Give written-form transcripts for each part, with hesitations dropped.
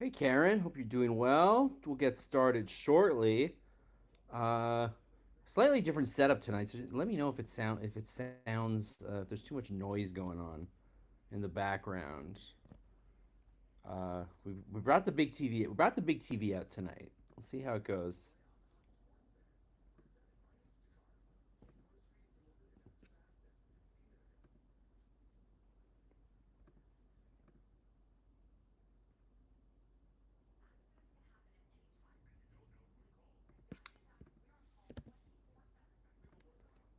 Hey Karen, hope you're doing well. We'll get started shortly. Uh, Slightly different setup tonight. So let me know if there's too much noise going on in the background. We brought the big TV. We brought the big TV out tonight. We'll see how it goes.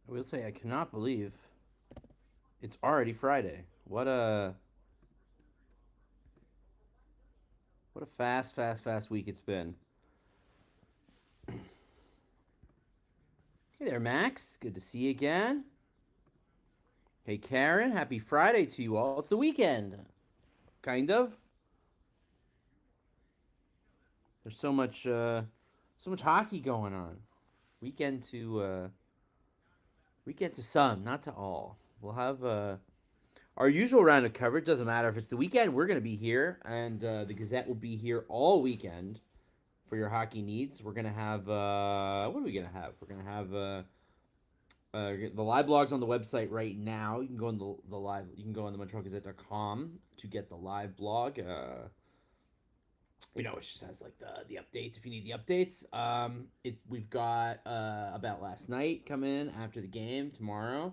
I will say I cannot believe it's already Friday. What a fast week it's been. Hey there, Max. Good to see you again. Hey Karen, happy Friday to you all. It's the weekend, kind of. There's so much hockey going on. Weekend to uh, Weekend to some, not to all. We'll have our usual round of coverage. Doesn't matter if it's the weekend. We're going to be here, and the Gazette will be here all weekend for your hockey needs. We're going to have what are we going to have? We're going to have the live blogs on the website right now. You can go on the live. You can go on the MontrealGazette.com to get the live blog. It just has like the updates if you need the updates. We've got about last night come in after the game tomorrow.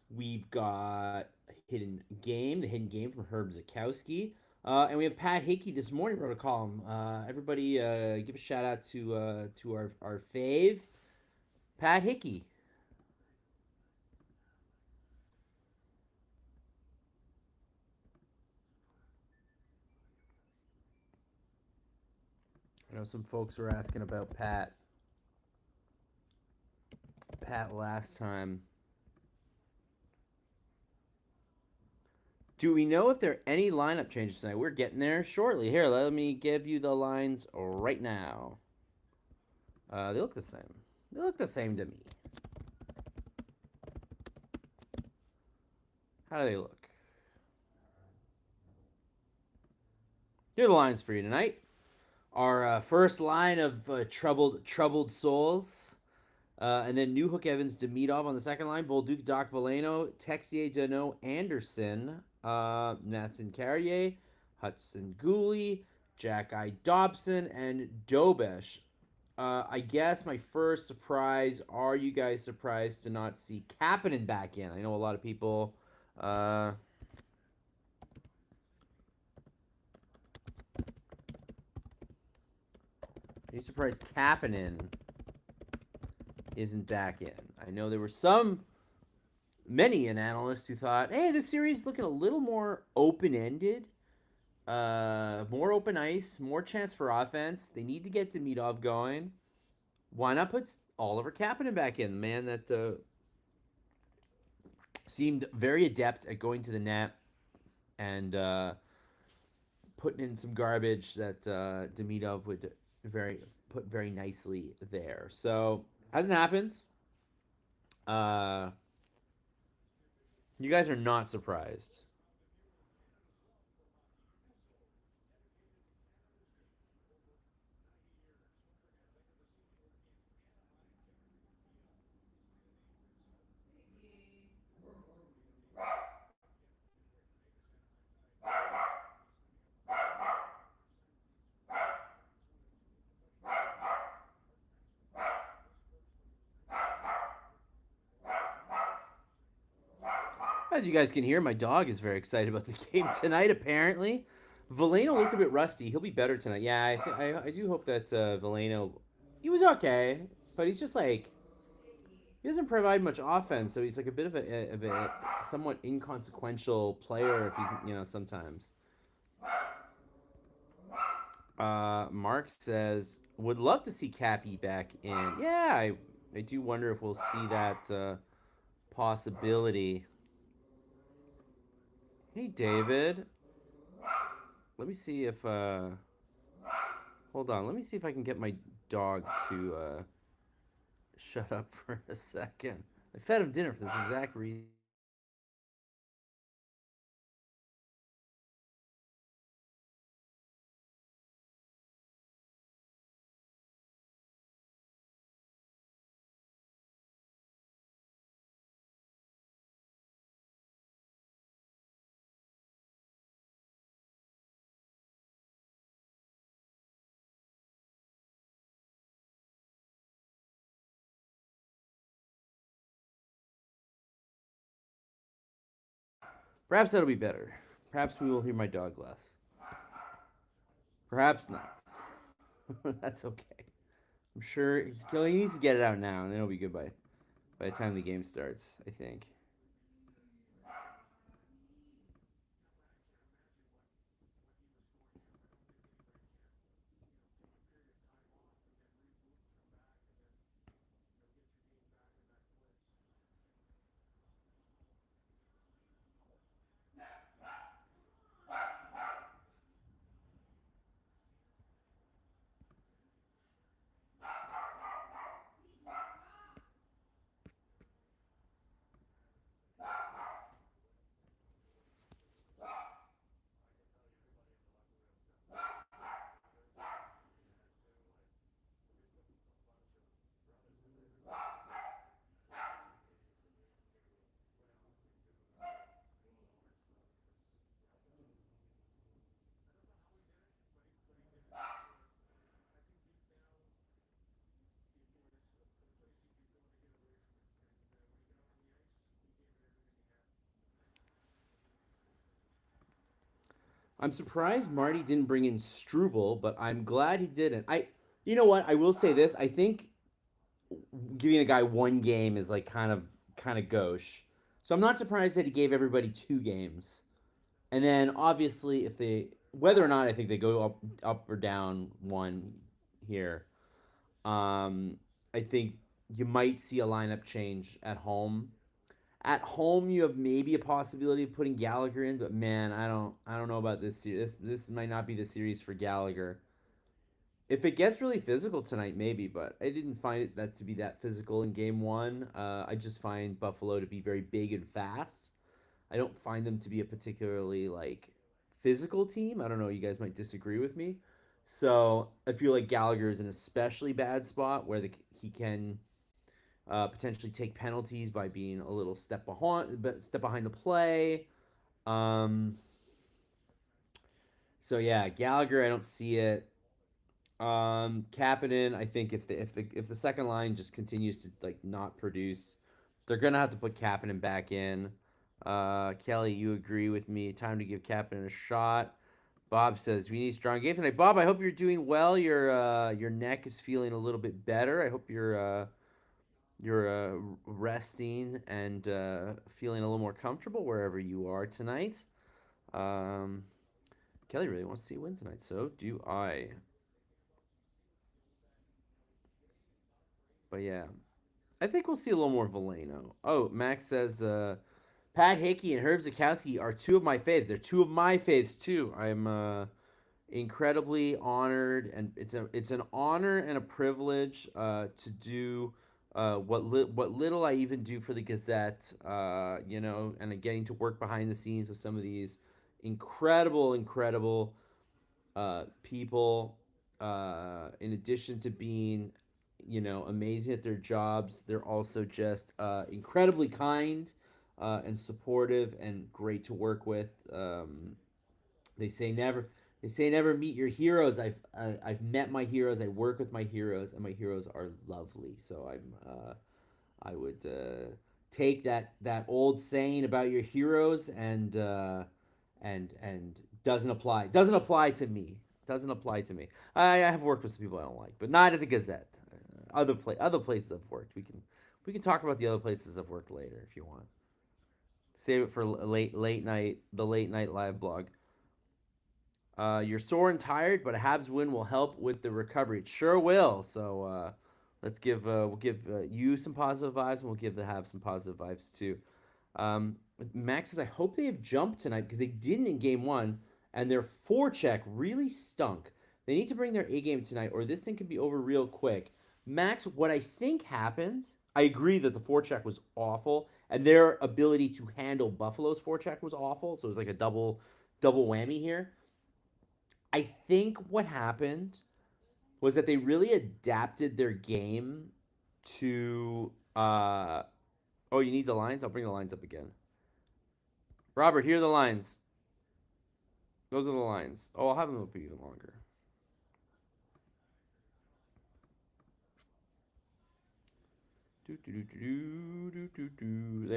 We've got the hidden game from Herb Zakowski. And we have Pat Hickey this morning wrote a column. Everybody, give a shout out to our fave, Pat Hickey. I know some folks were asking about Pat last time. Do we know if there are any lineup changes tonight? We're getting there shortly. Here, let me give you the lines right now. They look the same. They look the same to me. How do they look? Here are the lines for you tonight. Our first line of troubled souls. And then Newhook Evans Demidov on the second line. Bolduc Doc Valeno, Texier Dano Anderson, Nathan Carrier, Hudson Gooley, Jack I. Dobson, and Dobesh. I guess my first surprise, are you guys surprised to not see Kapanen back in? I know a lot of people. Are you surprised Kapanen isn't back in? I know there were many an analyst who thought, hey, this series is looking a little more open-ended. More open ice, more chance for offense. They need to get Demidov going. Why not put Oliver Kapanen back in? The man that seemed very adept at going to the net and putting in some garbage that Demidov would put very nicely there. So hasn't happened. Uh, you guys are not surprised. As you guys can hear, my dog is very excited about the game tonight. Apparently, Valeno looked a bit rusty. He'll be better tonight. Yeah, I do hope that Valeno. He was okay, but he's just like he doesn't provide much offense, so he's like a bit of a somewhat inconsequential player if sometimes. Mark says would love to see Cappy back in. Yeah, I do wonder if we'll see that possibility. Hey David, let me see if hold on, let me see if I can get my dog to shut up for a second. I fed him dinner for this exact reason. Perhaps that'll be better. Perhaps we will hear my dog less. Perhaps not. That's okay. I'm sure he needs to get it out now, and then it'll be good by the time the game starts. I think. I'm surprised Marty didn't bring in Struble, but I'm glad he didn't. You know what? I will say this. I think giving a guy one game is like kind of gauche. So I'm not surprised that he gave everybody 2 games. And then obviously, if they whether or not I think they go up or down one here, um, I think you might see a lineup change at home. At home, you have maybe a possibility of putting Gallagher in, but man, I don't know about this series. This might not be the series for Gallagher. If it gets really physical tonight, maybe, but I didn't find it that to be that physical in game one. I just find Buffalo to be very big and fast. I don't find them to be a particularly like physical team. I don't know. You guys might disagree with me. So I feel like Gallagher is in an especially bad spot where he can potentially take penalties by being a little step behind the play. Um, so yeah, Gallagher, I don't see it. Kapanen, I think if the second line just continues to like not produce, they're gonna have to put Kapanen back in. Kelly, you agree with me? Time to give Kapanen a shot. Bob says we need strong game tonight. Bob, I hope you're doing well. Your neck is feeling a little bit better. I hope you're resting and feeling a little more comfortable wherever you are tonight. Um, Kelly really wants to see you win tonight. So do I. But yeah, I think we'll see a little more Veleno. Oh, Max says Pat Hickey and Herb Zukowski are 2 of my faves. They're 2 of my faves too. I'm incredibly honored, and it's an honor and a privilege to do what little I even do for the Gazette. And getting to work behind the scenes with some of these incredible people. In addition to being, amazing at their jobs, they're also just incredibly kind and supportive and great to work with. They say never. They say never meet your heroes. I've met my heroes. I work with my heroes, and my heroes are lovely. So I would take that old saying about your heroes and doesn't apply to me. Doesn't apply to me. I have worked with some people I don't like, but not at the Gazette. Other places I've worked. We can talk about the other places I've worked later if you want. Save it for the late night live blog. You're sore and tired, but a Habs win will help with the recovery. It sure will. So we'll give you some positive vibes, and we'll give the Habs some positive vibes too. Um, Max says, I hope they have jumped tonight because they didn't in game one, and their forecheck really stunk. They need to bring their A game tonight, or this thing could be over real quick. Max, what I think happened, I agree that the forecheck was awful, and their ability to handle Buffalo's forecheck was awful. So it was like a double whammy here. I think what happened was that they really adapted their game to. Oh, you need the lines? I'll bring the lines up again. Robert, here are the lines. Those are the lines. Oh, I'll have them up even longer. There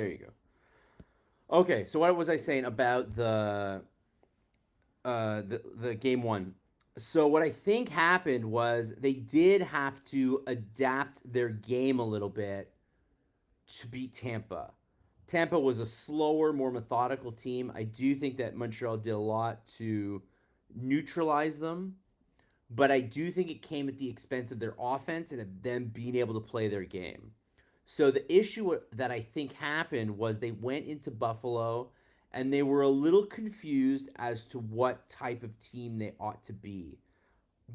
you go. Okay, so what was I saying about the game one? So what I think happened was they did have to adapt their game a little bit to beat Tampa. Tampa was a slower, more methodical team. I do think that Montreal did a lot to neutralize them, but I do think it came at the expense of their offense and of them being able to play their game. So the issue that I think happened was they went into Buffalo and they were a little confused as to what type of team they ought to be.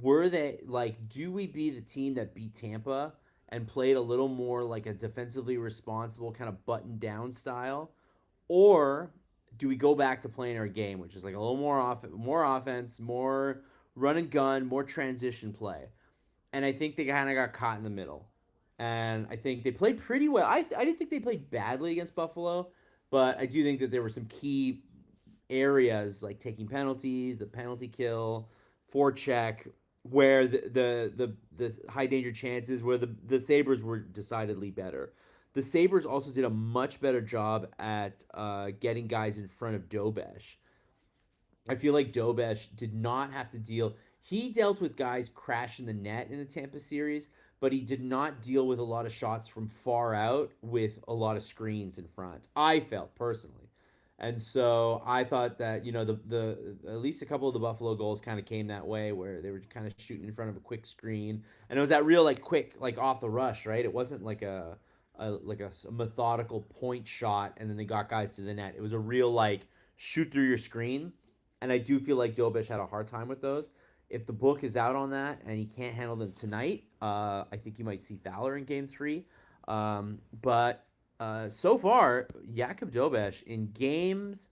Were they like, do we be the team that beat Tampa and played a little more like a defensively responsible kind of button down style? Or do we go back to playing our game, which is like a little more offense, more run and gun, more transition play? And I think they kind of got caught in the middle. And I think they played pretty well. I didn't think they played badly against Buffalo, but I do think that there were some key areas like taking penalties, the penalty kill, forecheck, where the high danger chances, where the Sabres were decidedly better. The Sabres also did a much better job at getting guys in front of Dobesh. I feel like Dobesh did not have to deal. He dealt with guys crashing the net in the Tampa series, but he did not deal with a lot of shots from far out with a lot of screens in front. I felt personally. And so I thought that, the at least a couple of the Buffalo goals kind of came that way where they were kind of shooting in front of a quick screen. And it was that real like quick like off the rush, right? It wasn't like a methodical point shot and then they got guys to the net. It was a real like shoot through your screen, and I do feel like Dobish had a hard time with those. If the book is out on that and he can't handle them tonight, I think you might see Fowler in game three. But so far, Jakub Dobesh in games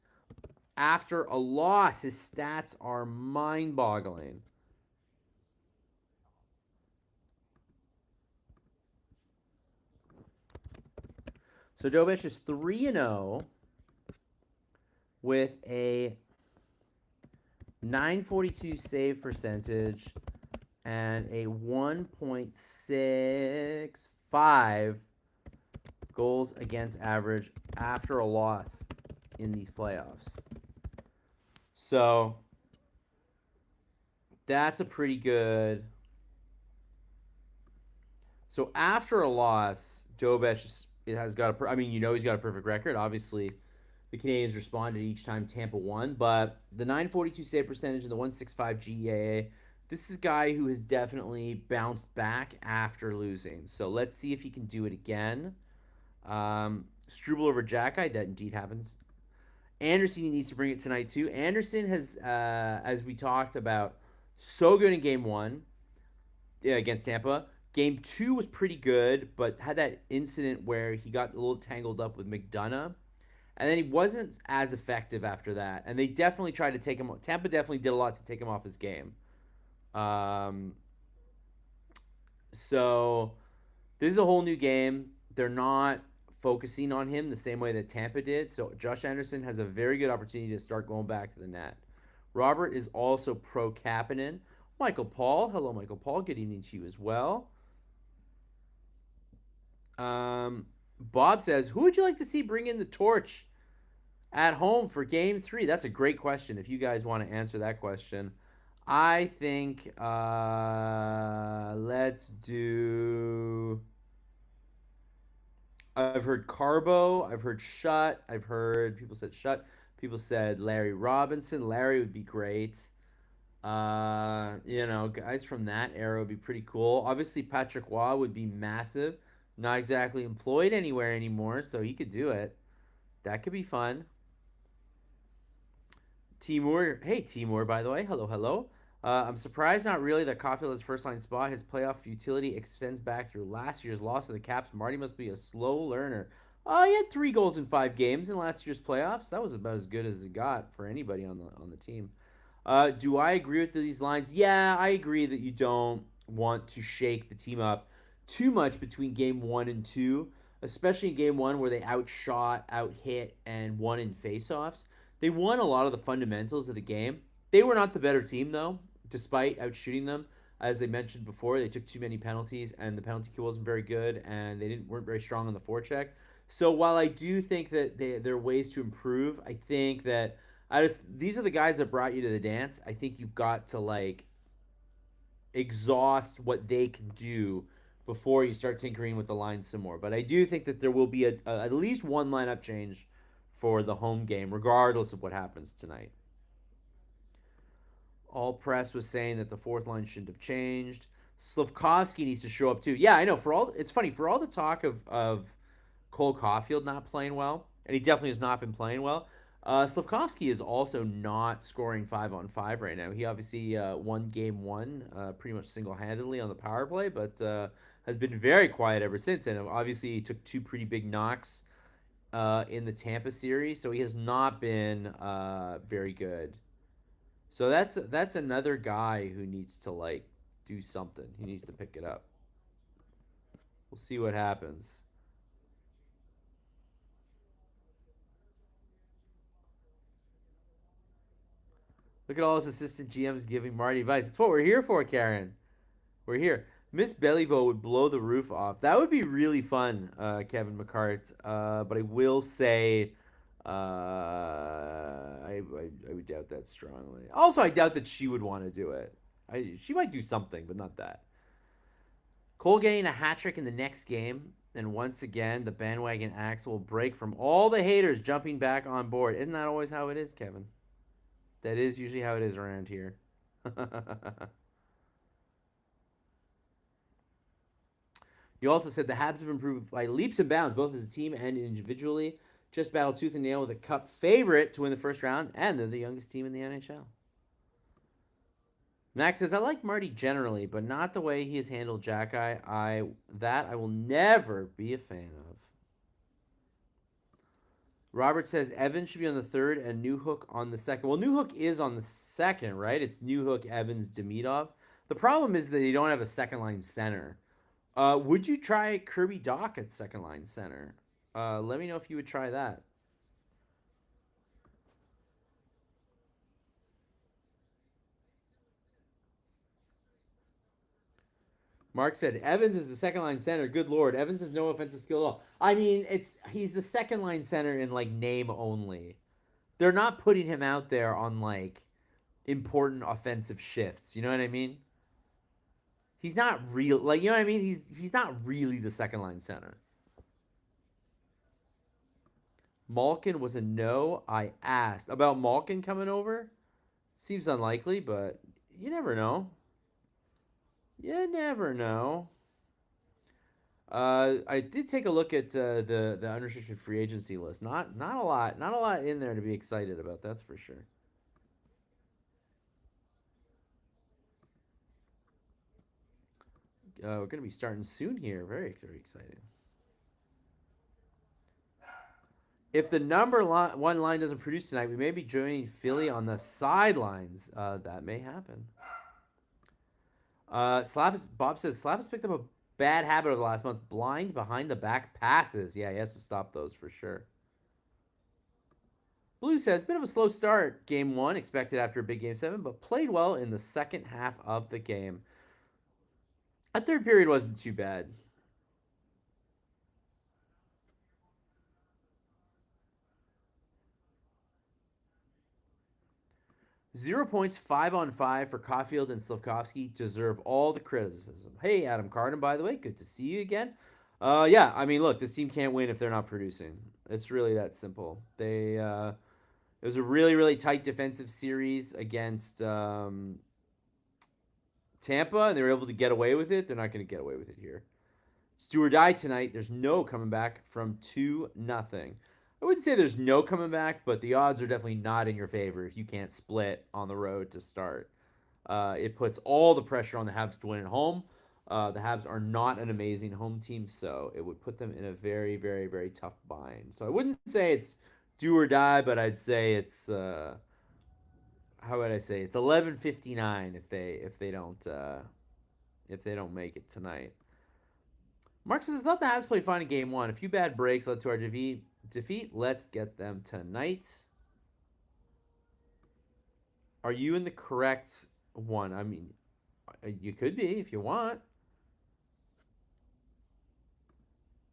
after a loss, his stats are mind boggling. So Dobesh is 3-0 with a 942 save percentage and a 1.65 goals against average after a loss in these playoffs. So that's a pretty good. So after a loss, Dobesh has got a. I mean, he's got a perfect record. Obviously, the Canadiens responded each time Tampa won, but the 942 save percentage and the 165 GEAA, this is a guy who has definitely bounced back after losing. So let's see if he can do it again. Struble over Jackeye, that indeed happens. Anderson needs to bring it tonight too. Anderson has, as we talked about, so good in game one, yeah, against Tampa. Game two was pretty good, but had that incident where he got a little tangled up with McDonough. And then he wasn't as effective after that. And they definitely tried to take him. Tampa definitely did a lot to take him off his game. Um, so this is a whole new game. They're not focusing on him the same way that Tampa did. So Josh Anderson has a very good opportunity to start going back to the net. Robert is also pro Kapanen. Michael Paul. Hello, Michael Paul. Good evening to you as well. Bob says, who would you like to see bring in the torch at home for game three? That's a great question. If you guys want to answer that question, I think let's do. I've heard Carbo. I've heard Shut. I've heard people said Shut. People said Larry Robinson. Larry would be great. Guys from that era would be pretty cool. Obviously, Patrick Waugh would be massive. Not exactly employed anywhere anymore, so he could do it. That could be fun. Timur, hey Timur, by the way, hello, hello. I'm surprised, not really, that Caulfield's first line spot. His playoff utility extends back through last year's loss to the Caps. Marty must be a slow learner. Oh, he had 3 goals in 5 games in last year's playoffs. That was about as good as it got for anybody on the team. Do I agree with these lines? Yeah, I agree that you don't want to shake the team up too much between game one and two, especially in game one where they outshot, outhit, and won in faceoffs. They won a lot of the fundamentals of the game. They were not the better team, though, despite outshooting them. As I mentioned before, they took too many penalties, and the penalty kill wasn't very good, and they weren't very strong on the forecheck. So while I do think that there are ways to improve, I think that these are the guys that brought you to the dance. I think you've got to like exhaust what they can do before you start tinkering with the line some more. But I do think that there will be at least one lineup change for the home game, regardless of what happens tonight. All press was saying that the fourth line shouldn't have changed. Slavkovsky needs to show up too. Yeah, I know. It's funny for all the talk of Cole Caulfield not playing well, and he definitely has not been playing well. Slavkovsky is also not scoring 5-on-5 right now. He obviously won game one pretty much single handedly on the power play, but has been very quiet ever since. And obviously, he took two pretty big knocks in the Tampa series, so he has not been very good. So that's another guy who needs to like do something. He needs to pick it up. We'll see what happens. Look at all his assistant GMs giving Marty advice. That's what we're here for, Karen. We're here. Miss Bellyvo would blow the roof off. That would be really fun, Kevin McCart. But I will say, I would doubt that strongly. Also, I doubt that she would want to do it. She might do something, but not that. Cole getting a hat trick in the next game, and once again, the bandwagon axe will break from all the haters jumping back on board. Isn't that always how it is, Kevin? That is usually how it is around here. You also said the Habs have improved by leaps and bounds, both as a team and individually. Just battled tooth and nail with a cup favorite to win the first round, and they're the youngest team in the NHL. Max says, I like Marty generally, but not the way he has handled Jack Eye. I will never be a fan of. Robert says Evans should be on the third and Newhook on the second. Well, Newhook is on the second, right? It's Newhook, Evans, Demidov. The problem is that you don't have a second line center. Would you try Kirby Doc at second line center? Let me know if you would try that. Mark said Evans is the second line center. Good lord, Evans has no offensive skill at all. I mean, he's the second line center in like name only. They're not putting him out there on like important offensive shifts. You know what I mean? He's not real. Like you know what I mean? He's not really the second line center. Malkin was a no. I asked about Malkin coming over. Seems unlikely, but you never know. You never know. I did take a look at the unrestricted free agency list. Not a lot. Not a lot in there to be excited about. That's for sure. We're gonna be starting soon here. Very exciting. If the one line doesn't produce tonight, we may be joining Philly on the sidelines. That may happen. Bob says Slav has picked up a bad habit over the last month. Blind behind the back passes. Yeah, he has to stop those for sure. Blue says bit of a slow start. Game one expected after a big game seven, but played well in the second half of the game. That third period wasn't too bad. 0 points, 5-on-5 for Caulfield and Slavkovsky deserve all the criticism. Hey, Adam Carden, by the way, good to see you again. Yeah, I mean, look, this team can't win if they're not producing. It's really that simple. It was a really tight defensive series against Tampa, and they were able to get away with it. They're not going to get away with it here. It's do or die tonight. There's no coming back from 2-0. I wouldn't say there's no coming back, but the odds are definitely not in your favor if you can't split on the road to start. It puts all the pressure on the Habs to win at home. The Habs are not an amazing home team, so it would put them in a very tough bind. So I wouldn't say it's do or die, but I'd say it's how would I say it's 11:59 if they don't make it tonight. Mark says, I thought the Habs played fine in game one. A few bad breaks led to our defeat. Let's get them tonight. Are you in the correct one? I mean, you could be if you want.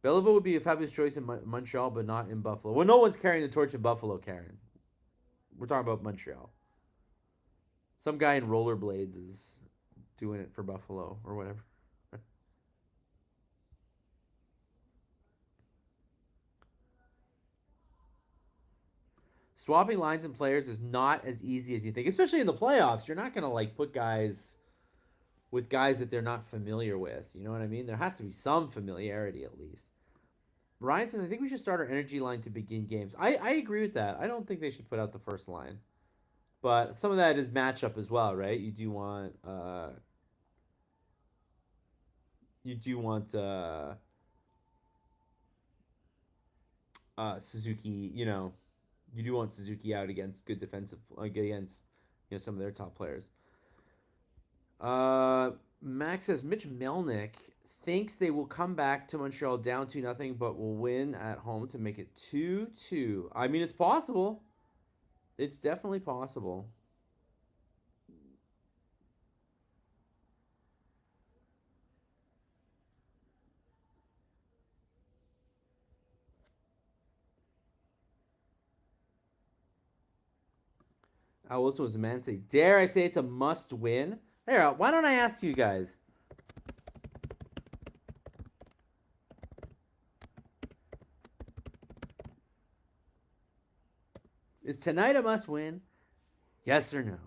Belleville would be a fabulous choice in Montreal, but not in Buffalo. Well, no one's carrying the torch in Buffalo, Karen. We're talking about Montreal. Some guy in rollerblades is doing it for Buffalo or whatever. Swapping lines and players is not as easy as you think, especially in the playoffs. You're not gonna like put guys with guys that they're not familiar with. You know what I mean? There has to be some familiarity at least. Ryan says, I think we should start our energy line to begin games. I agree with that. I don't think they should put out the first line. But some of that is matchup as well, right? You do want Suzuki, you do want Suzuki out against good defensive against some of their top players. Max says Mitch Melnick thinks they will come back to Montreal down 2-0, but will win at home to make it 2-2. I mean, it's possible. It's definitely possible. Al Wilson was a man say, dare I say it's a must win? Here, why don't I ask you guys? Is tonight a must win? Yes or no?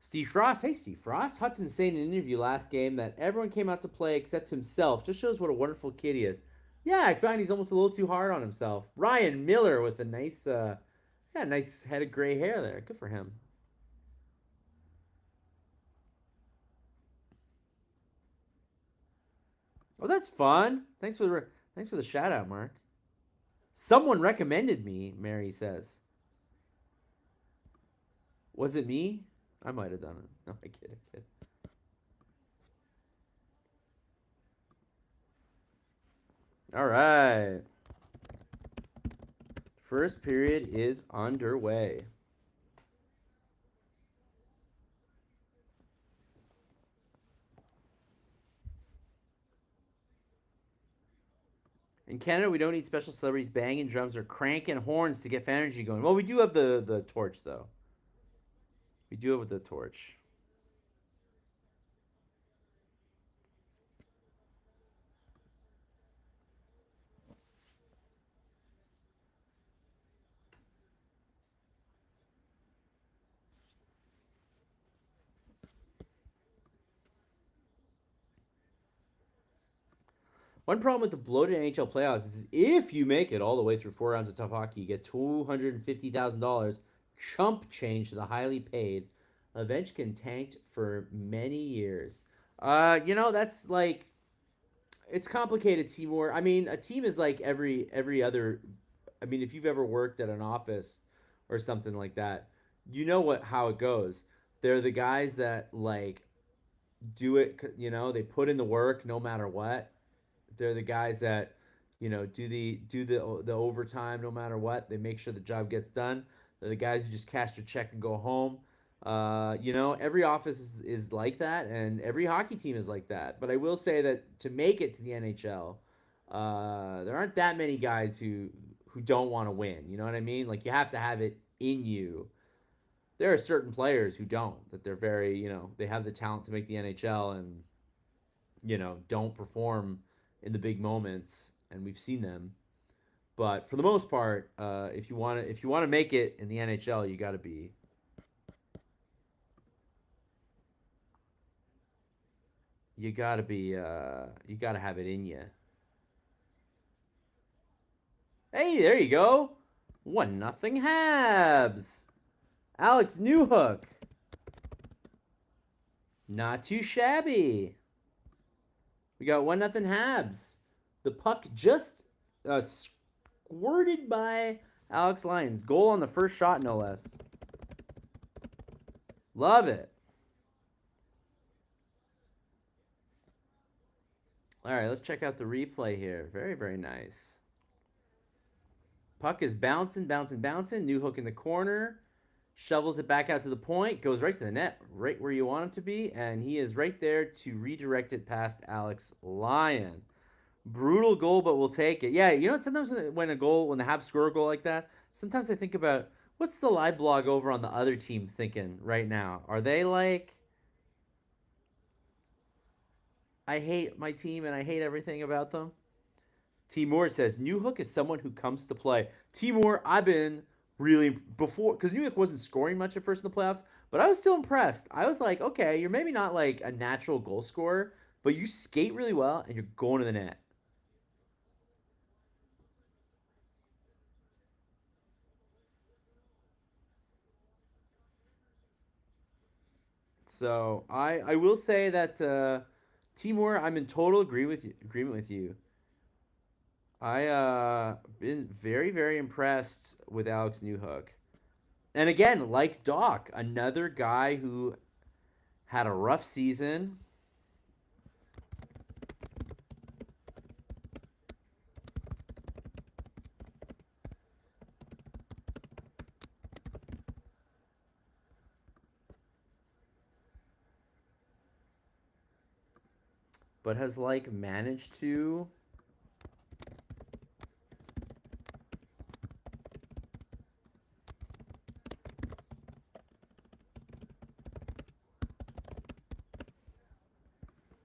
Steve Frost. Hey, Steve Frost. Hudson saying in an interview last game that everyone came out to play except himself. Just shows what a wonderful kid he is. Yeah, I find he's almost a little too hard on himself. Ryan Miller with a nice head of gray hair there. Good for him. Oh, that's fun. Thanks for the shout out, Mark. Someone recommended me, Mary says. Was it me? I might have done it. No, I kid. All right. First period is underway. In Canada, we don't need special celebrities banging drums or cranking horns to get fan energy going. Well, we do have the torch, though. We do have the torch. One problem with the bloated NHL playoffs is if you make it all the way through 4 rounds of tough hockey, you get $250,000 chump change to the highly paid. Ovechkin tanked for many years. That's like it's complicated, Timur. I mean, a team is like every other. I mean, if you've ever worked at an office or something like that, you know how it goes. They're the guys that like do it. They put in the work no matter what. They're the guys that do the overtime no matter what. They make sure the job gets done. They're the guys who just cash their check and go home. Every office is like that, and every hockey team is like that. But I will say that to make it to the NHL, there aren't that many guys who don't want to win. You know what I mean? Like you have to have it in you. There are certain players who don't. That they're very, they have the talent to make the NHL and don't perform in the big moments, and we've seen them. But for the most part, if you want to make it in the NHL, you gotta have it in you. Hey, there you go. 1-0 Habs. Alex Newhook. Not too shabby. We got 1-0 Habs. The puck just squirted by Alex Lyons. Goal on the first shot, no less. Love it. All right, let's check out the replay here. Very, very nice. Puck is bouncing. Newhook in the corner. Shovels it back out to the point. Goes right to the net, right where you want him to be. And he is right there to redirect it past Alex Lyon. Brutal goal, but we'll take it. Yeah, you know, sometimes when the Habs score a goal like that, sometimes I think about what's the live blog over on the other team thinking right now. Are they like, I hate my team and I hate everything about them? Timur says Newhook is someone who comes to play. Timur, I've been really before because Newhook wasn't scoring much at first in the playoffs, but I was still impressed. I was like, okay, you're maybe not like a natural goal scorer, but you skate really well and you're going to the net. So I will say that Timur, I'm in total agreement with you. I been very impressed with Alex Newhook. And again, like Doc, another guy who had a rough season, but has like managed to.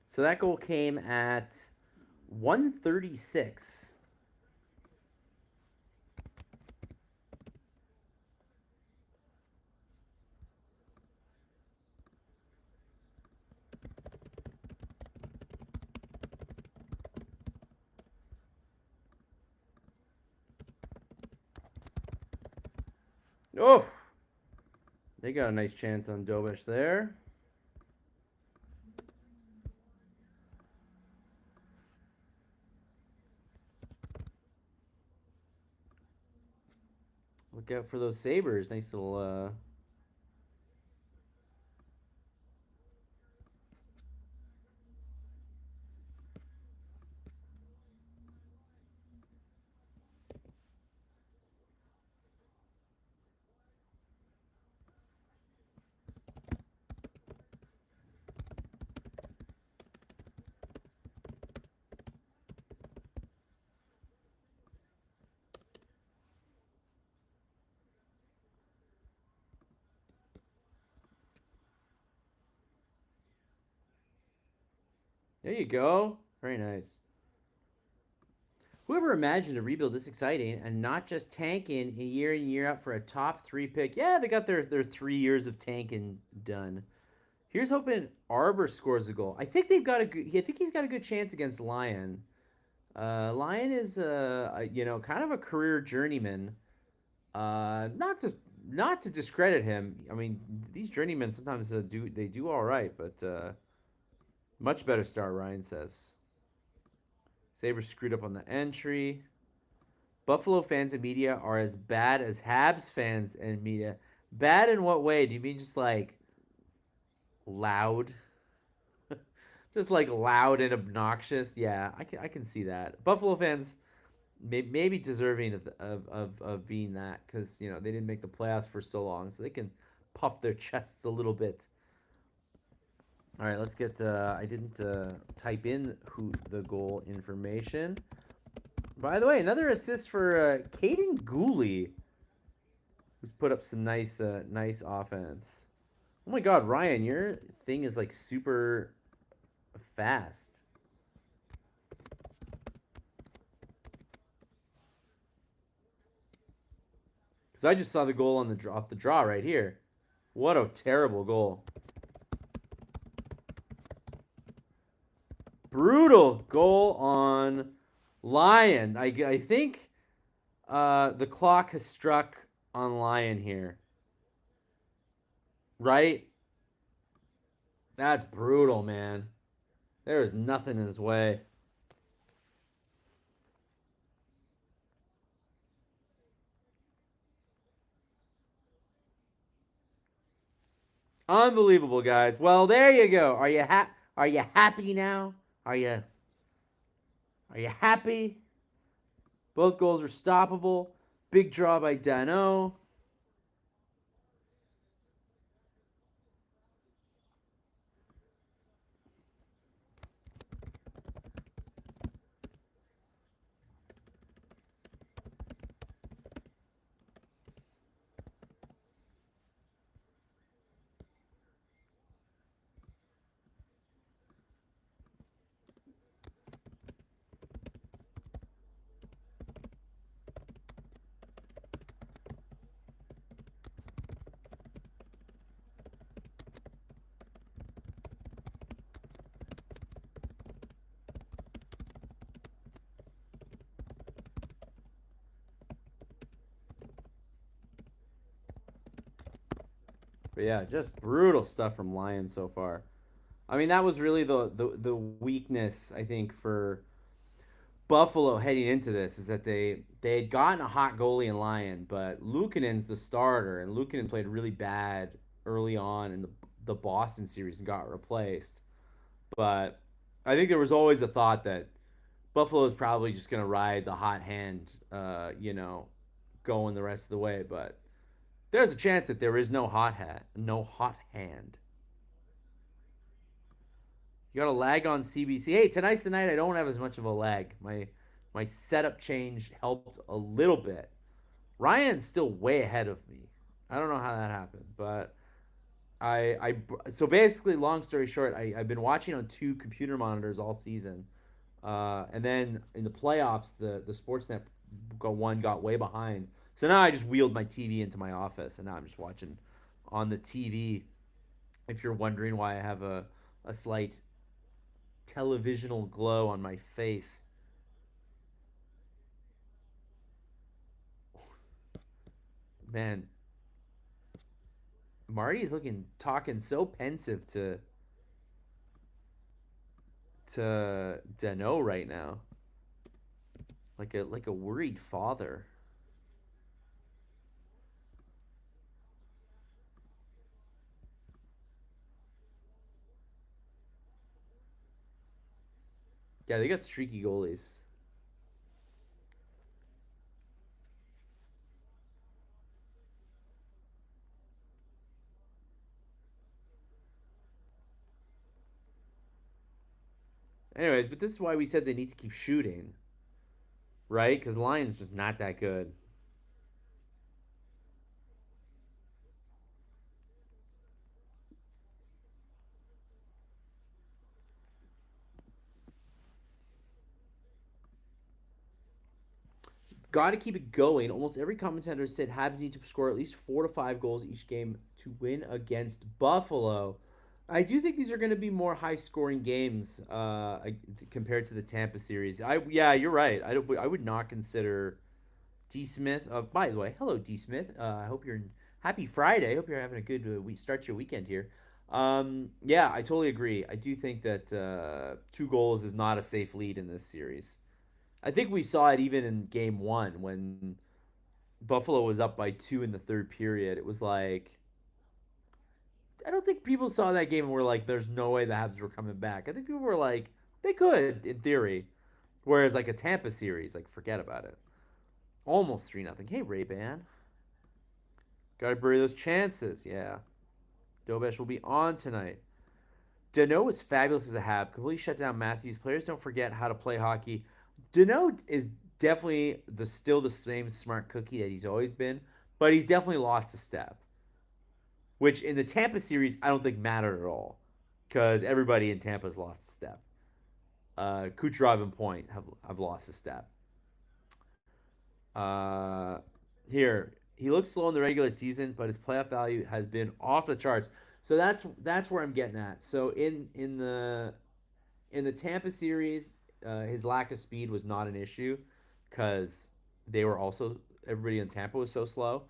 So that goal came at 136. Oh, they got a nice chance on Dobish there. Look out for those Sabres. Nice little. There you go. Very nice. Whoever imagined a rebuild this exciting and not just tanking year in year out for a top 3 pick? Yeah, they got their 3 years of tanking done. Here's hoping Arbor scores a goal. I think they've got a good. I think he's got a good chance against Lyon. Lyon is kind of a career journeyman. Not to discredit him. I mean, these journeymen sometimes do all right, but much better start. Ryan says. Sabres screwed up on the entry. Buffalo fans and media are as bad as Habs fans and media. Bad in what way? Do you mean just like loud? Just like loud and obnoxious? Yeah, I can see that. Buffalo fans maybe deserving of being that because they didn't make the playoffs for so long, so they can puff their chests a little bit. All right, let's get. I didn't type in who the goal information. By the way, another assist for Caden Gooley, who's put up some nice offense. Oh my God, Ryan, your thing is like super fast. Because I just saw the goal on the off the draw right here. What a terrible goal. Brutal goal on Lyon. I think the clock has struck on Lyon here. Right? That's brutal, man. There is nothing in his way. Unbelievable, guys. Well, there you go. Are you happy now? Are you happy? Both goals are stoppable. Big draw by Dano. But yeah, just brutal stuff from Lions so far. I mean, that was really the weakness I think for Buffalo heading into this is that they had gotten a hot goalie in Lyon, but Luukkonen's the starter, and Luukkonen played really bad early on in the Boston series and got replaced. But I think there was always a thought that Buffalo is probably just going to ride the hot hand, going the rest of the way. But there's a chance that there is no hot hand. You got a lag on CBC. Hey, tonight's the night I don't have as much of a lag. My setup change helped a little bit. Ryan's still way ahead of me. I don't know how that happened, but so basically, long story short, I've been watching on two computer monitors all season, and then in the playoffs, the Sportsnet one got way behind. So now I just wheeled my TV into my office, and now I'm just watching on the TV. If you're wondering why I have a slight televisional glow on my face, man, Marty is talking so pensive to Dano right now, like a worried father. Yeah, they got streaky goalies. Anyways, but this is why we said they need to keep shooting, right? Because Lions just not that good. Got to keep it going. Almost every commentator said Habs need to score at least 4 to 5 goals each game to win against Buffalo. I do think these are going to be more high-scoring games compared to the Tampa series. Yeah, you're right. I would not consider D Smith. By the way, hello D Smith. I hope you're happy Friday. I hope you're having a good week. Start your weekend here. Yeah, I totally agree. I do think that 2 goals is not a safe lead in this series. I think we saw it even in game one when Buffalo was up by 2 in the third period. It was like I don't think people saw that game and were like, "There's no way the Habs were coming back." I think people were like, "They could in theory." Whereas like a Tampa series, like forget about it. Almost 3-0. Hey Ray Ban, gotta bury those chances. Yeah, Dobesh will be on tonight. Dano was fabulous as a Hab. Completely shut down Matthews. Players don't forget how to play hockey. Dano is definitely still the same smart cookie that he's always been, but he's definitely lost a step. Which in the Tampa series I don't think mattered at all, because everybody in Tampa's lost a step. Kucherov and Point have lost a step. Uh, Here he looks slow in the regular season, but his playoff value has been off the charts. So that's where I'm getting at. So in the Tampa series, his lack of speed was not an issue because they were also everybody in Tampa was so slow.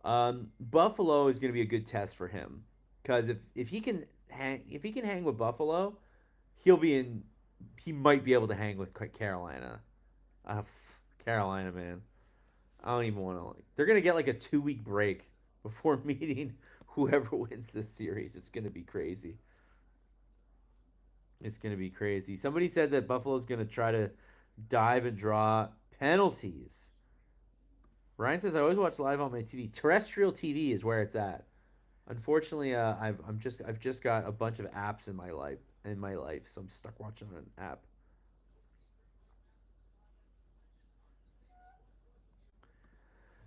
Buffalo is going to be a good test for him because if he can hang with Buffalo, he'll be in. He might be able to hang with Carolina. Uh, Carolina, man. I don't even want to. They're going to get like a 2 week break before meeting whoever wins this series. It's going to be crazy. It's going to be crazy. Somebody said that Buffalo's going to try to dive and draw penalties. Ryan says I always watch live on my TV. Terrestrial TV is where it's at. Unfortunately, I've just got a bunch of apps in my life, so I'm stuck watching on an app.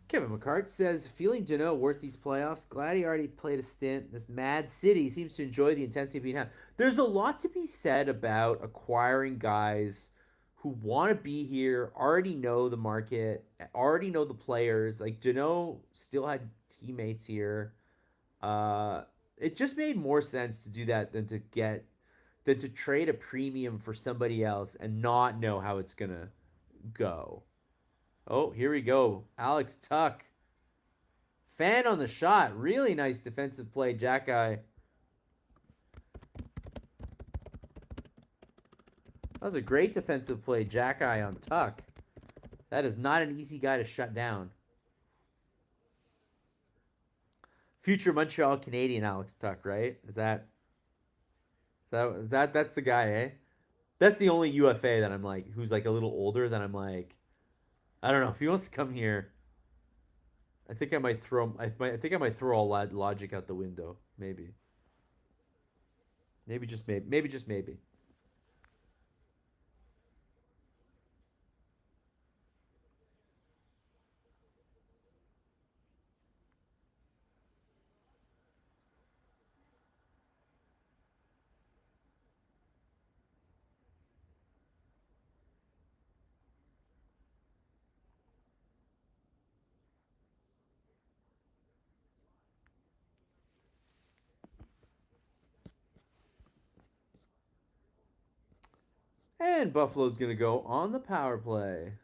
Kevin McCart says, feeling Dano worth these playoffs. Glad he already played a stint. This mad city seems to enjoy the intensity of being had. There's a lot to be said about acquiring guys who want to be here, already know the market, already know the players. Like Dano still had teammates here. Uh, it just made more sense to do that than to trade a premium for somebody else and not know how it's gonna go. Oh, here we go. Alex Tuck Fan on the shot. Really nice defensive play, Jack Eye. That was a great defensive play, Jack Eye on Tuck. That is not an easy guy to shut down. Future Montreal Canadian Alex Tuck, right? That's the guy, eh? That's the only UFA that I'm like, who's like a little older that I'm like, I don't know if he wants to come here. I think I might throw all logic out the window. Maybe just maybe. And Buffalo's gonna go on the power play.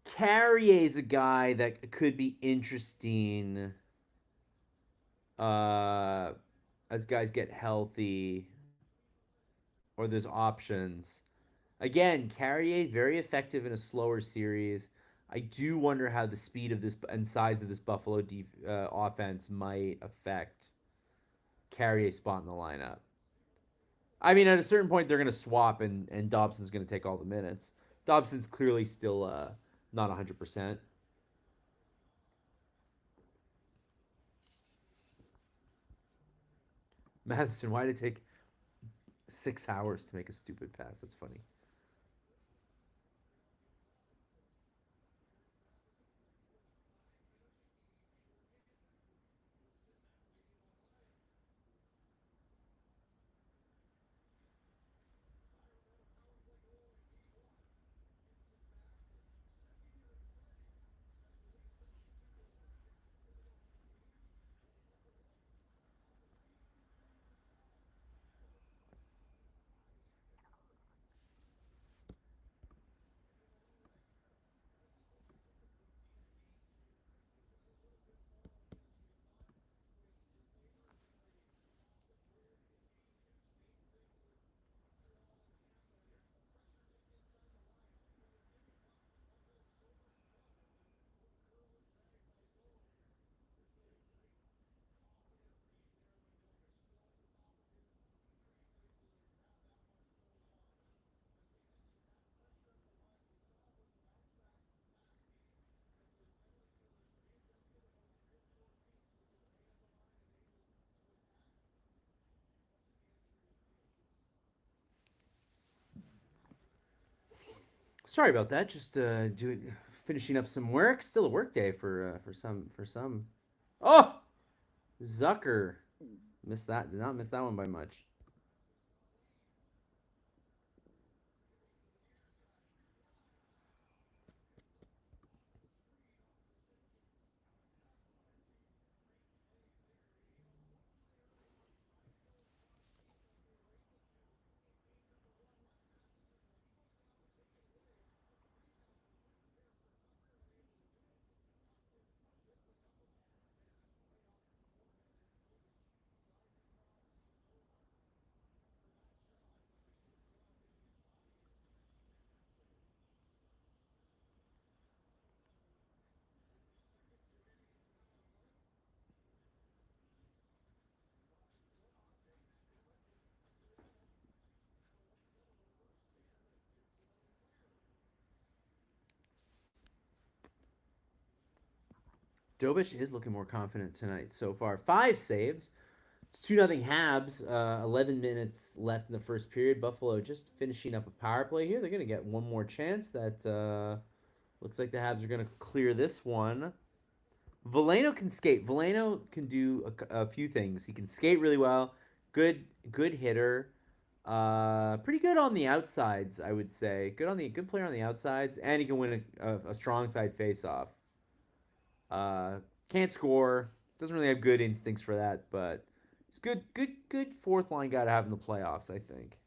Carrier's a guy that could be interesting uh, as guys get healthy or there's options. Again, Carrier very effective in a slower series. I do wonder how the speed of this and size of this Buffalo offense might affect Carrier's spot in the lineup. I mean, at a certain point, they're going to swap, and Dobson's going to take all the minutes. Dobson's clearly still not 100%. Matheson, why did it take 6 hours to make a stupid pass? That's funny. Sorry about that. Just finishing up some work. Still a work day for some. Oh, Zucker missed that. Did not miss that one by much. Dobish is looking more confident tonight so far. 5 saves. It's 2-0 Habs. 11 minutes left in the first period. Buffalo just finishing up a power play here. They're going to get one more chance. That looks like the Habs are going to clear this one. Veleno can skate. Veleno can do a few things. He can skate really well. Good hitter. Pretty good on the outsides, I would say. Good player on the outsides, and he can win a strong side face off. Uh, can't score. Doesn't really have good instincts for that, but he's good fourth line guy to have in the playoffs, I think.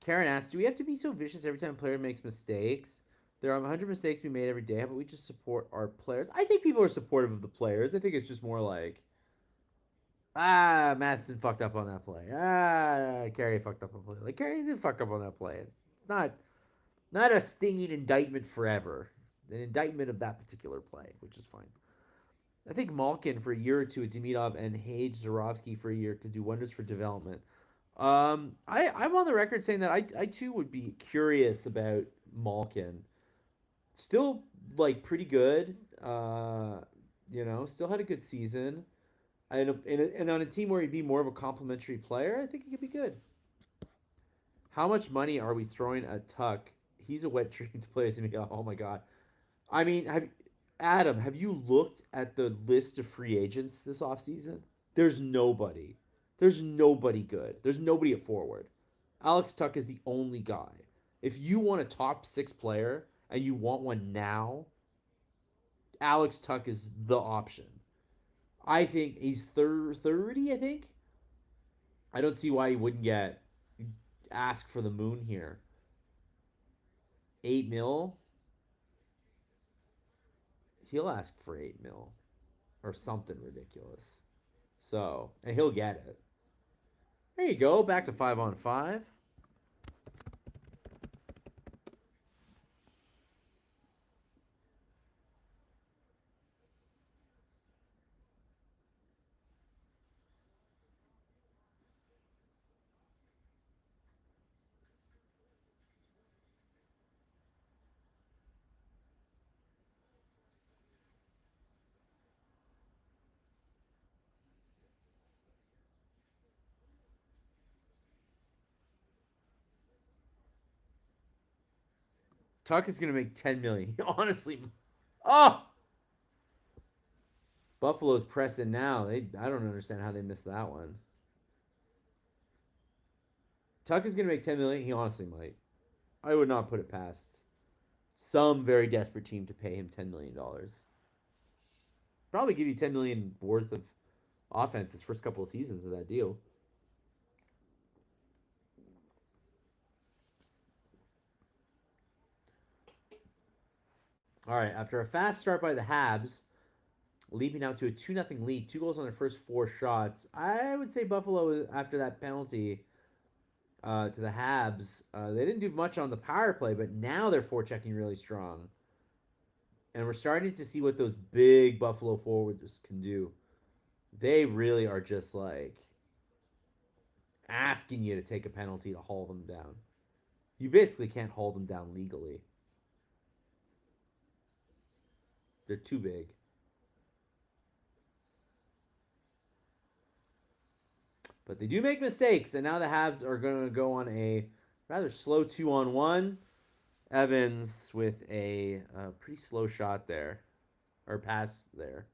Karen asks, "Do we have to be so vicious every time a player makes mistakes? There are 100 mistakes we made every day. How about we just support our players?" I think people are supportive of the players. I think it's just more like, Matheson fucked up on that play. Carey fucked up on the play. Like Carey did fuck up on that play. It's not a stinging indictment forever. An indictment of that particular play, which is fine. I think Malkin for a year or two at Demidov and Hage Zarovsky for a year could do wonders for development. I'm on the record saying that I too would be curious about Malkin. Still like pretty good. Still had a good season. And on a team where he'd be more of a complimentary player, I think he could be good. How much money are we throwing at Tuck? He's a wet dream to play to me. Oh my god. I mean, have you looked at the list of free agents this offseason? There's nobody. There's nobody good. There's nobody at forward. Alex Tuck is the only guy. If you want a top six player and you want one now, Alex Tuck is the option. I think he's 30, I think. I don't see why he wouldn't get ask for the moon here. 8 mil? He'll ask for 8 mil or something ridiculous. So, and he'll get it. There you go. Back to 5-on-5. Tuck is going to make 10 million. Honestly. Oh! Buffalo's pressing now. I don't understand how they missed that one. Tuck is going to make 10 million. He honestly might. I would not put it past some very desperate team to pay him $10 million. Probably give you 10 million worth of offense his first couple of seasons of that deal. All right, after a fast start by the Habs, leaping out to a 2-0 lead, 2 goals on their first 4 shots. I would say Buffalo, after that penalty to the Habs, they didn't do much on the power play, but now they're forechecking really strong. And we're starting to see what those big Buffalo forwards can do. They really are just like asking you to take a penalty to haul them down. You basically can't haul them down legally. They're too big. But they do make mistakes, and now the Habs are going to go on a rather slow 2-on-1. Evans with a pretty slow shot there, or pass there.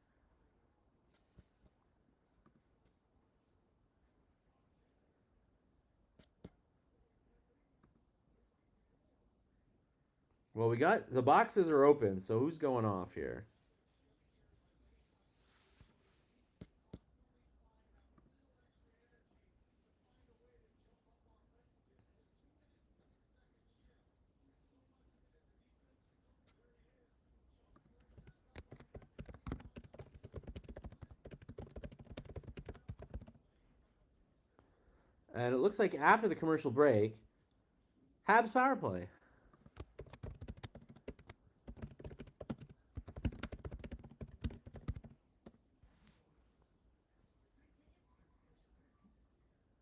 Well, we got the boxes are open, so who's going off here? And it looks like after the commercial break, Habs power play.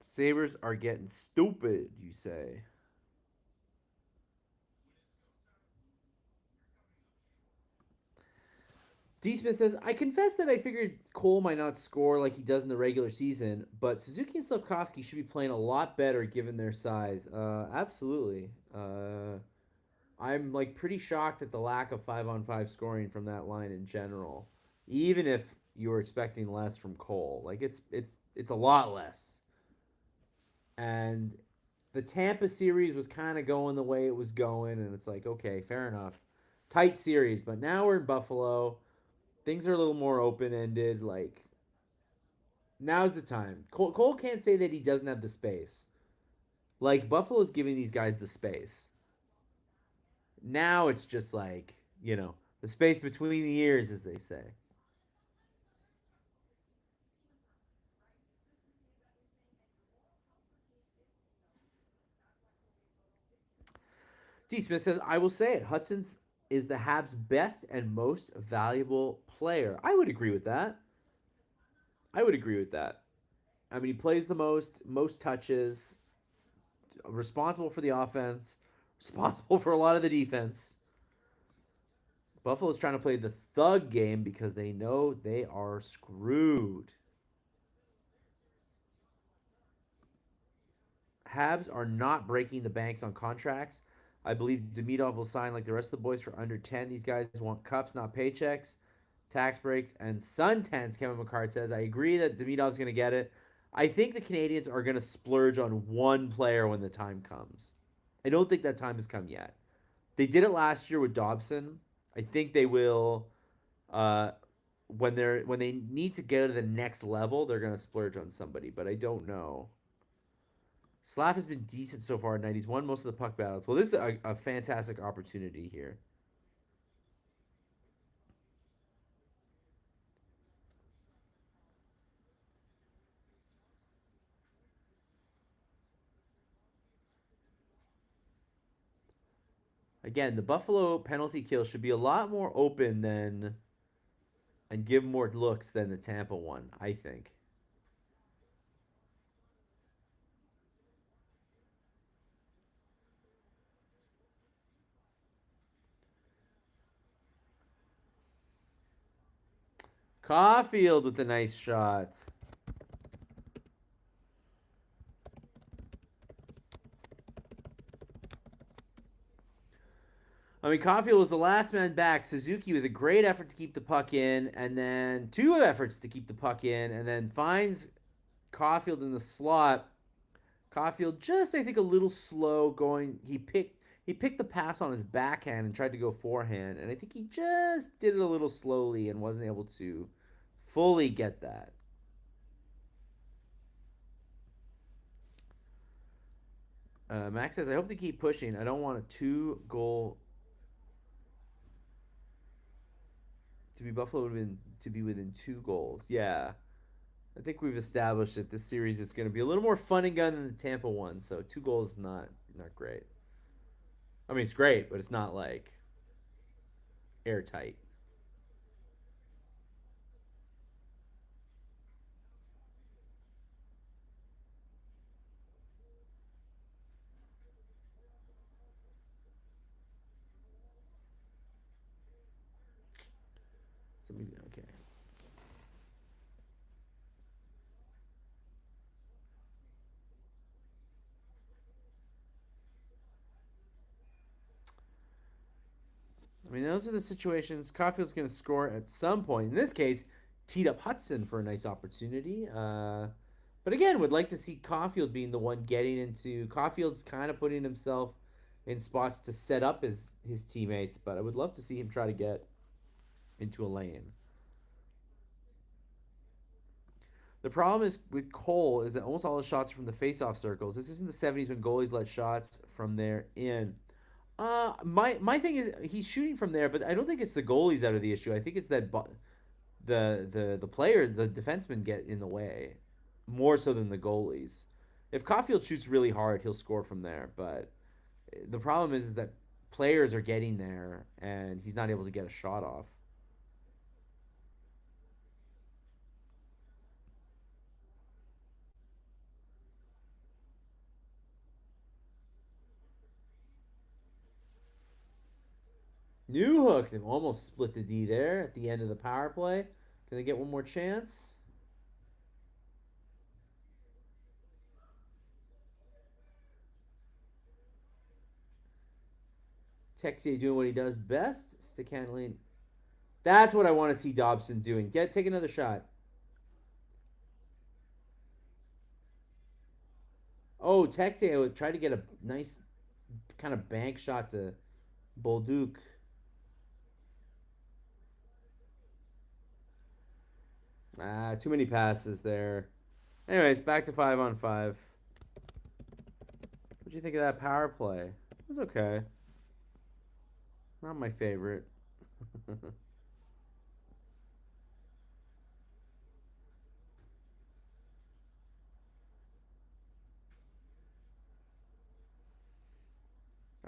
Sabres are getting stupid, you say. D. Smith says, I confess that I figured Cole might not score like he does in the regular season, but Suzuki and Slavkovsky should be playing a lot better given their size. Absolutely. I'm like pretty shocked at the lack of 5-on-5 scoring from that line in general. Even if you were expecting less from Cole, like it's a lot less. And the Tampa series was kind of going the way it was going, and it's like, okay, fair enough. Tight series, but now we're in Buffalo. Things are a little more open ended. Like, now's the time. Cole can't say that he doesn't have the space. Like Buffalo's giving these guys the space. Now it's just like, the space between the ears, as they say. D. Smith says, I will say it. Hudson's is the Habs' best and most valuable player. I would agree with that. I would agree with that. I mean, he plays the most touches, responsible for the offense, responsible for a lot of the defense. Buffalo's trying to play the thug game because they know they are screwed. Habs are not breaking the banks on contracts. I believe Demidov will sign like the rest of the boys for under 10. These guys want cups, not paychecks, tax breaks, and suntans, Kevin McCart says. I agree that Demidov's going to get it. I think the Canadians are going to splurge on one player when the time comes. I don't think that time has come yet. They did it last year with Dobson. I think they will when they need to go to the next level, they're going to splurge on somebody, but I don't know. Slav has been decent so far at night. He's won most of the puck battles. Well, this is a fantastic opportunity here. Again, the Buffalo penalty kill should be a lot more open than and give more looks than the Tampa one, I think. Caulfield with a nice shot. I mean, Caulfield was the last man back. Suzuki with a great effort to keep the puck in, and then two efforts to keep the puck in, and then finds Caulfield in the slot. Caulfield just, I think, a little slow going. He picked the pass on his backhand and tried to go forehand, and I think he just did it a little slowly and wasn't able to fully get that. Max says, I hope they keep pushing. I don't want a 2 goal to be Buffalo within to be within 2 goals. Yeah. I think we've established that this series is going to be a little more fun and gun than the Tampa one, so 2 goals is not great. I mean, it's great, but it's not like airtight. Okay. I mean, those are the situations. Caulfield's going to score at some point. In this case, teed up Hudson for a nice opportunity. But again, would like to see Caulfield being the one getting into. Caulfield's kind of putting himself in spots to set up his teammates, but I would love to see him try to get into a lane. The problem is with Cole is that almost all his shots are from the face-off circles. This isn't the '70s when goalies let shots from there in. My thing is he's shooting from there, but I don't think it's the goalies that are the issue. I think it's that the players, the defensemen get in the way more so than the goalies. If Caulfield shoots really hard, he'll score from there. But the problem is that players are getting there, and he's not able to get a shot off. New Hook almost split the D there at the end of the power play. Can they get one more chance? Texier doing what he does best. Stick handling. That's what I want to see Dobson doing. Take another shot. Oh, Texier would try to get a nice kind of bank shot to Bolduc. Too many passes there. Anyways, back to 5-on-5. you think of that power play? It was okay. Not my favorite.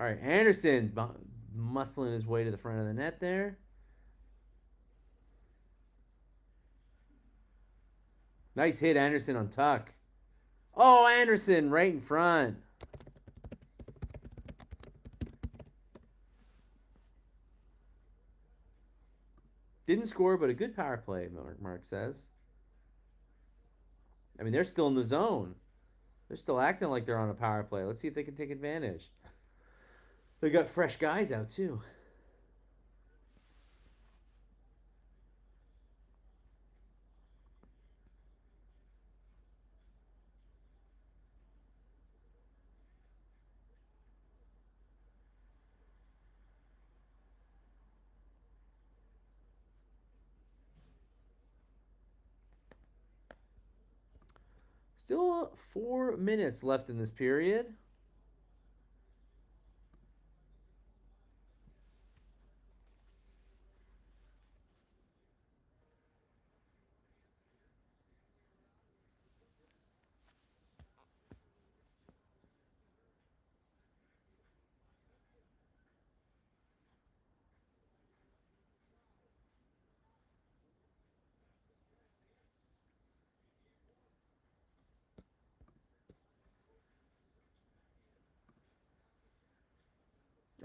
All right, Anderson muscling his way to the front of the net there. Nice hit, Anderson on Tuck. Oh, Anderson right in front. Didn't score, but a good power play, Mark says. I mean, they're still in the zone. They're still acting like they're on a power play. Let's see if they can take advantage. They got fresh guys out, too. Still 4 minutes left in this period.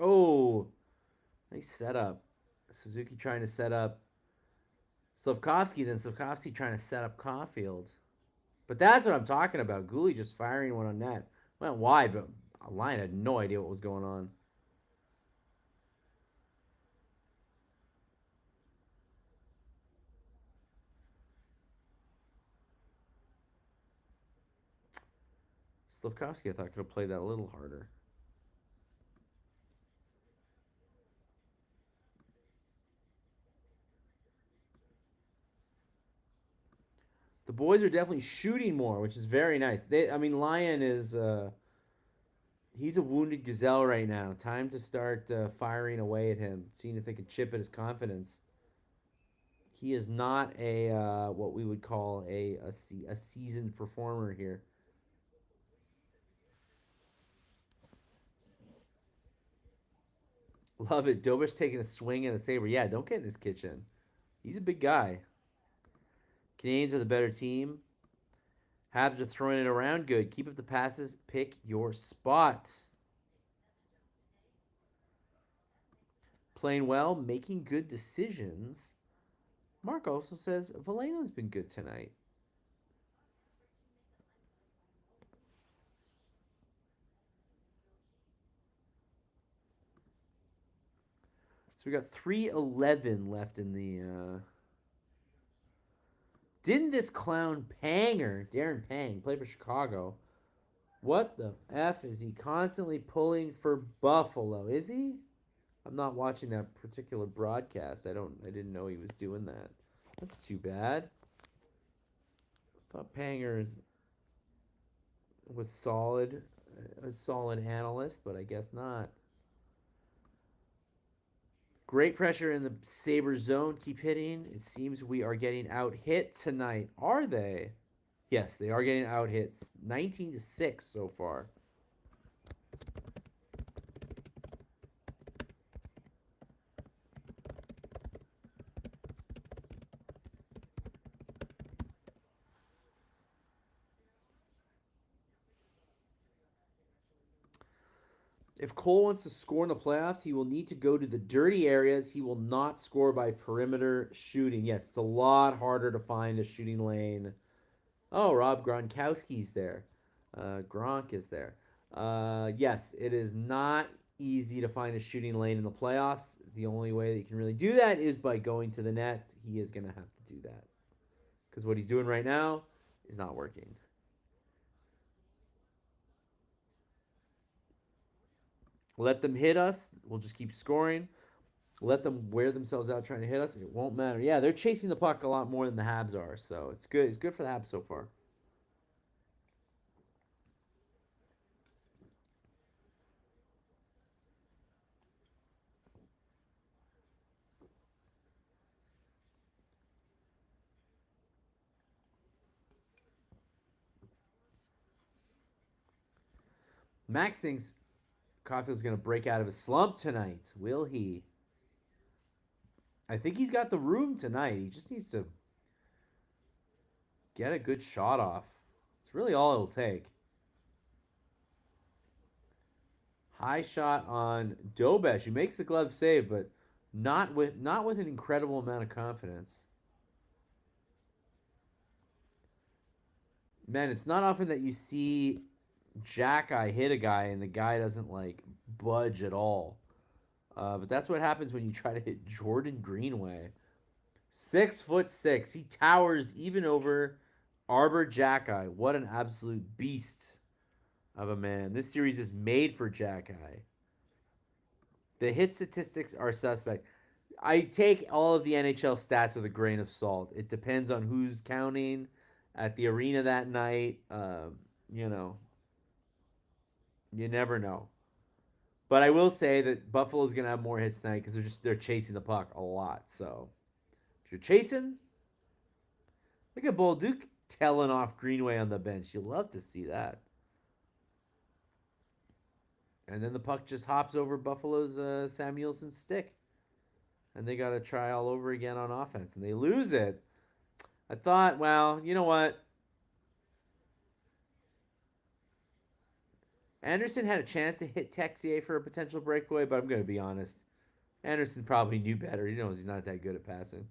Oh, nice setup. Suzuki trying to set up Slavkovsky, then Slavkovsky trying to set up Caulfield. But that's what I'm talking about. Gooley just firing one on net. Went wide, but Line had no idea what was going on. Slavkovsky, I thought, could have played that a little harder. The boys are definitely shooting more, which is very nice. I mean, Lion is he's a wounded gazelle right now. Time to start firing away at him, seeing if they can chip at his confidence. He is not a what we would call a seasoned performer here. Love it. Dobish taking a swing at a Sabre. Yeah, don't get in his kitchen. He's a big guy. Canadians are the better team. Habs are throwing it around good. Keep up the passes. Pick your spot. Playing well, making good decisions. Mark also says Valeno's been good tonight. So we got 3:11 left in the. Didn't this clown Panger, Darren Pang, play for Chicago? What the F is he constantly pulling for Buffalo? Is he? I'm not watching that particular broadcast. I didn't know he was doing that. That's too bad. I thought Panger was solid, a solid analyst, but I guess not. Great pressure in the Sabres zone. Keep hitting. It seems we are getting out hit tonight. Are they? Yes, they are getting out hits. 19-6 so far. If Cole wants to score in the playoffs, he will need to go to the dirty areas. He will not score by perimeter shooting. Yes, it's a lot harder to find a shooting lane. Oh, Rob Gronkowski's there. Gronk is there. Yes, it is not easy to find a shooting lane in the playoffs. The only way that you can really do that is by going to the net. He is going to have to do that. Because what he's doing right now is not working. Let them hit us. We'll just keep scoring. Let them wear themselves out trying to hit us. It won't matter. Yeah, they're chasing the puck a lot more than the Habs are, so it's good. It's good for the Habs so far. Max thinks Caulfield's going to break out of a slump tonight. Will he? I think he's got the room tonight. He just needs to get a good shot off. It's really all it'll take. High shot on Dobesh, who makes the glove save, but not with an incredible amount of confidence. Man, it's not often that you see Jack-Eye hit a guy and the guy doesn't like budge at all. But that's what happens when you try to hit Jordan Greenway. 6'6". He towers even over Arbor Jack-Eye. What an absolute beast of a man. This series is made for Jack-Eye. The hit statistics are suspect. I take all of the NHL stats with a grain of salt. It depends on who's counting at the arena that night. You know, you never know. But I will say that Buffalo's gonna have more hits tonight because they're chasing the puck a lot. So if you're chasing, look at Bolduc telling off Greenway on the bench. You love to see that. And then the puck just hops over Buffalo's Samuelson's stick. And they got to try all over again on offense. And they lose it. I thought, well, you know what? Anderson had a chance to hit Texier for a potential breakaway, but I'm going to be honest. Anderson probably knew better. He knows he's not that good at passing.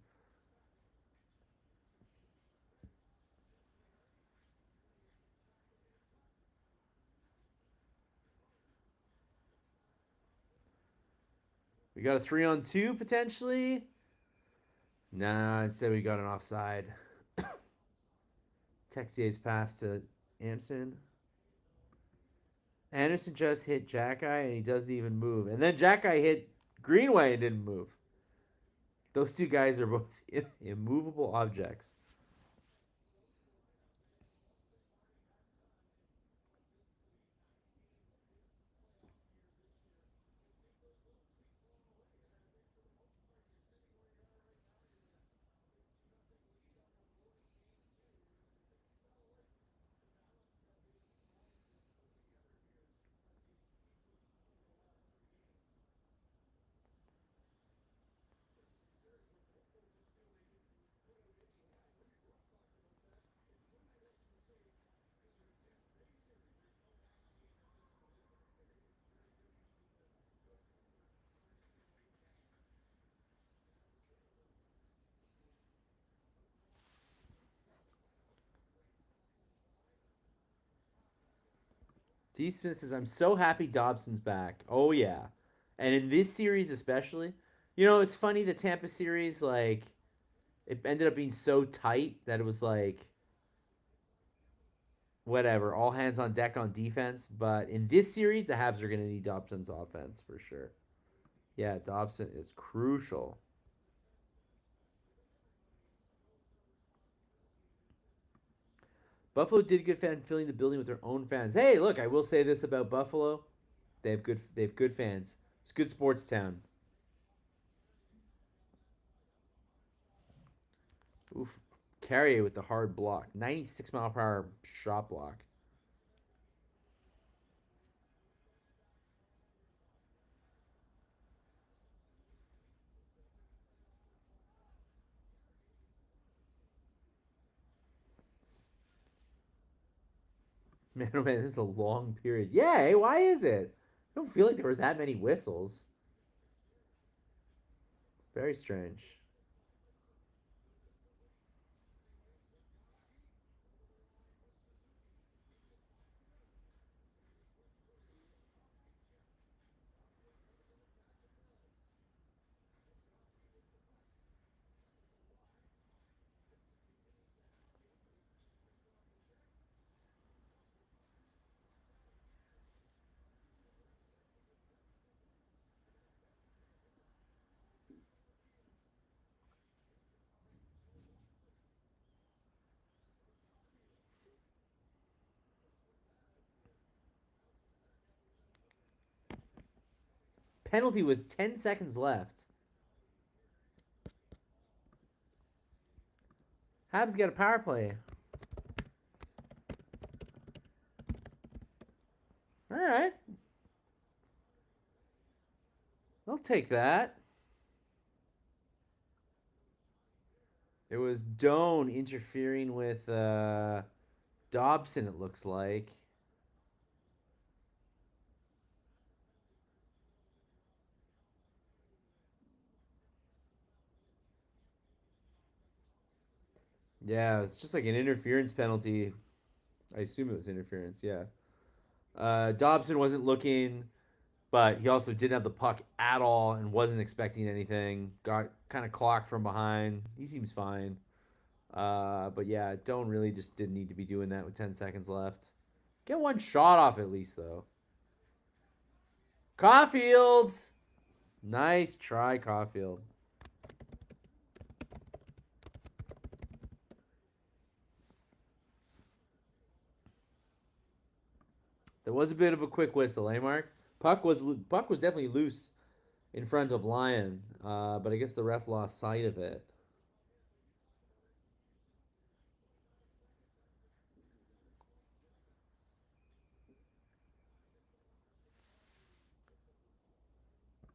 We got a 3-on-2 potentially. Nah, instead we got an offside. Texier's pass to Anderson. Anderson just hit Jack-Eye and he doesn't even move. And then Jack-Eye hit Greenway and didn't move. Those two guys are both immovable objects. D. Smith says, I'm so happy Dobson's back. Oh, yeah. And in this series, especially, you know, it's funny the Tampa series, like, it ended up being so tight that it was like, whatever, all hands on deck on defense. But in this series, the Habs are going to need Dobson's offense for sure. Yeah, Dobson is crucial. Buffalo did a good fan filling the building with their own fans. Hey, look, I will say this about Buffalo. They have good fans. It's a good sports town. Oof. Carrier with the hard block. 96-mile-per-hour shot block. Man, oh man, this is a long period. Yeah, hey, why is it? I don't feel like there were that many whistles. Very strange. Penalty with 10 seconds left. Habs get a power play. All right. I'll take that. It was Doan interfering with Dobson, it looks like. Yeah, it's just like an interference penalty. I assume it was interference, yeah. Dobson wasn't looking, but he also didn't have the puck at all and wasn't expecting anything. Got kind of clocked from behind. He seems fine. But yeah, Doan really just didn't need to be doing that with 10 seconds left. Get one shot off at least, though. Caulfield! Nice try, Caulfield. There was a bit of a quick whistle, eh, Mark? Puck was definitely loose in front of Lyon, but I guess the ref lost sight of it.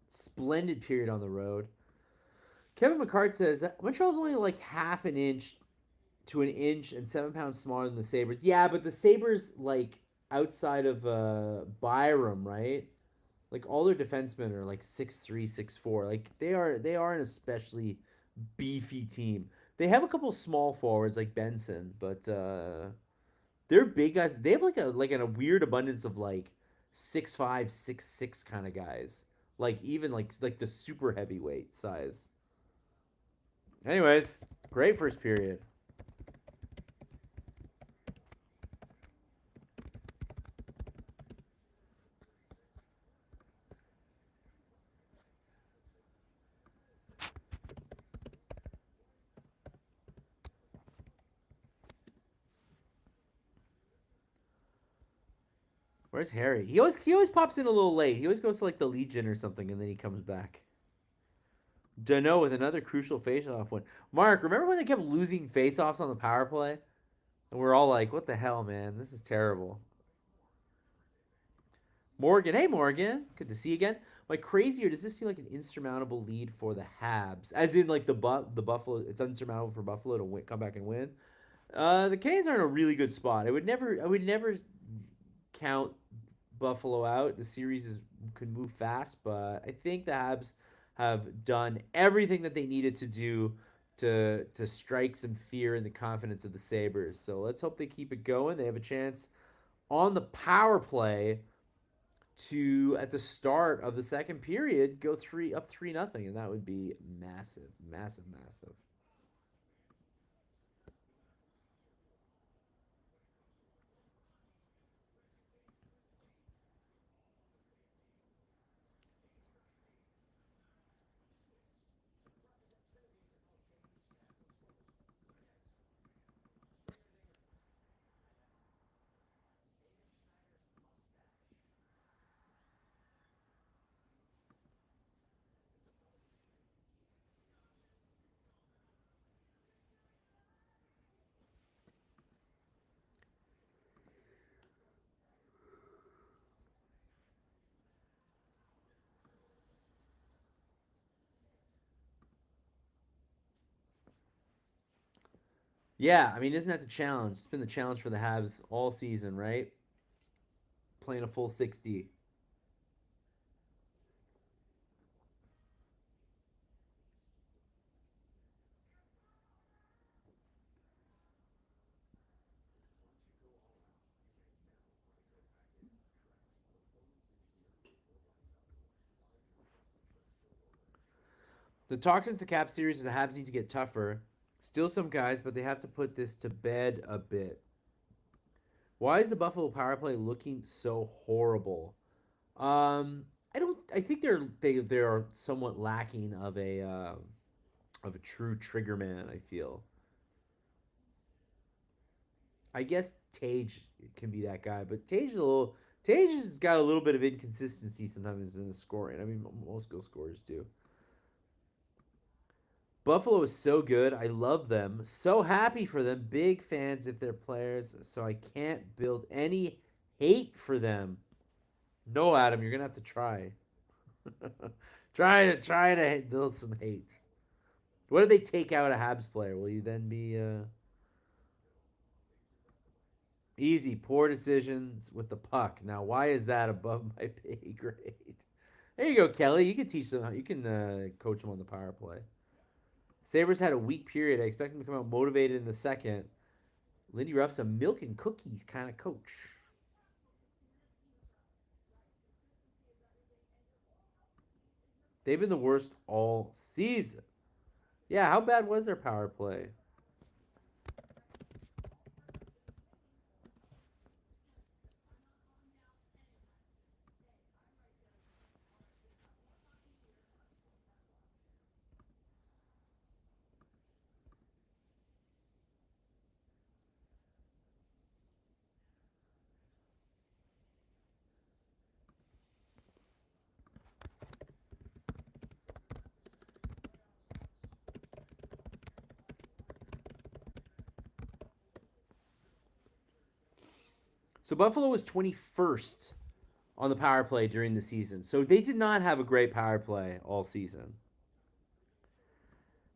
Splendid period on the road. Kevin McCart says that Montreal's only like half an inch to an inch and 7 pounds smaller than the Sabres. Yeah, but the Sabres, like, outside of Byram, right? Like all their defensemen are like 6'3", 6'4". Like they are an especially beefy team. They have a couple small forwards like Benson, but they're big guys. They have like a weird abundance of like 6'5", 6'6" kind of guys. Like even like the super heavyweight size. Anyways, great first period. Where's Harry? He always pops in a little late. He always goes to like the Legion or something, and then he comes back. Dano with another crucial face-off win. Mark, remember when they kept losing face-offs on the power play? And we're all like, what the hell, man? This is terrible. Morgan. Hey, Morgan. Good to see you again. Like, crazy, or does this seem like an insurmountable lead for the Habs? As in, like, the Buffalo, it's unsurmountable for Buffalo to come back and win. The Canadiens are in a really good spot. I would never count Buffalo out. The series could move fast, but I think the Habs have done everything that they needed to do to strike some fear in the confidence of the Sabres. So let's hope they keep it going. They have a chance on the power play to at the start of the second period go 3-0, and that would be massive, massive, massive. Yeah, I mean, isn't that the challenge? It's been the challenge for the Habs all season, right? Playing a full 60. The talk since the Cap series is the Habs need to get tougher. Still some guys, but they have to put this to bed a bit. Why is the Buffalo power play looking so horrible? I don't. I think they are somewhat lacking of a true trigger man. I feel. I guess Tage can be that guy, but Tage has got a little bit of inconsistency sometimes in the scoring. I mean, most goal scorers do. Buffalo is so good. I love them. So happy for them. Big fans of their players. So I can't build any hate for them. No, Adam, you're gonna have to try. Try to build some hate. What if they take out a Habs player? Will you then be easy? Poor decisions with the puck. Now, why is that above my pay grade? There you go, Kelly. You can teach them. You can coach them on the power play. Sabres had a weak period. I expect them to come out motivated in the second. Lindy Ruff's a milk and cookies kind of coach. They've been the worst all season. Yeah, how bad was their power play? So Buffalo was 21st on the power play during the season. So they did not have a great power play all season.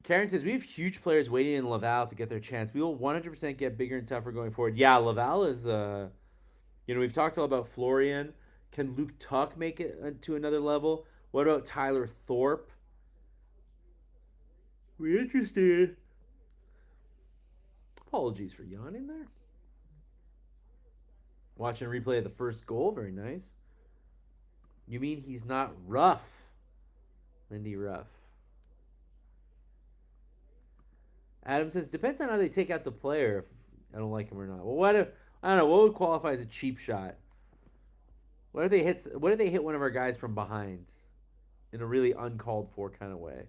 Karen says, we have huge players waiting in Laval to get their chance. We will 100% get bigger and tougher going forward. Yeah, Laval is, we've talked all about Florian. Can Luke Tuck make it to another level? What about Tyler Thorpe? We're interested. Apologies for yawning there. Watching a replay of the first goal. Very nice. You mean he's not rough? Lindy Ruff. Adam says, depends on how they take out the player if I don't like him or not. Well, I don't know. What would qualify as a cheap shot? What if they hit one of our guys from behind in a really uncalled for kind of way?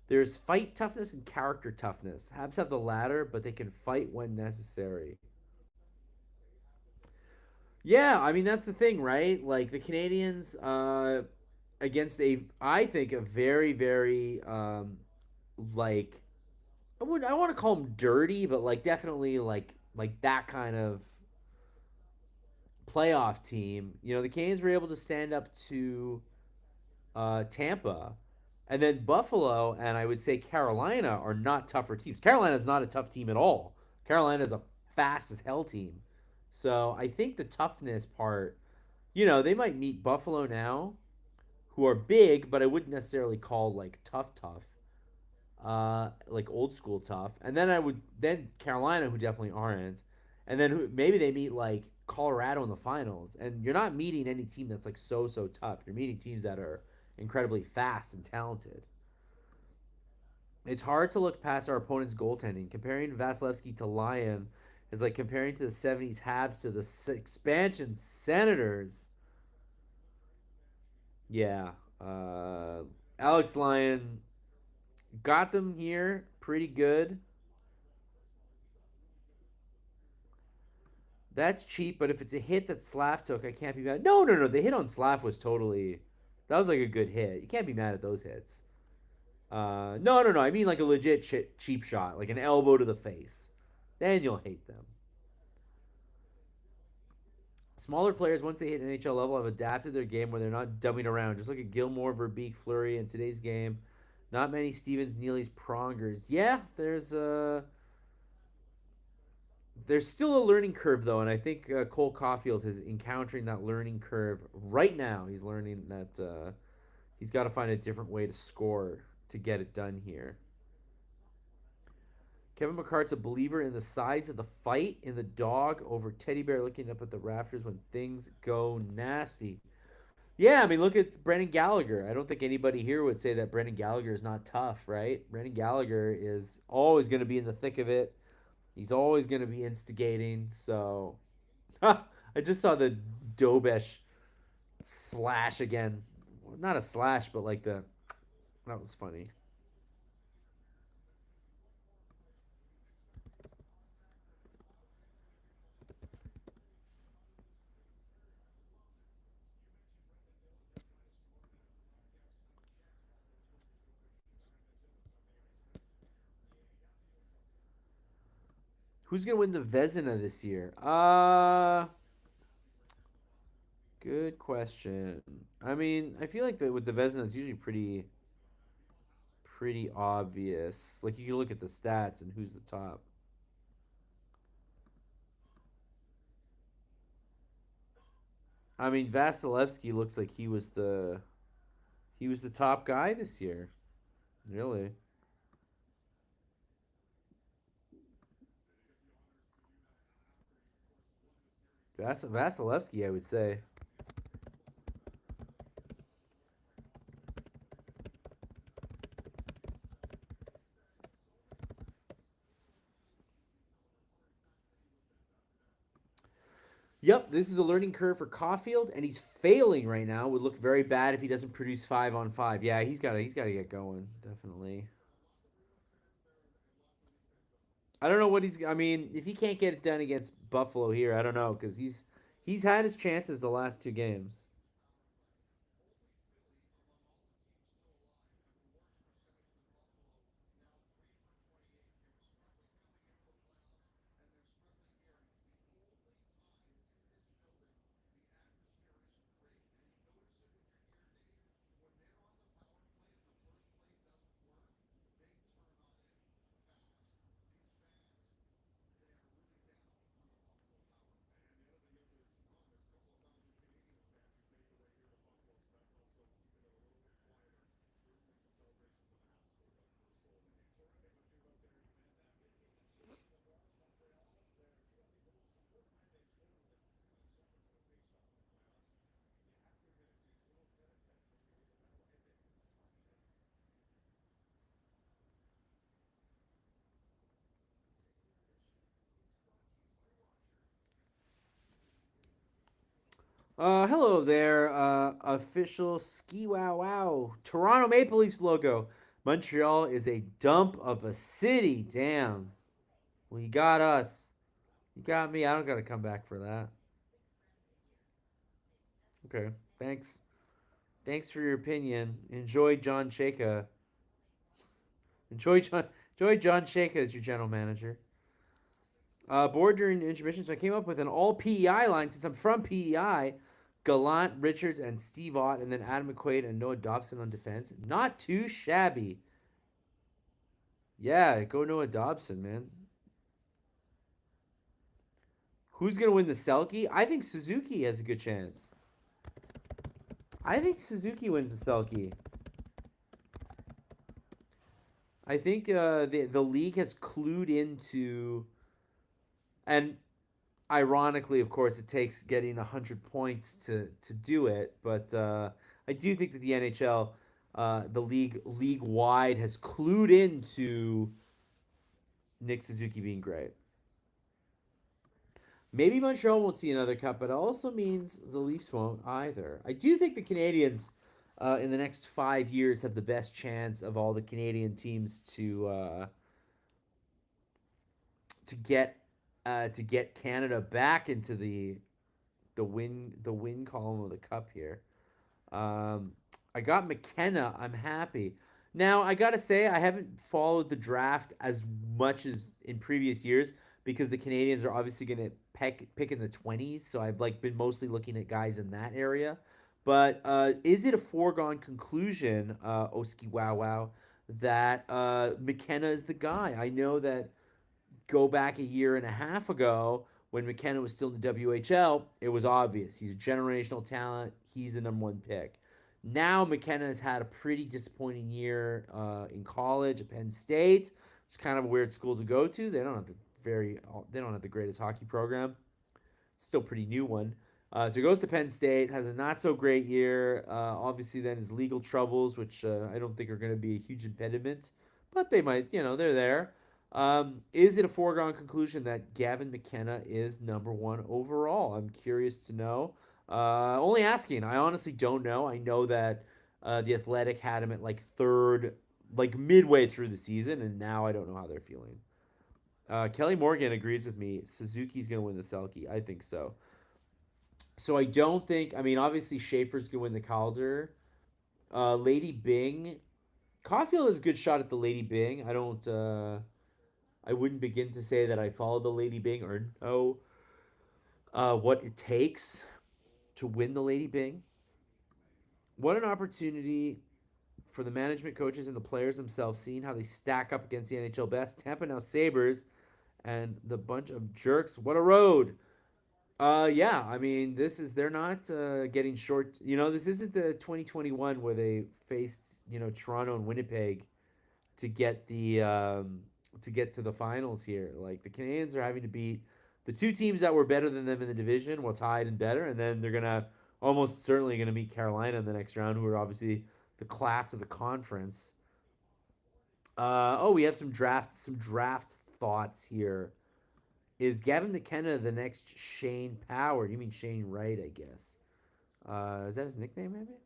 There's fight toughness and character toughness. Habs have the latter, but they can fight when necessary. Yeah, I mean that's the thing, right? Like the Canadians against I think a very very like I want to call them dirty, but like definitely like that kind of playoff team. The Canadians were able to stand up to Tampa, and then Buffalo and I would say Carolina are not tougher teams. Carolina is not a tough team at all. Carolina is a fast as hell team. So I think the toughness part, they might meet Buffalo now, who are big, but I wouldn't necessarily call like tough, like old school tough. And then Carolina, who definitely aren't, and then maybe they meet like Colorado in the finals. And you're not meeting any team that's like so tough. You're meeting teams that are incredibly fast and talented. It's hard to look past our opponent's goaltending. Comparing Vasilevsky to Lyon is like comparing to the '70s Habs to the expansion Senators. Yeah, Alex Lyon got them here pretty good. That's cheap, but if it's a hit that Slav took, I can't be mad. No, no, no. The hit on Slav was totally. That was like a good hit. You can't be mad at those hits. No, no, no. I mean like a legit cheap shot, like an elbow to the face. Then you'll hate them. Smaller players, once they hit NHL level, have adapted their game where they're not dumbing around. Just look at Gilmore, Verbeek, Fleury in today's game. Not many Stevens, Neely's, Prongers. Yeah, there's still a learning curve though, and I think Cole Caulfield is encountering that learning curve right now. He's learning that he's got to find a different way to score to get it done here. Kevin McCart's a believer in the size of the fight in the dog over teddy bear looking up at the rafters when things go nasty. Yeah, I mean, look at Brendan Gallagher. I don't think anybody here would say that Brendan Gallagher is not tough, right? Brendan Gallagher is always going to be in the thick of it. He's always going to be instigating. So, I just saw the Dobesh slash again. Not a slash, but like that was funny. Who's going to win the Vezina this year? Good question. I mean, I feel like that with the Vezina, it's usually pretty obvious. Like you can look at the stats and who's the top. I mean, Vasilevsky looks like he was the top guy this year. Really, Vasilevsky, I would say. Yep, this is a learning curve for Caulfield, and he's failing right now. Would look very bad if he doesn't produce 5 on 5. Yeah, he's got to get going definitely. I don't know what he's. I mean, if he can't get it done against Buffalo here, I don't know because he's had his chances the last two games. Hello there, official ski wow wow Toronto Maple Leafs logo. Montreal is a dump of a city. Damn. Well, you got us. You got me. I don't gotta come back for that. Okay. Thanks. Thanks for your opinion. Enjoy John Chayka. Enjoy John. Enjoy John Chayka as your general manager. Board during intermission, so I came up with an all PEI line since I'm from PEI. Gallant, Richards, and Steve Ott, and then Adam McQuaid and Noah Dobson on defense. Not too shabby. Yeah, go Noah Dobson, man. Who's gonna win the Selkie? I think Suzuki has a good chance. I think Suzuki wins the Selkie. I think the league has clued into, and ironically, of course, it takes getting 100 points to do it. But I do think that the NHL, the league wide, has clued into Nick Suzuki being great. Maybe Montreal won't see another cup, but it also means the Leafs won't either. I do think the Canadians, in the next 5 years, have the best chance of all the Canadian teams to get Canada back into the win column of the cup here. Um, I got McKenna. I'm happy. Now I gotta say I haven't followed the draft as much as in previous years because the Canadians are obviously gonna pick in the 20s. So I've like been mostly looking at guys in that area. But is it a foregone conclusion, Oski Wow Wow, that McKenna is the guy? I know that go back a year and a half ago when McKenna was still in the WHL, it was obvious. He's a generational talent. He's the number one pick. Now McKenna has had a pretty disappointing year in college at Penn State. It's kind of a weird school to go to. They don't have the greatest hockey program. Still pretty new one. So he goes to Penn State, has a not so great year. Obviously, then his legal troubles, which I don't think are going to be a huge impediment, but they might. They're there. Is it a foregone conclusion that Gavin McKenna is number one overall? I'm curious to know. Only asking. I honestly don't know. I know that the Athletic had him at like third, like midway through the season, and now I don't know how they're feeling. Kelly Morgan agrees with me. Suzuki's going to win the Selkie. I think so. So I don't think. I mean, obviously Schaefer's going to win the Calder. Lady Bing. Caulfield has a good shot at the Lady Bing. I don't. I wouldn't begin to say that I follow the Lady Bing or know what it takes. to win the Lady Byng. What an opportunity for the management coaches and the players themselves, seeing how they stack up against the NHL best. Tampa now Sabres and the bunch of jerks. What a road. Yeah, I mean, they're not getting short. This isn't the 2021 where they faced, Toronto and Winnipeg to get to get to the finals here. Like the Canadiens are having to beat the two teams that were better than them in the division, well tied and better, and then they're gonna almost certainly gonna meet Carolina in the next round, who are obviously the class of the conference. We have some draft thoughts here. Is Gavin McKenna the next Shane Power? You mean Shane Wright, I guess. Is that his nickname, maybe?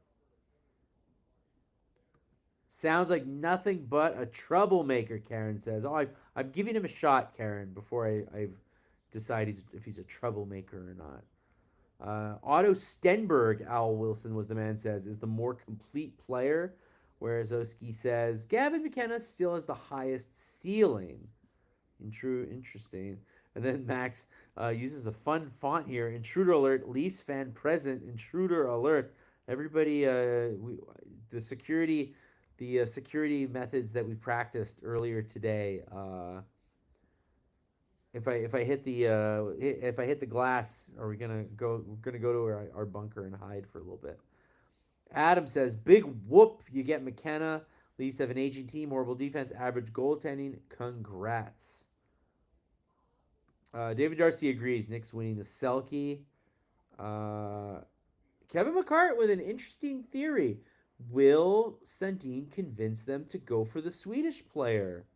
Sounds like nothing but a troublemaker, Karen says. I'm giving him a shot, Karen, before I decide if he's a troublemaker or not. Otto Stenberg, Al Wilson was the man says, is the more complete player, whereas Oski says Gavin McKenna still has the highest ceiling. Interesting. And then Max uses a fun font here. Intruder alert. Leafs fan present. Intruder alert. Everybody, the security methods that we practiced earlier today. If I hit the glass, are we gonna go? We're gonna go to our bunker and hide for a little bit. Adam says, "Big whoop! You get McKenna. Leafs have an aging team, horrible defense, average goaltending. Congrats." David Darcy agrees. Nick's winning the Selkie. Kevin McCart with an interesting theory. Will Sundin convince them to go for the Swedish player?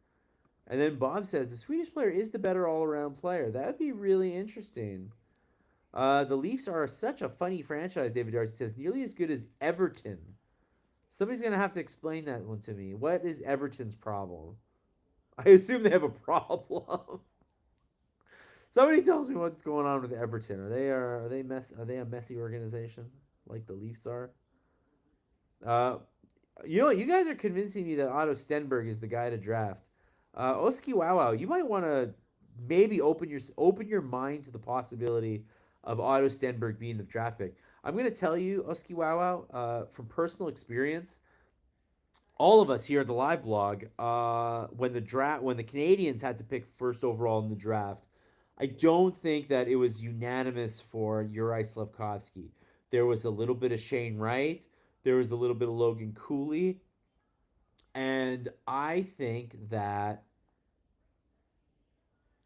And then Bob says the Swedish player is the better all-around player. That would be really interesting. The Leafs are such a funny franchise, David Darcy says. Nearly as good as Everton. Somebody's going to have to explain that one to me. What is Everton's problem? I assume they have a problem. Somebody tells me what's going on with Everton. Are they a messy organization like the Leafs are? You know what? You guys are convincing me that Otto Stenberg is the guy to draft. Oski Wow, you might want to maybe open your mind to the possibility of Otto Stenberg being the draft pick. I'm going to tell you, Oski Wow, from personal experience, all of us here at the Liveblog, when the Canadiens had to pick first overall in the draft, I don't think that it was unanimous for Juraj Slafkovsky. There was a little bit of Shane Wright. There was a little bit of Logan Cooley. And I think that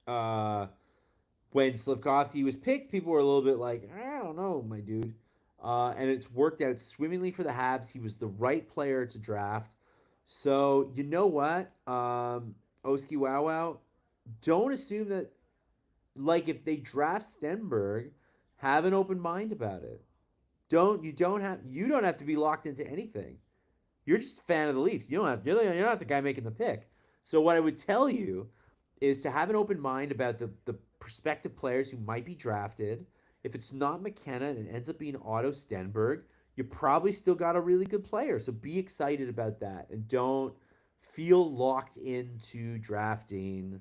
when Slafkovsky was picked, people were a little bit like, I don't know, my dude. And it's worked out swimmingly for the Habs. He was the right player to draft. So, you know what? Oski Wow, don't assume that, like, if they draft Stenberg, have an open mind about it. You don't have to be locked into anything. You're just a fan of the Leafs. You're not the guy making the pick. So what I would tell you is to have an open mind about the prospective players who might be drafted. If it's not McKenna and it ends up being Otto Stenberg, you probably still got a really good player. So be excited about that and don't feel locked into drafting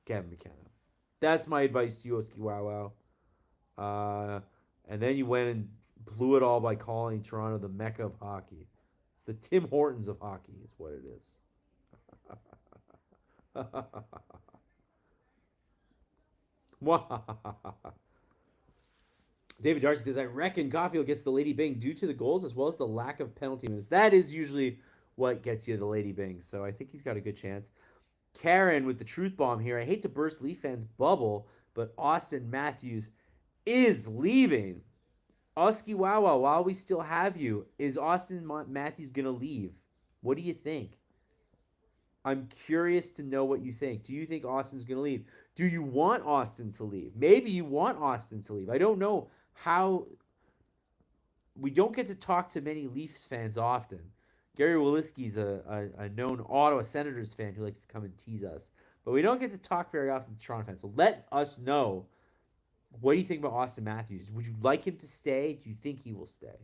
Kevin McKenna. That's my advice to you, Oski Wow. And then you went and blew it all by calling Toronto the Mecca of hockey. It's the Tim Hortons of hockey, is what it is. David Darcy says, I reckon Caulfield gets the Lady Byng due to the goals as well as the lack of penalty minutes. That is usually what gets you the Lady Byng. So I think he's got a good chance. Karen with the truth bomb here. I hate to burst Leaf fans' bubble, but Austin Matthews is leaving. Oski Wow, while we still have you, is Austin Matthews going to leave? What do you think? I'm curious to know what you think. Do you think Austin's going to leave? Do you want Austin to leave? Maybe you want Austin to leave. I don't know how. We don't get to talk to many Leafs fans often. Gary Woliski's a known Ottawa Senators fan who likes to come and tease us. But we don't get to talk very often to Toronto fans. So let us know. What do you think about Austin Matthews? Would you like him to stay? Do you think he will stay?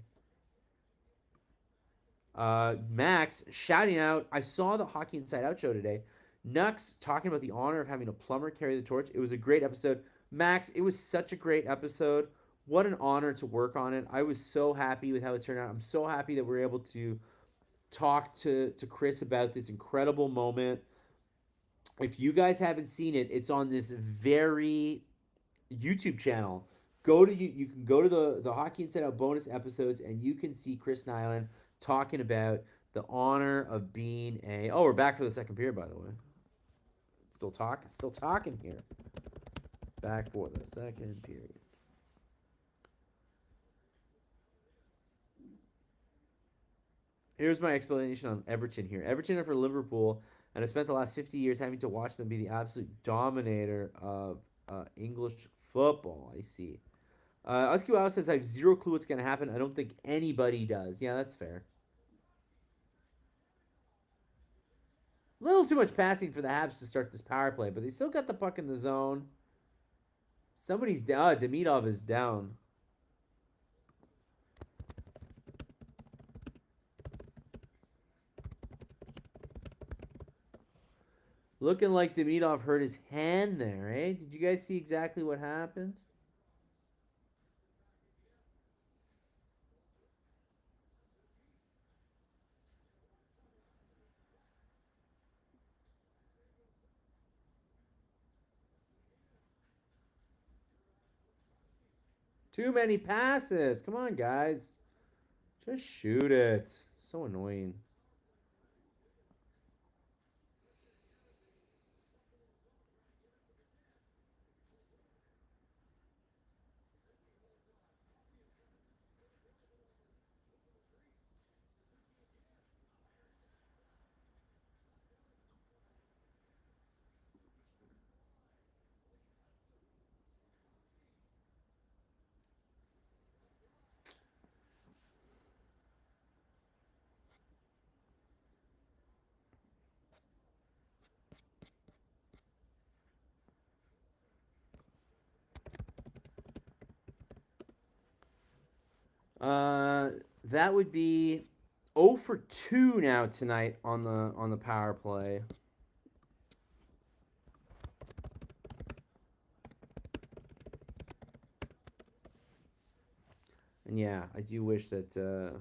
Max shouting out, I saw the Hockey Inside Out show today. Nux talking about the honor of having a plumber carry the torch. It was a great episode. Max, it was such a great episode. What an honor to work on it. I was so happy with how it turned out. I'm so happy that we're able to talk to Chris about this incredible moment. If you guys haven't seen it, it's on this very YouTube channel. You can go to the Hockey Inside Out bonus episodes and you can see Chris Nyland talking about the honor of being a. Oh, we're back for the second period, by the way. Still talking here. Back for the second period. Here's my explanation on Everton here. Everton are for Liverpool, and I spent the last 50 years having to watch them be the absolute dominator of English football. I see. Usky Wow says, I have zero clue what's going to happen. I don't think anybody does. Yeah, that's fair. A little too much passing for the Habs to start this power play, but they still got the puck in the zone. Somebody's down. Demidov is down. Looking like Demidov hurt his hand there, eh? Did you guys see exactly what happened? Too many passes. Come on, guys. Just shoot it. So annoying. That would be 0 for 2 now tonight on the power play. And yeah, I do wish that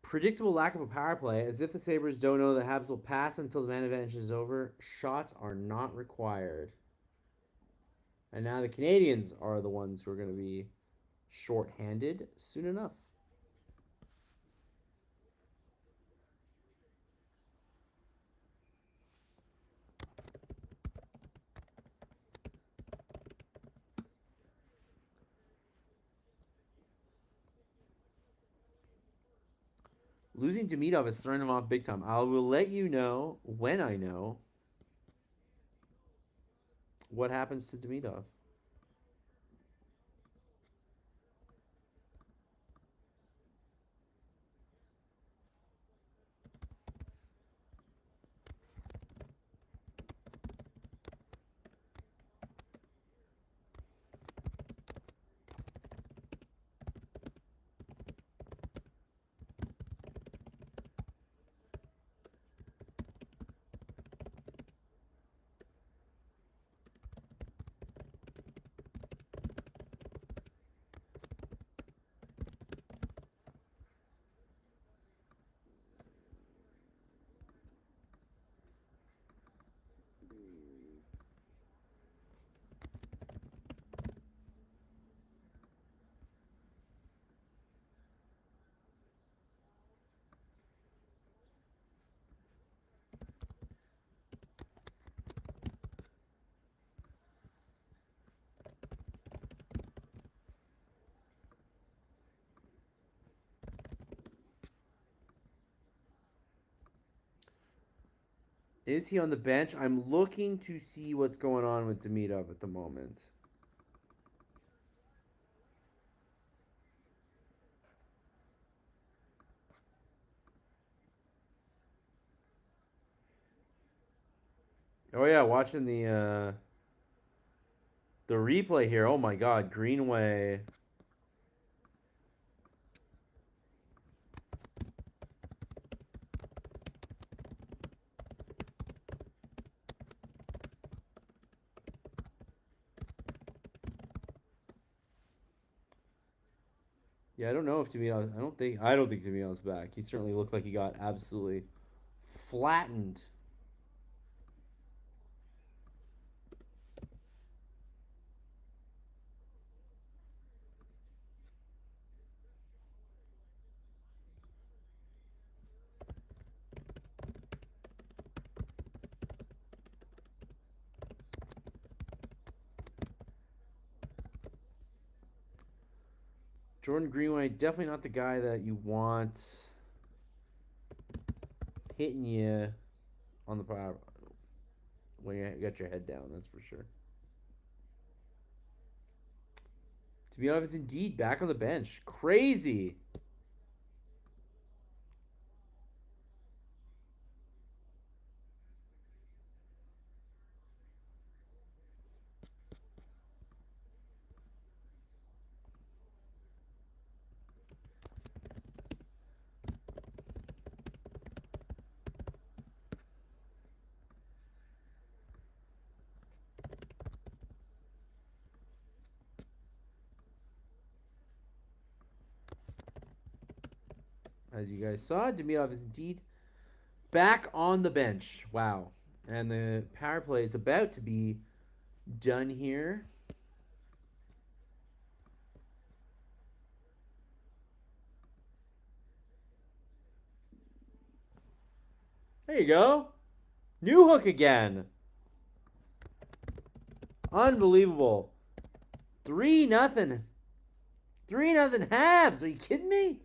predictable lack of a power play, as if the Sabres don't know the Habs will pass until the man advantage is over. Shots are not required. And now the Canadiens are the ones who are going to be short-handed soon enough. Losing Demidov has thrown him off big time. I will let you know when I know what happens to Demidov. Is he on the bench? I'm looking to see what's going on with Demidov at the moment. Oh yeah, watching the replay here. Oh my God, Greenway. Yeah, I don't know if Demidov. I don't think Demidov's back. He certainly looked like he got absolutely flattened. Jordan Greenway, definitely not the guy that you want hitting you on the power when you got your head down. That's for sure. Demidov is indeed back on the bench. Crazy. As you guys saw, Demidov is indeed back on the bench. Wow. And the power play is about to be done here. There you go. New hook again. Unbelievable. 3-0. 3-0 Habs. Are you kidding me?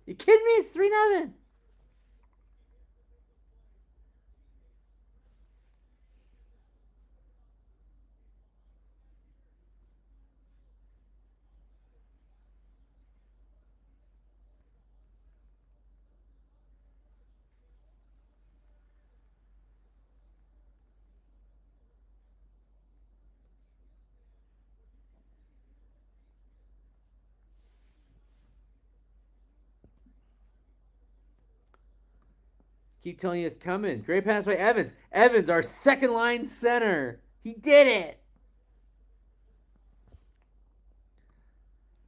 You kidding me? It's 3-0. Keep telling you it's coming. Great pass by Evans. Evans, our second line center. He did it.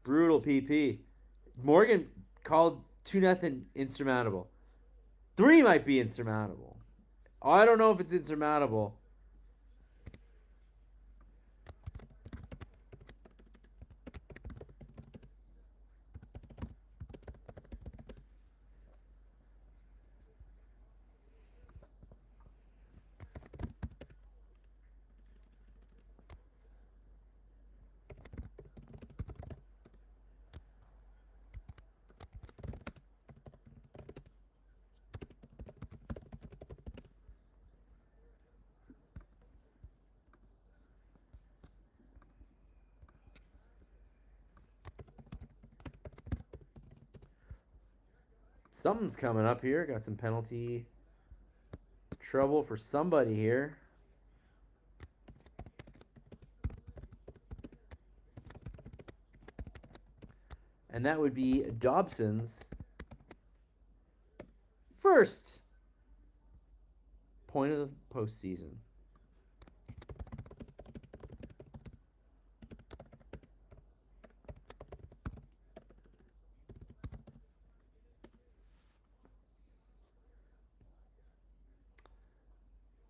Brutal PP. Morgan called 2-0 insurmountable. 3 might be insurmountable. I don't know if it's insurmountable. Something's coming up here. Got some penalty trouble for somebody here. And that would be Dobson's first point of the postseason.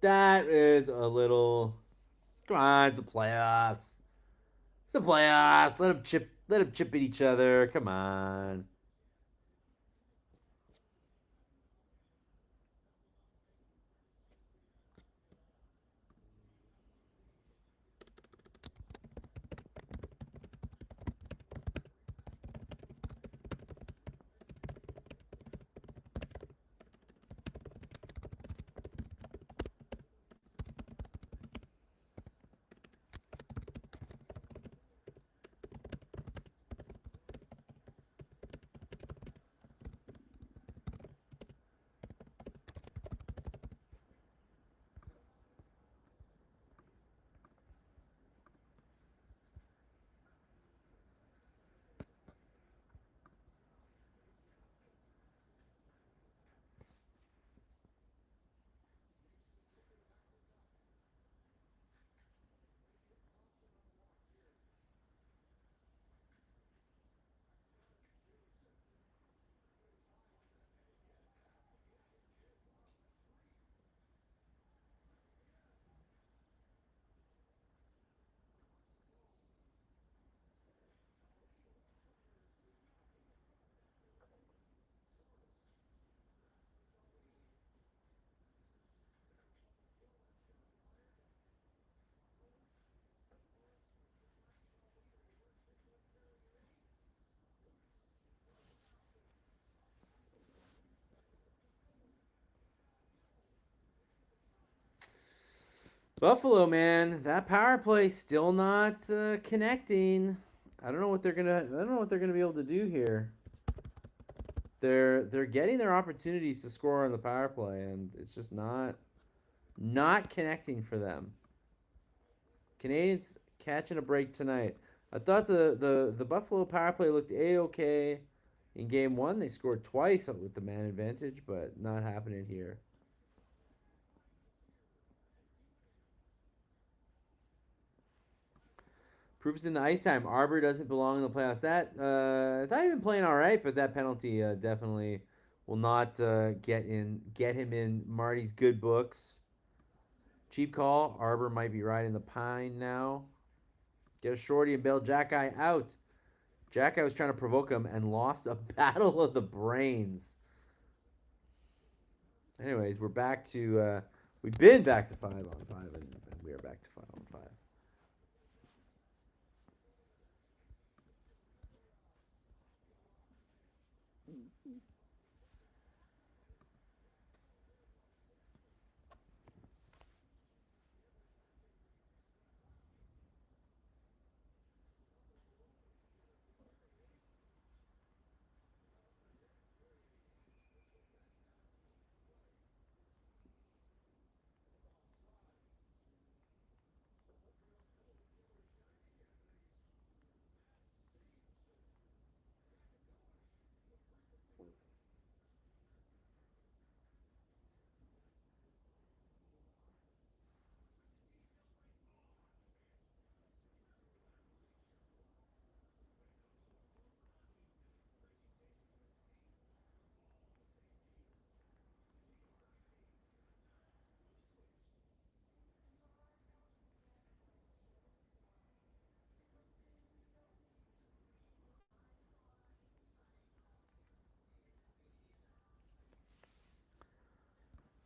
That is a little. Come on, it's the playoffs. It's the playoffs. Let them chip. Let them chip at each other. Come on. Buffalo, man, that power play still not connecting. I don't know what they're gonna. I don't know what they're gonna be able to do here. They're getting their opportunities to score on the power play, and it's just not connecting for them. Canadians catching a break tonight. I thought the Buffalo power play looked a-okay in game one. They scored twice with the man advantage, but not happening here. Proof is in the ice time. Arbor doesn't belong in the playoffs. That I thought he'd been playing all right, but that penalty definitely will not get him in Marty's good books. Cheap call. Arbor might be riding the pine now. Get a shorty and bail Jack-Eye out. Jack-Eye was trying to provoke him and lost a battle of the brains. Anyways, we're back to we've been back to 5-on-5, and we are back to 5-on-5.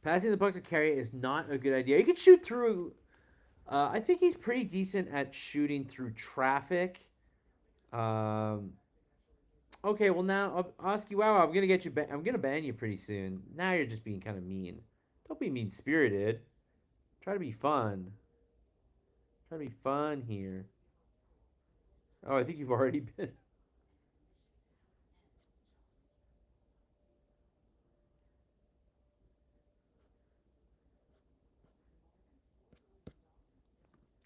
Passing the puck to Carey is not a good idea. He could shoot through. I think he's pretty decent at shooting through traffic. Um, okay, well now, Oski, wow, I'm gonna get you. I'm gonna ban you pretty soon. Now you're just being kind of mean. Don't be mean spirited. Try to be fun. Try to be fun here. Oh, I think you've already been.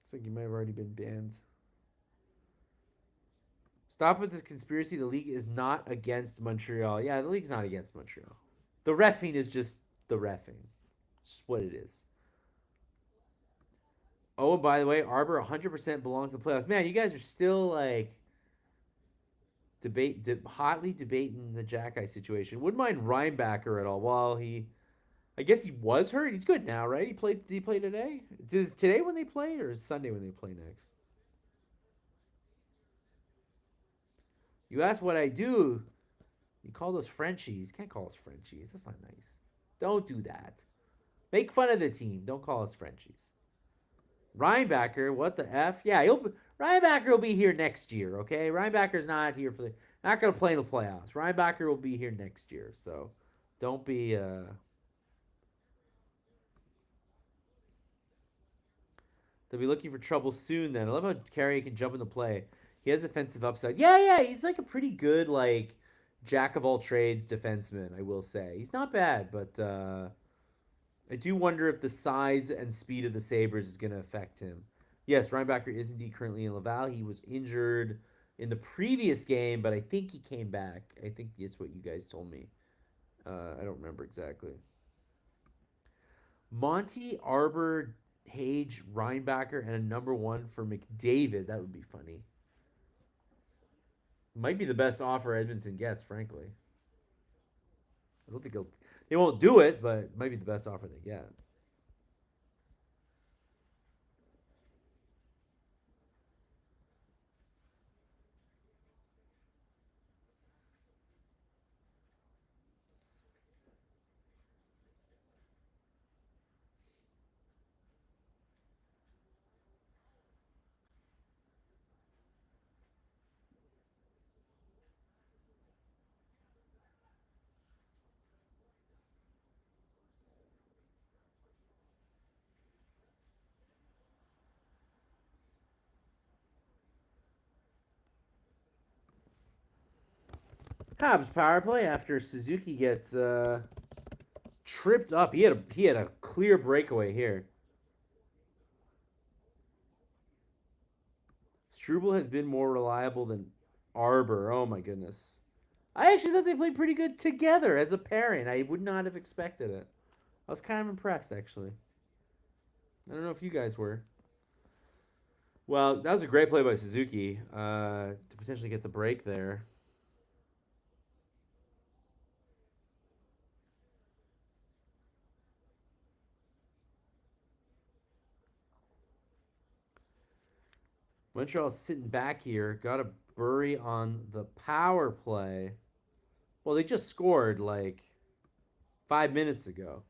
Looks like you might have already been banned. Stop with this conspiracy. The league is not against Montreal. Yeah, the league's not against Montreal. The refing is just the refing. It's just what it is. Oh, and by the way, Arbor 100% belongs to the playoffs. Man, you guys are still like hotly debating the Jack-Eye situation. Wouldn't mind Reinbacker at all. Well, I guess he was hurt. He's good now, right? He played. Did he play today? Is today when they play, or is Sunday when they play next? You ask what I do. You call those Frenchies. Can't call us Frenchies. That's not nice. Don't do that. Make fun of the team. Don't call us Frenchies. Reinbacker, what the f? Yeah, Reinbacker will be here next year. Okay, Reinbacker's not here for the not going to play in the playoffs. Reinbacker will be here next year. So don't be. They'll be looking for trouble soon. Then I love how Carey can jump into play. He has offensive upside. Yeah, yeah, he's like a pretty good like jack of all trades defenseman. I will say he's not bad, but I do wonder if the size and speed of the Sabres is going to affect him. Yes, Reinbacker is indeed currently in Laval. He was injured in the previous game, but I think he came back. I think it's what you guys told me. I don't remember exactly. Monty, Arbor, Hage, Reinbacker, and a number one for McDavid. That would be funny. Might be the best offer Edmonton gets, frankly. I don't think they won't do it, but it might be the best offer they get. Habs power play after Suzuki gets tripped up. He had a clear breakaway here. Struble has been more reliable than Arbor. Oh my goodness. I actually thought they played pretty good together as a pairing. I would not have expected it. I was kind of impressed actually. I don't know if you guys were. Well, that was a great play by Suzuki to potentially get the break there. Montreal's sitting back here. Got a Bury on the power play. Well, they just scored like 5 minutes ago.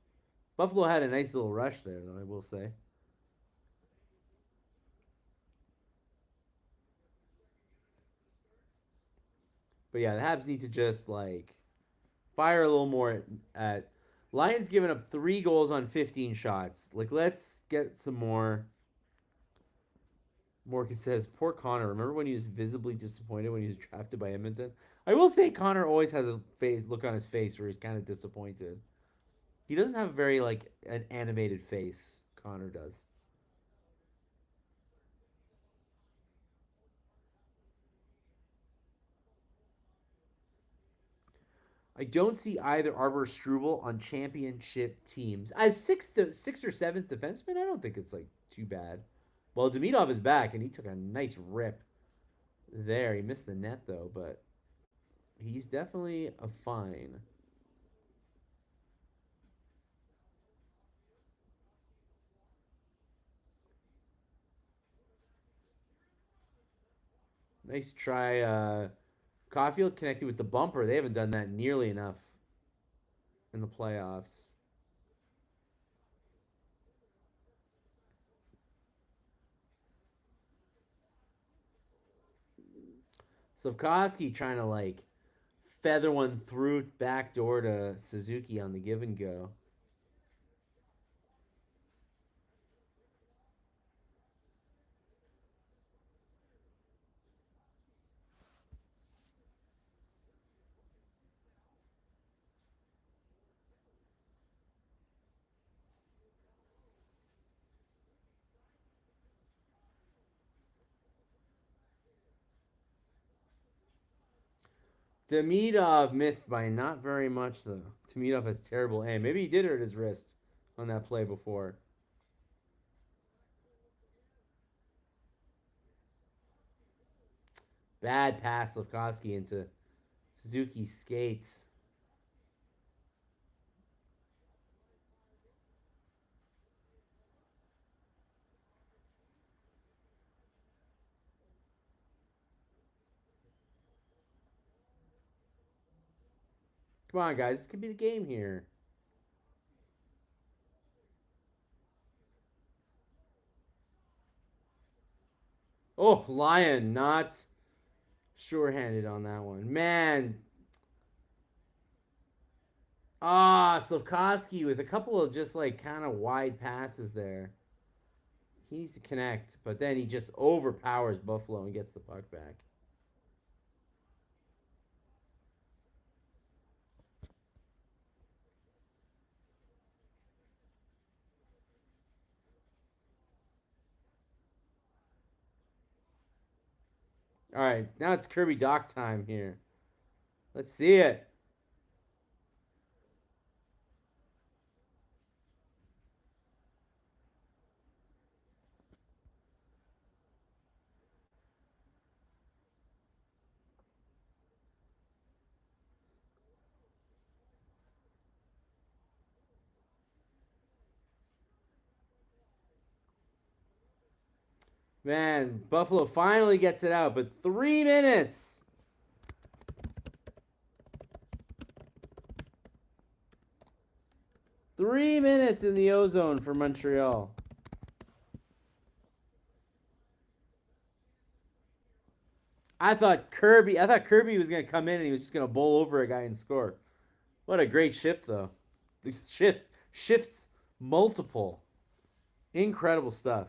Buffalo had a nice little rush there, though, I will say. But yeah, the Habs need to just like fire a little more at Lions giving up 3 goals on 15 shots. Like, let's get some Morgan says, poor Connor. Remember when he was visibly disappointed when he was drafted by Edmonton? I will say Connor always has a face look on his face where he's kind of disappointed. He doesn't have very like an animated face. Connor does. I don't see either Arbor or Struble on championship teams. As sixth or seventh defenseman, I don't think it's like too bad. Well, Demidov is back and he took a nice rip there. He missed the net though, but he's definitely a fine. Nice try. Caulfield connected with the bumper. They haven't done that nearly enough in the playoffs. Slavkovsky trying to like feather one through back door to Suzuki on the give and go. Demidov missed by not very much though. Demidov has terrible aim. Maybe he did hurt his wrist on that play before. Bad pass, Slavkovsky into Suzuki's skates. Come on, guys. This could be the game here. Oh, Lion not sure-handed on that one. Man. Slavkovsky with a couple of just like kind of wide passes there. He needs to connect, but then he just overpowers Buffalo and gets the puck back. All right, now it's Kirby Doc time here. Let's see it. Man, Buffalo finally gets it out, but 3 minutes. 3 minutes in the ozone for Montreal. I thought Kirby was gonna come in and he was just gonna bowl over a guy and score. What a great shift though. The shifts multiple. Incredible stuff.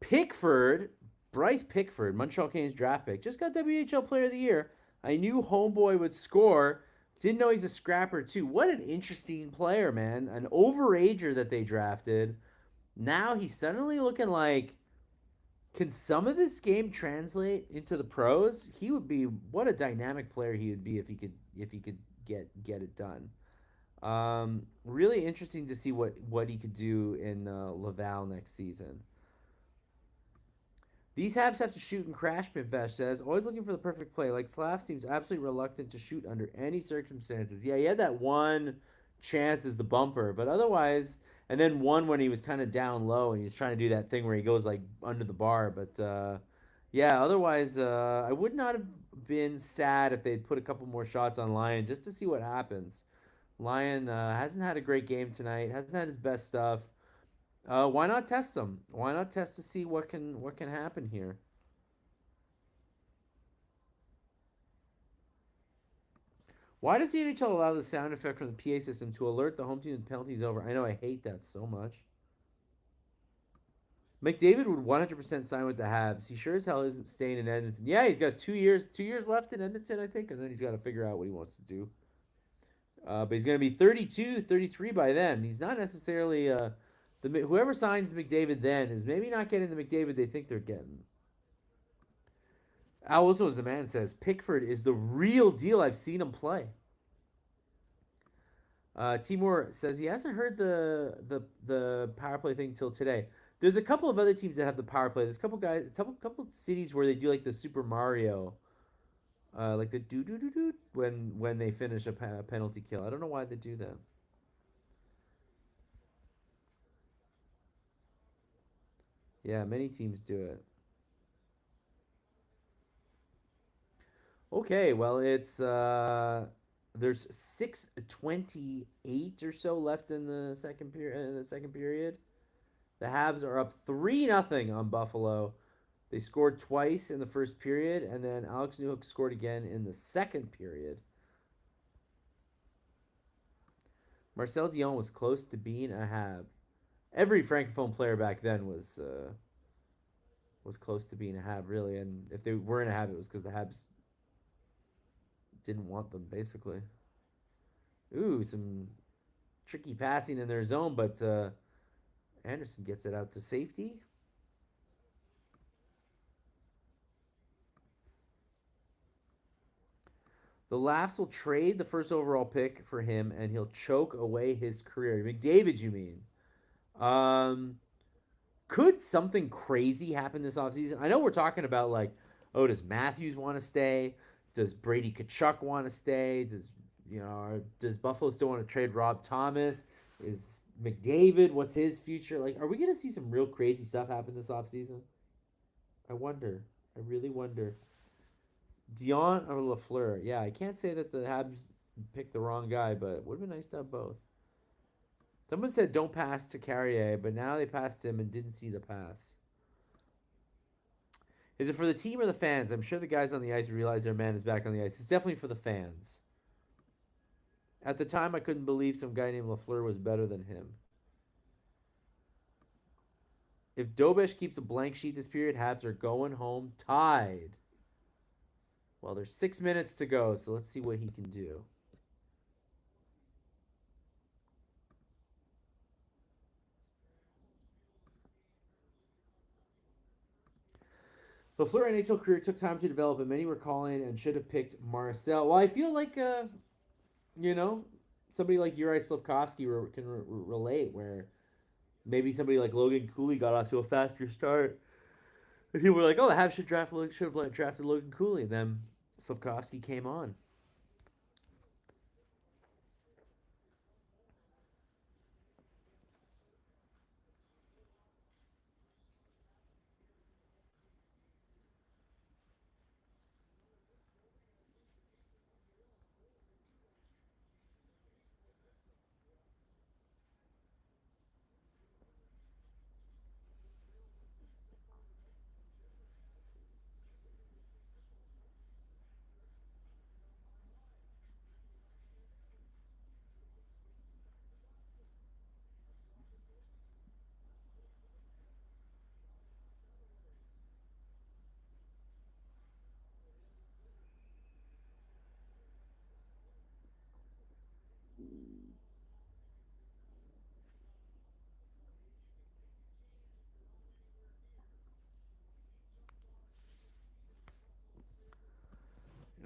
Pickford, Bryce Pickford, Montreal Canadiens draft pick, just got WHL Player of the Year. I knew Homeboy would score. Didn't know he's a scrapper too. What an interesting player, man. An overager that they drafted. Now he's suddenly looking like, can some of this game translate into the pros? He would be, what a dynamic player he would be if he could get it done. Really interesting to see what he could do in Laval next season. These Habs have to shoot and crash, Pinfesh says. Always looking for the perfect play. Like, Slav seems absolutely reluctant to shoot under any circumstances. Yeah, he had that one chance as the bumper, but otherwise, and then one when he was kind of down low and he was trying to do that thing where he goes like under the bar. But yeah, otherwise, I would not have been sad if they'd put a couple more shots on Lyon just to see what happens. Lyon hasn't had a great game tonight, hasn't had his best stuff. Why not test them? Why not test to see what can happen here? Why does the NHL allow the sound effect from the PA system to alert the home team that the penalty's over? I know, I hate that so much. McDavid would 100% sign with the Habs. He sure as hell isn't staying in Edmonton. Yeah, he's got 2 years left in Edmonton, I think, and then he's got to figure out what he wants to do. But he's going to be 32, 33 by then. He's not necessarily whoever signs McDavid then is maybe not getting the McDavid they think they're getting. Also, as the man says, Pickford is the real deal. I've seen him play. Timur says he hasn't heard the power play thing till today. There's a couple of other teams that have the power play. There's a couple cities where they do like the Super Mario, like the do do do do when they finish a penalty kill. I don't know why they do that. Yeah, many teams do it. Okay, well it's there's 6:28 or so left in the second period. The Habs are up 3-0 on Buffalo. They scored twice in the first period, and then Alex Newhook scored again in the second period. Marcel Dion was close to being a Hab. Every francophone player back then was close to being a Hab, really. And if they weren't a Hab, it was because the Habs didn't want them, basically. Ooh, some tricky passing in their zone, but Anderson gets it out to safety. The Laughs will trade the first overall pick for him, and he'll choke away his career. McDavid, you mean? Could something crazy happen this offseason? I know we're talking about like, oh, does Matthews want to stay? Does Brady Tkachuk want to stay? Does Buffalo still want to trade Rob Thomas? Is McDavid? What's his future? Like, are we gonna see some real crazy stuff happen this offseason? I wonder. I really wonder. Dion or Lafleur? Yeah, I can't say that the Habs picked the wrong guy, but it would have been nice to have both. Someone said don't pass to Carrier, but now they passed him and didn't see the pass. Is it for the team or the fans? I'm sure the guys on the ice realize their man is back on the ice. It's definitely for the fans. At the time, I couldn't believe some guy named Lafleur was better than him. If Dobesh keeps a blank sheet this period, Habs are going home tied. Well, there's 6 minutes to go, so let's see what he can do. Lafleur NHL career took time to develop, and many were calling and should have picked Marcel. Well, I feel like, somebody like Yuri Slafkovsky can relate, where maybe somebody like Logan Cooley got off to a faster start. And people were like, "Oh, the Habs should have drafted Logan Cooley." And then Slafkovsky came on.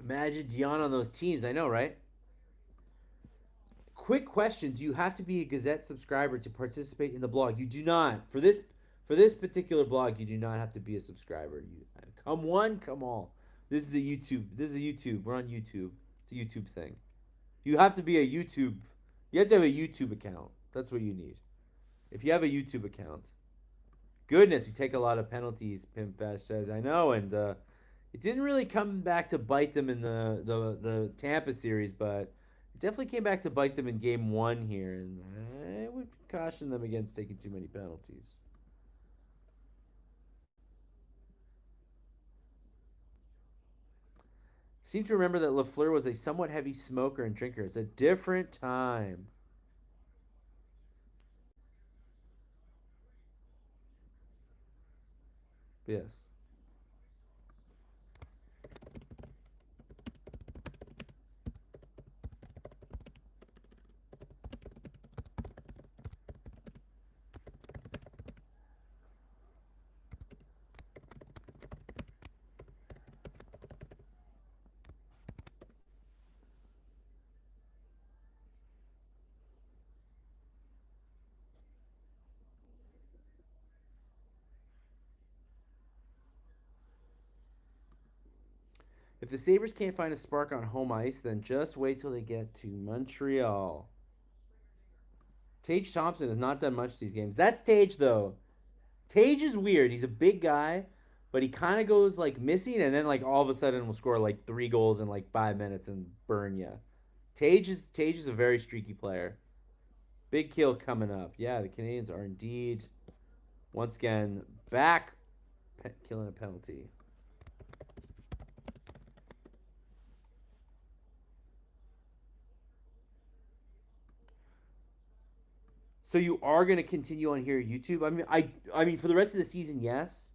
Imagine Dion on those teams. I know, right? Quick question: do you have to be a Gazette subscriber to participate in the blog? You do not. For this particular blog, you do not have to be a subscriber. You come one, come all. This is a YouTube. This is a YouTube. We're on YouTube. It's a YouTube thing. You have to be a YouTube. You have to have a YouTube account. That's what you need. If you have a YouTube account, goodness, we take a lot of penalties. Pimp Fesh says, I know, and it didn't really come back to bite them in the Tampa series, but it definitely came back to bite them in Game One here, and I would caution them against taking too many penalties. Seem to remember that Lafleur was a somewhat heavy smoker and drinker. It's a different time. Yes. If the Sabres can't find a spark on home ice, then just wait till they get to Montreal. Tage Thompson has not done much these games. That's Tage, though. Tage is weird. He's a big guy, but he kind of goes like missing, and then like all of a sudden will score like 3 goals in like 5 minutes and burn you. Tage is a very streaky player. Big kill coming up. Yeah, the Canadiens are indeed once again back killing a penalty. So you are going to continue on here YouTube? I mean for the rest of the season, yes.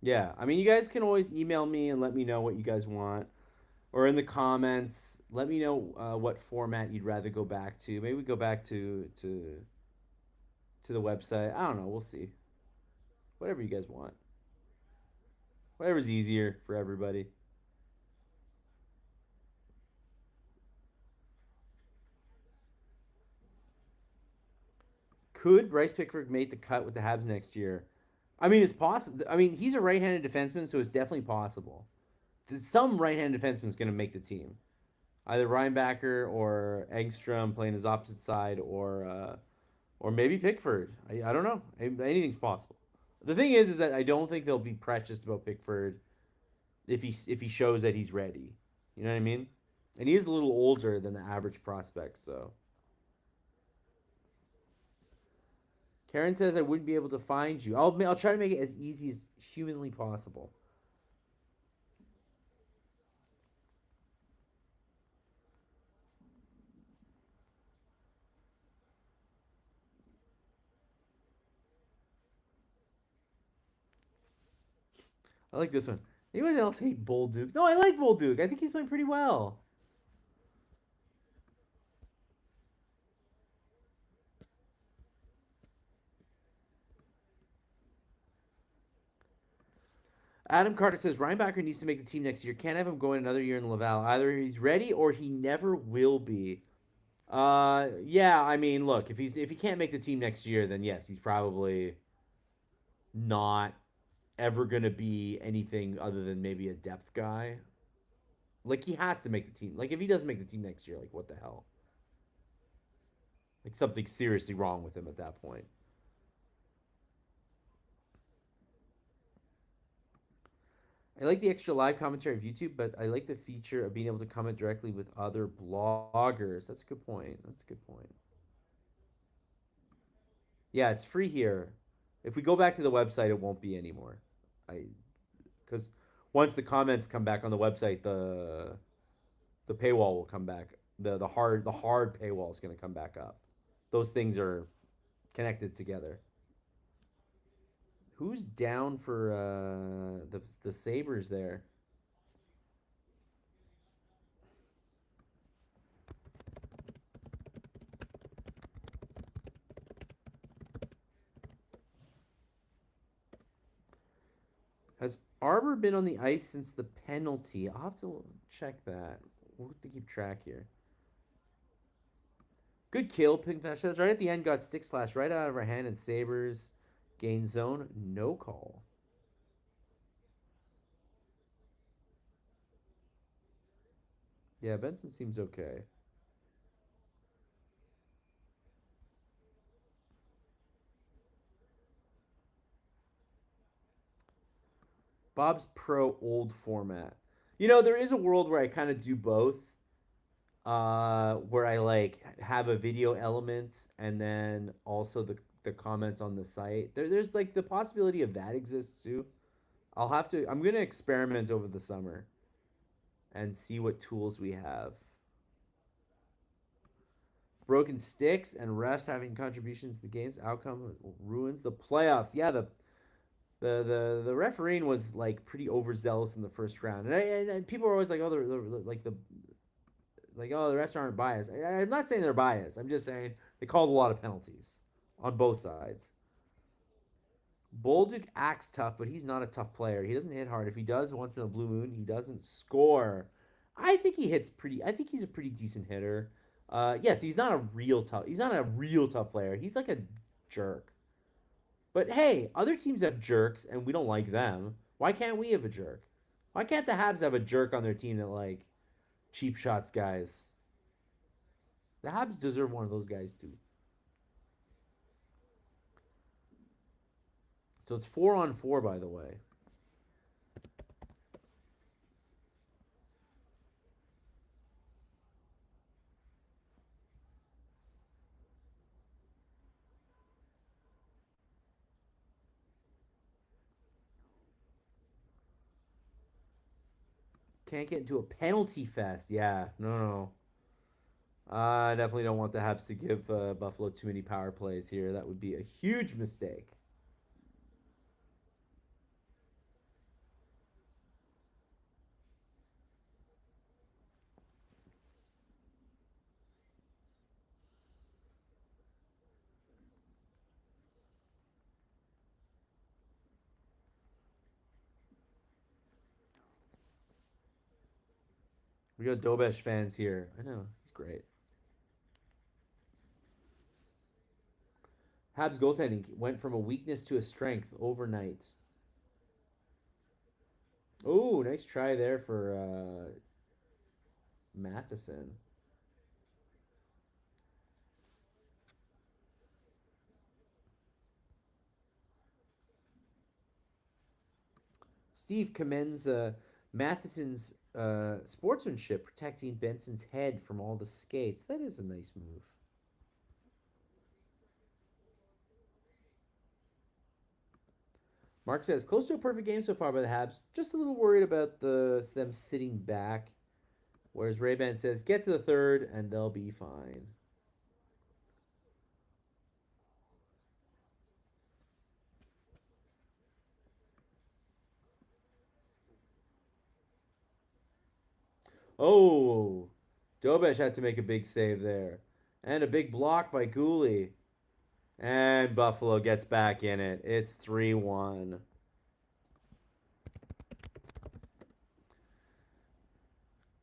Yeah, I mean, you guys can always email me and let me know what you guys want, or in the comments, let me know what format you'd rather go back to. Maybe we go back to the website. I don't know. We'll see. Whatever you guys want. Whatever's easier for everybody. Could Bryce Pickford make the cut with the Habs next year? I mean, it's possible. I mean, he's a right-handed defenseman, so it's definitely possible. Some right-handed defenseman is going to make the team. Either Reinbacker or Engstrom playing his opposite side, or maybe Pickford. I don't know. Anything's possible. The thing is that I don't think they'll be precious about Pickford if he shows that he's ready. You know what I mean? And he is a little older than the average prospect, so. Karen says I wouldn't be able to find you. I'll try to make it as easy as humanly possible. I like this one. Anyone else hate Bolduc? No, I like Bolduc. I think he's playing pretty well. Adam Carter says Reinbacher needs to make the team next year. Can't have him going another year in Laval. Either he's ready or he never will be. Yeah. I mean, look, if he can't make the team next year, then yes, he's probably not ever gonna be anything other than maybe a depth guy. Like he has to make the team. Like if he doesn't make the team next year, like what the hell? Like something seriously wrong with him at that point. I like the extra live commentary of YouTube, but I like the feature of being able to comment directly with other bloggers. That's a good point. That's a good point. Yeah, it's free here. If we go back to the website, it won't be anymore. I because once the comments come back on the website, the paywall will come back. The hard paywall is going to come back up. Those things are connected together. Who's down for the Sabres there? Has Arbor been on the ice since the penalty? I'll have to check that. We'll have to keep track here. Good kill, Pink Fashes. Right at the end, got stick slash right out of our hand, and Sabres gain zone. No call. Yeah, Benson seems okay. Bob's pro old format. There is a world where I kind of do both. Where I like have a video element and then also the comments on the site. There's like the possibility of that exists too. I'm gonna experiment over the summer and see what tools we have. Broken sticks and refs having contributions to the game's outcome ruins the playoffs. Yeah, the refereeing was like pretty overzealous in the first round, and people are always like, oh, the refs aren't biased. I'm not saying they're biased. I'm just saying they called a lot of penalties on both sides. Bolduc acts tough, but he's not a tough player. He doesn't hit hard. If he does once in a blue moon, he doesn't score. I think he hits pretty. I think he's a pretty decent hitter. Yes, he's not a real tough. He's not a real tough player. He's like a jerk. But hey, other teams have jerks, and we don't like them. Why can't we have a jerk? Why can't the Habs have a jerk on their team that like cheap shots guys? The Habs deserve one of those guys too. So it's 4-on-4, by the way. Can't get into a penalty fest. Yeah, no. I definitely don't want the Habs to give Buffalo too many power plays here. That would be a huge mistake. We got Dobesh fans here. I know. He's great. Habs goaltending went from a weakness to a strength overnight. Oh, nice try there for Matheson. Steve commends Matheson's sportsmanship, protecting Benson's head from all the skates. That is a nice move. Mark says close to a perfect game so far by the Habs. Just a little worried about them sitting back. Whereas Ray-Ban says get to the third and they'll be fine. Oh, Dobesh had to make a big save there. And a big block by Gooley. And Buffalo gets back in it. It's 3-1.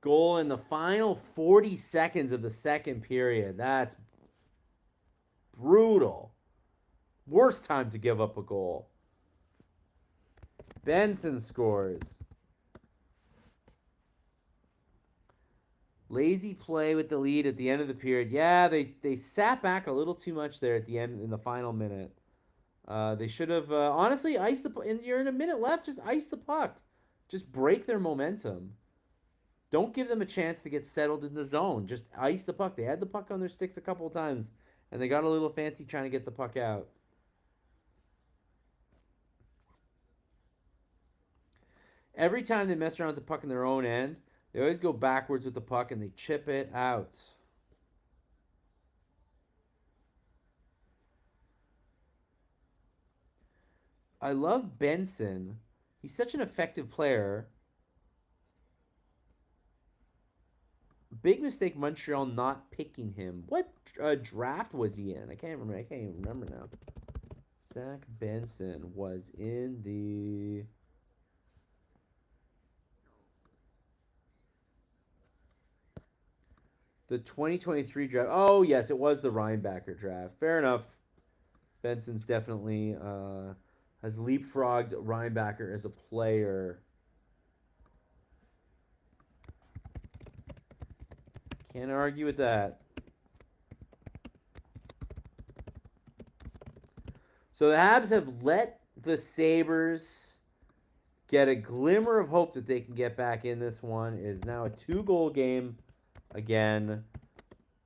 Goal in the final 40 seconds of the second period. That's brutal. Worst time to give up a goal. Benson scores. Lazy play with the lead at the end of the period. Yeah, they sat back a little too much there at the end in the final minute. They should have honestly iced the. And you're in a minute left. Just ice the puck. Just break their momentum. Don't give them a chance to get settled in the zone. Just ice the puck. They had the puck on their sticks a couple of times, and they got a little fancy trying to get the puck out. Every time they mess around with the puck in their own end, they always go backwards with the puck and they chip it out. I love Benson. He's such an effective player. Big mistake Montreal not picking him. What draft was he in? I can't remember. I can't even remember now. Zach Benson was in the 2023 draft. Oh, yes, it was the Reinbacker draft. Fair enough. Benson's definitely has leapfrogged Reinbacker as a player. Can't argue with that. So the Habs have let the Sabres get a glimmer of hope that they can get back in this one. It is now a 2-goal game again.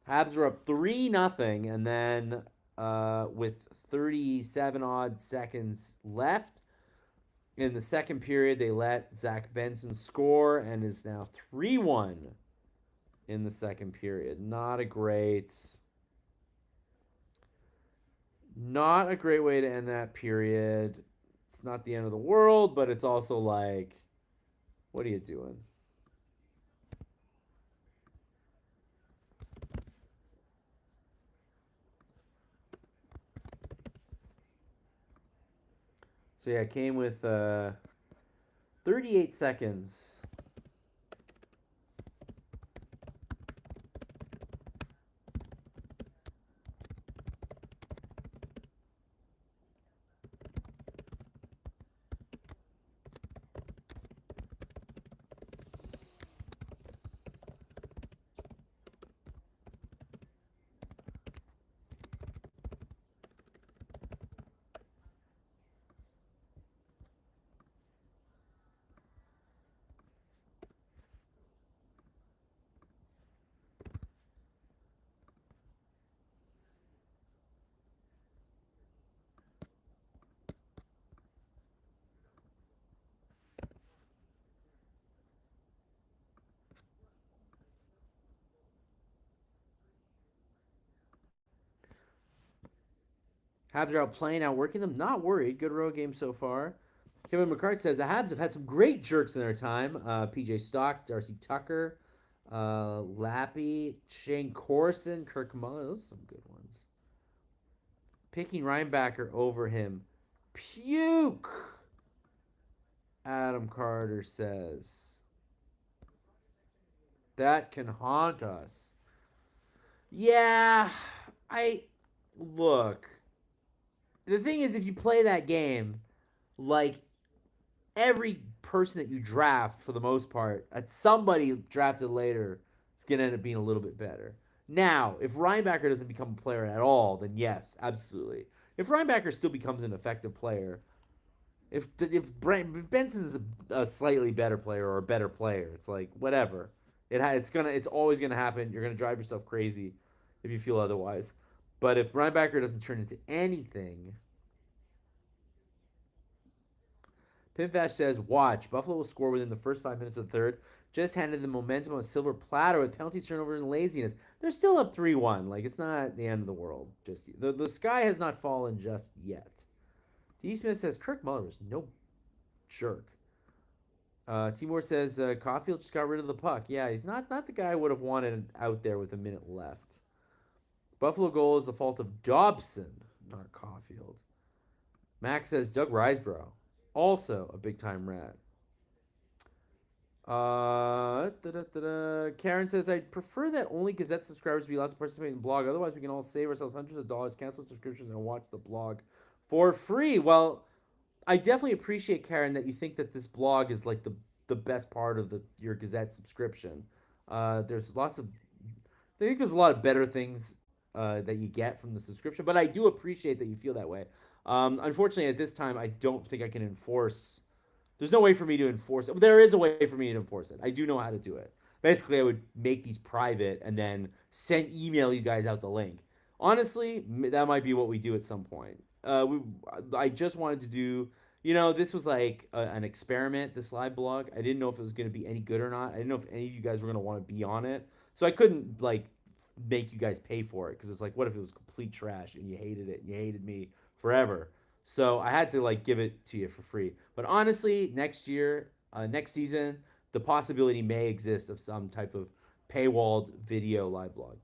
Habs were up 3-0, and then with 37 odd seconds left in the second period, they let Zach Benson score and is now 3-1 in the second period. Not a great way to end that period. It's not the end of the world, but it's also like, what are you doing? So yeah, it came with 38 seconds. Habs are out playing, outworking them. Not worried. Good road game so far. Kevin McCart says the Habs have had some great jerks in their time. PJ Stock, Darcy Tucker, Lappy, Shane Corson, Kirk Muller. Those are some good ones. Picking Reinbacker over him. Puke! Adam Carter says. That can haunt us. Yeah, I. Look. The thing is, if you play that game, like, every person that you draft, for the most part, at somebody drafted later, is going to end up being a little bit better. Now, if Reinbacker doesn't become a player at all, then yes, absolutely. If Reinbacker still becomes an effective player, if Benson's a slightly better player or a better player, it's like whatever. It's always gonna happen. You're gonna drive yourself crazy if you feel otherwise. But if Reinbacker doesn't turn into anything, Pinfash says, watch. Buffalo will score within the first 5 minutes of the third. Just handed the momentum on a silver platter with penalties, turnovers, and laziness. They're still up 3-1. Like, it's not the end of the world. Just the sky has not fallen just yet. D. Smith says, Kirk Muller was no jerk. Timur says, Caulfield just got rid of the puck. Yeah, he's not the guy I would have wanted out there with a minute left. Buffalo goal is the fault of Dobson, not Caulfield. Max says, Doug Riseborough. Also a big-time rat. Karen says, I'd prefer that only Gazette subscribers be allowed to participate in the blog. Otherwise, we can all save ourselves hundreds of dollars, cancel subscriptions, and watch the blog for free. Well, I definitely appreciate, Karen, that you think that this blog is like the best part of your Gazette subscription. There's lots of... I think there's a lot of better things that you get from the subscription, but I do appreciate that you feel that way. Unfortunately, at this time, I don't think I can enforce There's no way for me to enforce it. There is a way for me to enforce it. I do know how to do it. Basically, I would make these private and then email you guys out the link. Honestly, that might be what we do at some point. I just wanted to do, this was like an experiment, this live blog. I didn't know if it was going to be any good or not. I didn't know if any of you guys were going to want to be on it. So I couldn't like make you guys pay for it because it's like, what if it was complete trash and you hated it and you hated me forever? So I had to like give it to you for free. But honestly, next year, next season, the possibility may exist of some type of paywalled video live blog.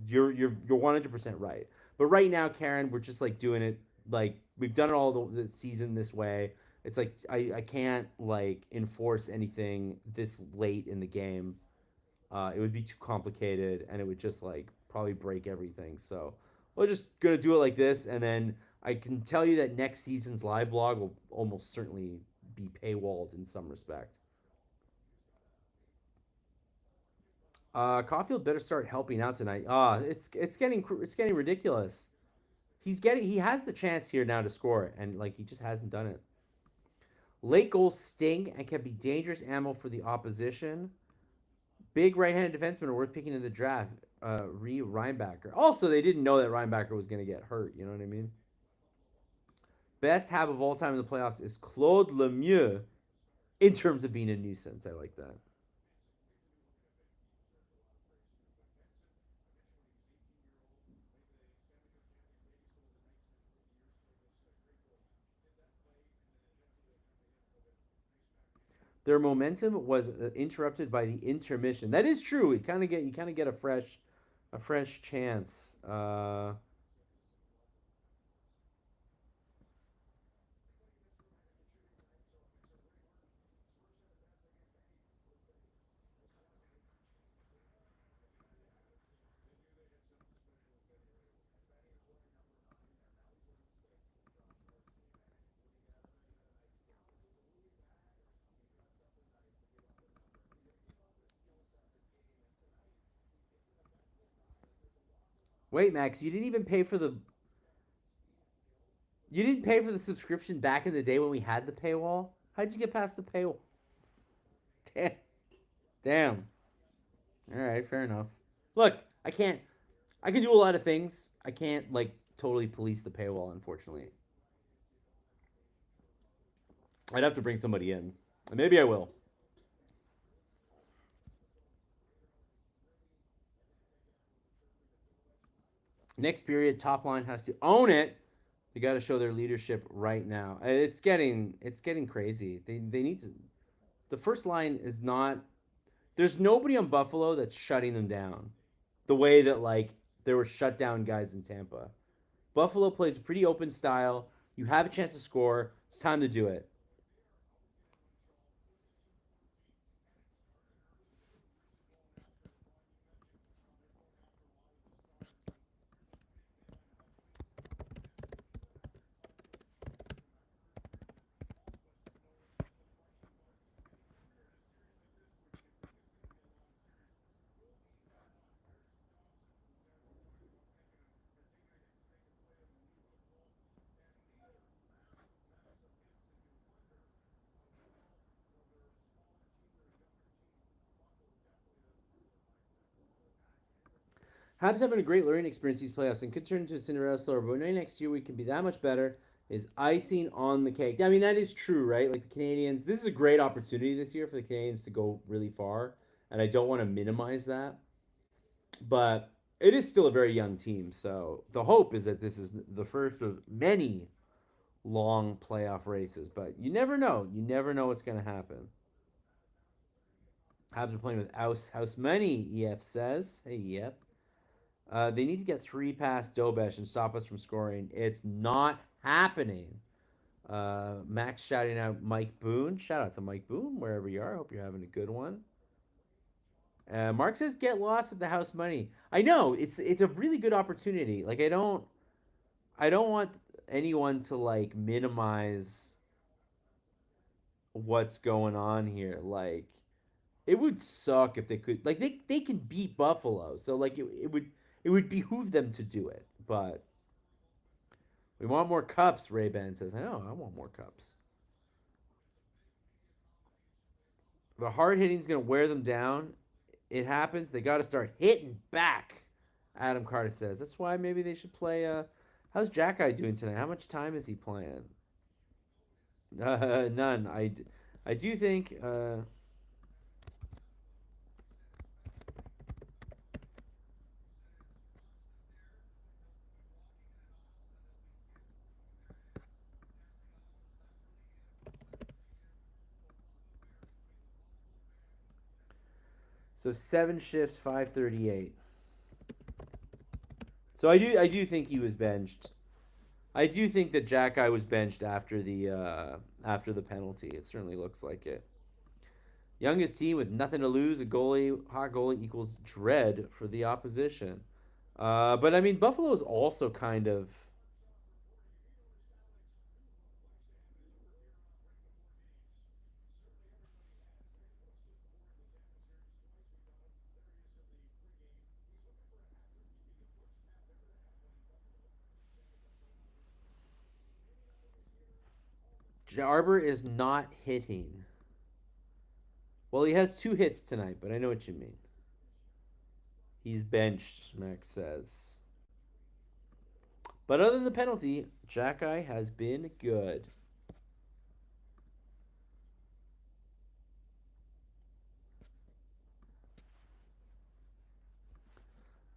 You're 100% right. But right now, Karen, we're just like doing it like we've done it all the season this way. It's like I can't like enforce anything this late in the game. It would be too complicated and it would just like probably break everything. So we're just gonna do it like this, and then I can tell you that next season's live blog will almost certainly be paywalled in some respect. Caulfield better start helping out tonight. It's getting ridiculous. He has the chance here now to score, and like he just hasn't done it. Late goals sting and can be dangerous ammo for the opposition. Big right-handed defensemen are worth picking in the draft. Reinbacker. Also, they didn't know that Reinbacker was going to get hurt. You know what I mean? Best half of all time in the playoffs is Claude Lemieux in terms of being a nuisance. I like that. Their momentum was interrupted by the intermission. That is true. You kind of get a fresh chance. Wait, Max, you didn't pay for the subscription back in the day when we had the paywall. How'd you get past the paywall? Damn. Damn. All right, fair enough. Look, I can't. I can do a lot of things. I can't like totally police the paywall. Unfortunately, I'd have to bring somebody in. Maybe I will. Next period, top line has to own it. They got to show their leadership right now. It's getting crazy. They need to. The first line is not. There's nobody on Buffalo that's shutting them down, the way that like there were shut down guys in Tampa. Buffalo plays a pretty open style. You have a chance to score. It's time to do it. Habs having a great learning experience these playoffs and could turn into a Cinderella story, but maybe next year we can be that much better is icing on the cake. I mean, that is true, right? Like the Canadiens, this is a great opportunity this year for the Canadiens to go really far, and I don't want to minimize that, but it is still a very young team. So the hope is that this is the first of many long playoff races, but you never know. You never know what's going to happen. Habs are playing with house money, EF says. Hey, EF. They need to get three past Dobesh and stop us from scoring. It's not happening. Max shouting out Mike Boone. Shout out to Mike Boone, wherever you are. Hope you're having a good one. Mark says get lost at the house money. I know it's a really good opportunity. Like I don't want anyone to like minimize what's going on here. Like it would suck if they could like they can beat Buffalo. So like it would behoove them to do it. But we want more cups, Ray Ban says. I know, I want more cups. The hard hitting's going to wear them down. It happens. They got to start hitting back. Adam Carter says that's why maybe they should play. How's Jack Eye doing tonight? How much time is he playing? None. I do think. So 7 shifts, 5:38. So I do think he was benched. I do think that Jack Eye was benched after the penalty. It certainly looks like it. Youngest team with nothing to lose, a hot goalie equals dread for the opposition. But I mean, Buffalo is also kind of. Arbor is not hitting. Well, he has 2 hits tonight, but I know what you mean. He's benched, Max says. But other than the penalty, Jack Eye has been good.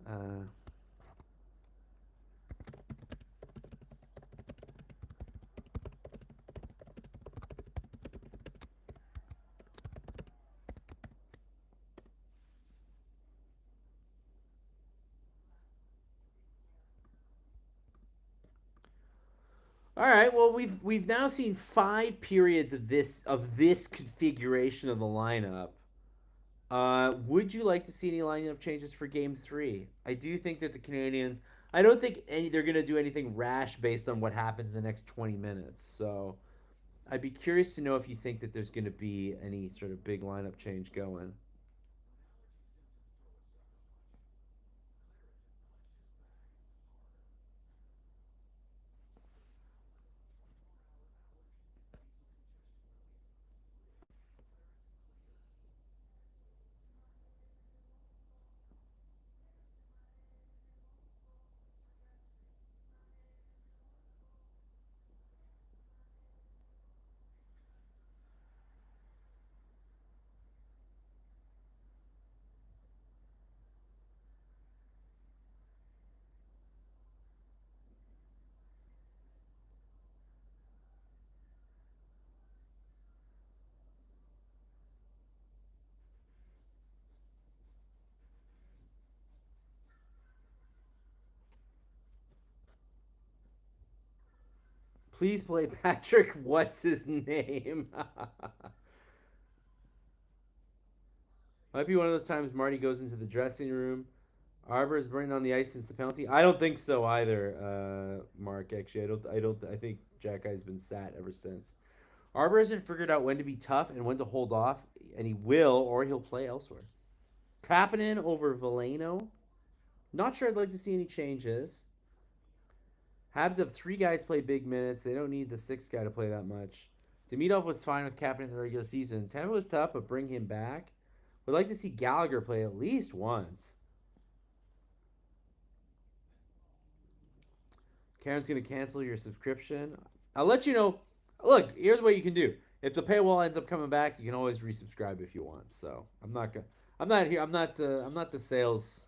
Uh, all right. Well, we've now seen 5 periods of this configuration of the lineup. Would you like to see any lineup changes for Game 3? I do think that the Canadians. I don't think they're going to do anything rash based on what happens in the next 20 minutes. So I'd be curious to know if you think that there's going to be any sort of big lineup change going. Please play Patrick. What's his name? Might be one of those times Marty goes into the dressing room. Arbor is burning on the ice since the penalty. I don't think so either, Mark. Actually, I don't. I don't. I think Jack Eye's been sat ever since. Arbor hasn't figured out when to be tough and when to hold off, and he will, or he'll play elsewhere. Kapanen over Veleno. Not sure I'd like to see any changes. Habs have 3 guys play big minutes. They don't need the 6th guy to play that much. Demidov was fine with Kapanen in the regular season. Tampa was tough, but bring him back. Would like to see Gallagher play at least once. Karen's going to cancel your subscription. I'll let you know. Look, here's what you can do. If the paywall ends up coming back, you can always resubscribe if you want. So I'm not gonna. I'm not here. I'm not. I'm not the sales.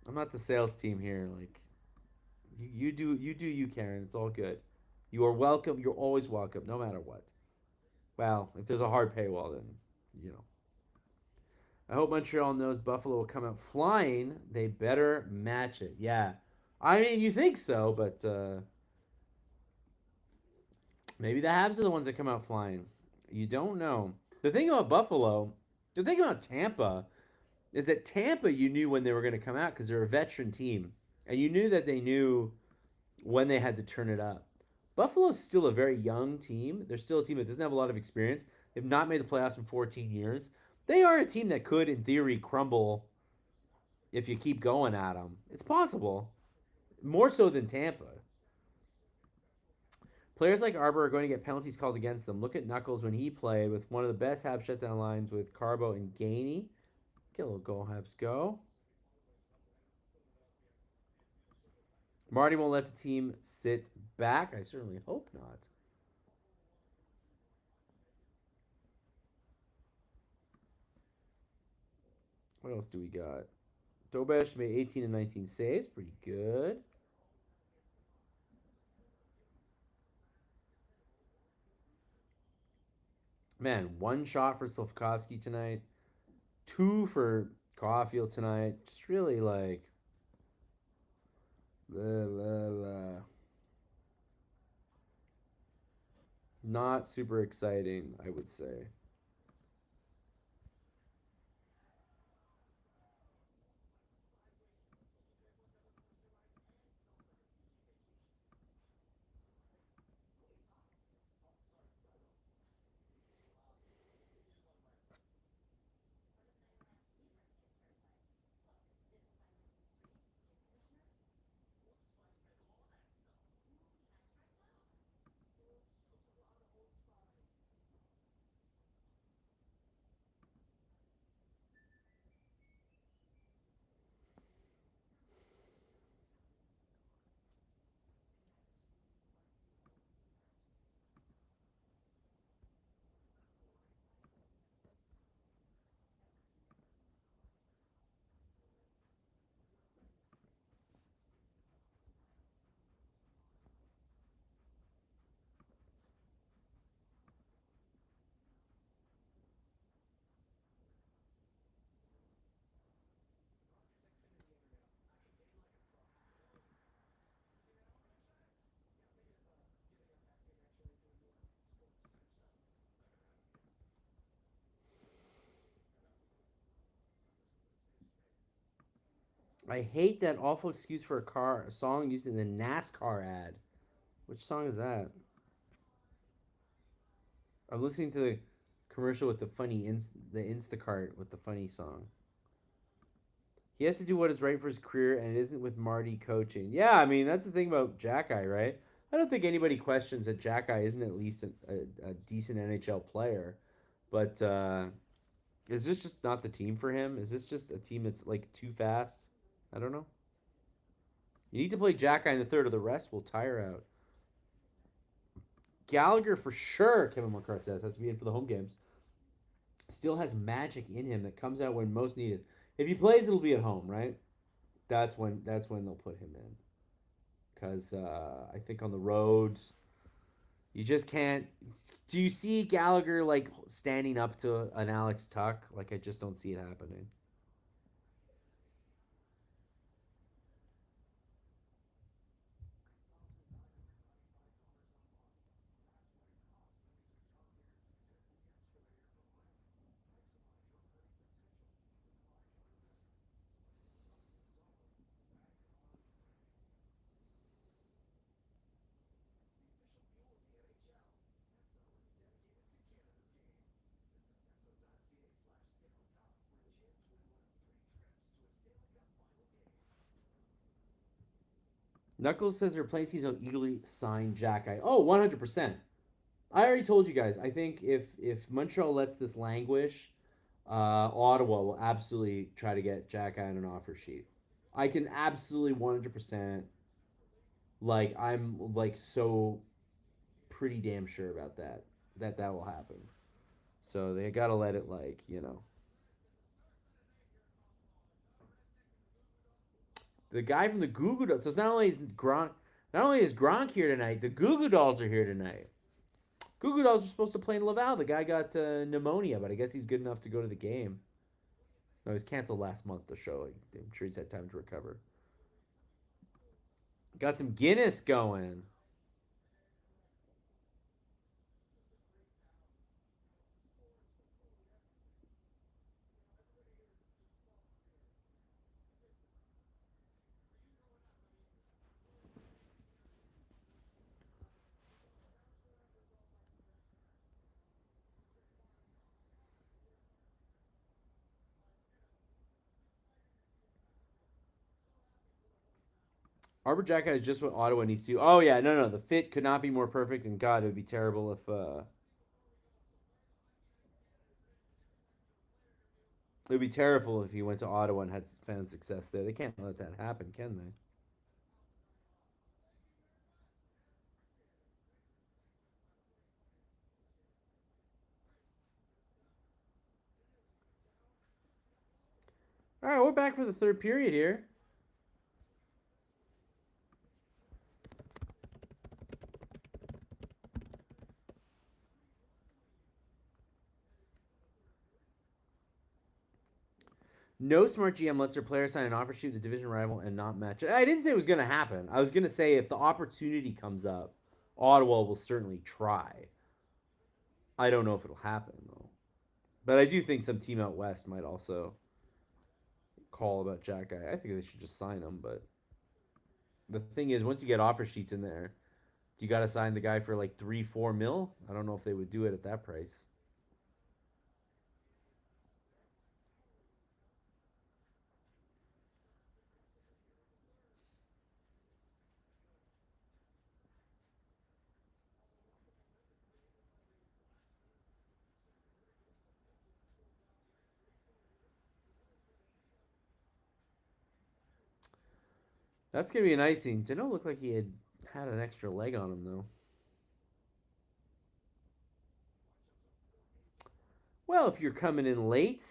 I'm not the sales team here. Like you do. You do you, Karen. It's all good. You are welcome. You're always welcome, no matter what. Well, if there's a hard paywall, then you know. I hope Montreal knows Buffalo will come out flying. They better match it. Yeah, I mean you think so, but maybe the Habs are the ones that come out flying. You don't know. The thing about Buffalo, the thing about Tampa, is that Tampa you knew when they were going to come out because they're a veteran team, and you knew that they knew when they had to turn it up. Buffalo's still a very young team. They're still a team that doesn't have a lot of experience. They've not made the playoffs in 14 years. They are a team that could, in theory, crumble if you keep going at them. It's possible. More so than Tampa. Players like Arbor are going to get penalties called against them. Look at Knuckles when he played with one of the best Habs shutdown lines with Carbo and Gainey. Get a little goal, Habs go. Marty won't let the team sit back. I certainly hope not. What else do we got? Dobesh made 18 and 19 saves. Pretty good. Man, one shot for Slavkovsky tonight. Two for Caulfield tonight. Just really like... Blah, blah, blah. Not super exciting, I would say. I hate that awful excuse for a song used in the NASCAR ad. Which song is that? I'm listening to the commercial with the the Instacart with the funny song. He has to do what is right for his career, and it isn't with Marty coaching. Yeah, I mean that's the thing about Jack-Eye, right? I don't think anybody questions that Jack-Eye isn't at least a decent NHL player, but is this just not the team for him? Is this just a team that's like too fast? I don't know. You need to play Jack-Eye in the third, or the rest will tire out. Gallagher for sure, Kevin McCart says, has to be in for the home games. Still has magic in him that comes out when most needed. If he plays, it'll be at home, right? That's when they'll put him in. Because I think on the road, you just can't. Do you see Gallagher like standing up to an Alex Tuck? Like I just don't see it happening. Knuckles says they're playing teams will eagerly sign Jack-Eye. Oh, 100%. I already told you guys. I think if Montreal lets this languish, Ottawa will absolutely try to get Jack-Eye on an offer sheet. I can absolutely 100%. Like I'm like so pretty damn sure about that. That will happen. So they gotta let it like the guy from the Goo Goo Dolls. So it's not only is Gronk here tonight, the Goo Goo Dolls are here tonight. Goo Goo Dolls are supposed to play in Laval. The guy got pneumonia, but I guess he's good enough to go to the game. No, he was canceled last month. The show. I'm sure he's had time to recover. Got some Guinness going. Harbor Jack is just what Ottawa needs to. Oh yeah, no, no, the fit could not be more perfect, and God, it would be terrible if it would be terrible if he went to Ottawa and had found success there. They can't let that happen, can they? All right, we're back for the third period here. No smart GM lets their player sign an offer sheet with the division rival and not match it. I didn't say it was going to happen. I was going to say if the opportunity comes up, Ottawa will certainly try. I don't know if it'll happen though. But I do think some team out west might also call about Jack Guy. I think they should just sign him. But the thing is, once you get offer sheets in there, do you got to sign the guy for like 3-4 mil? I don't know if they would do it at that price. That's gonna be an icing. Didn't look like he had an extra leg on him though. Well, if you're coming in late,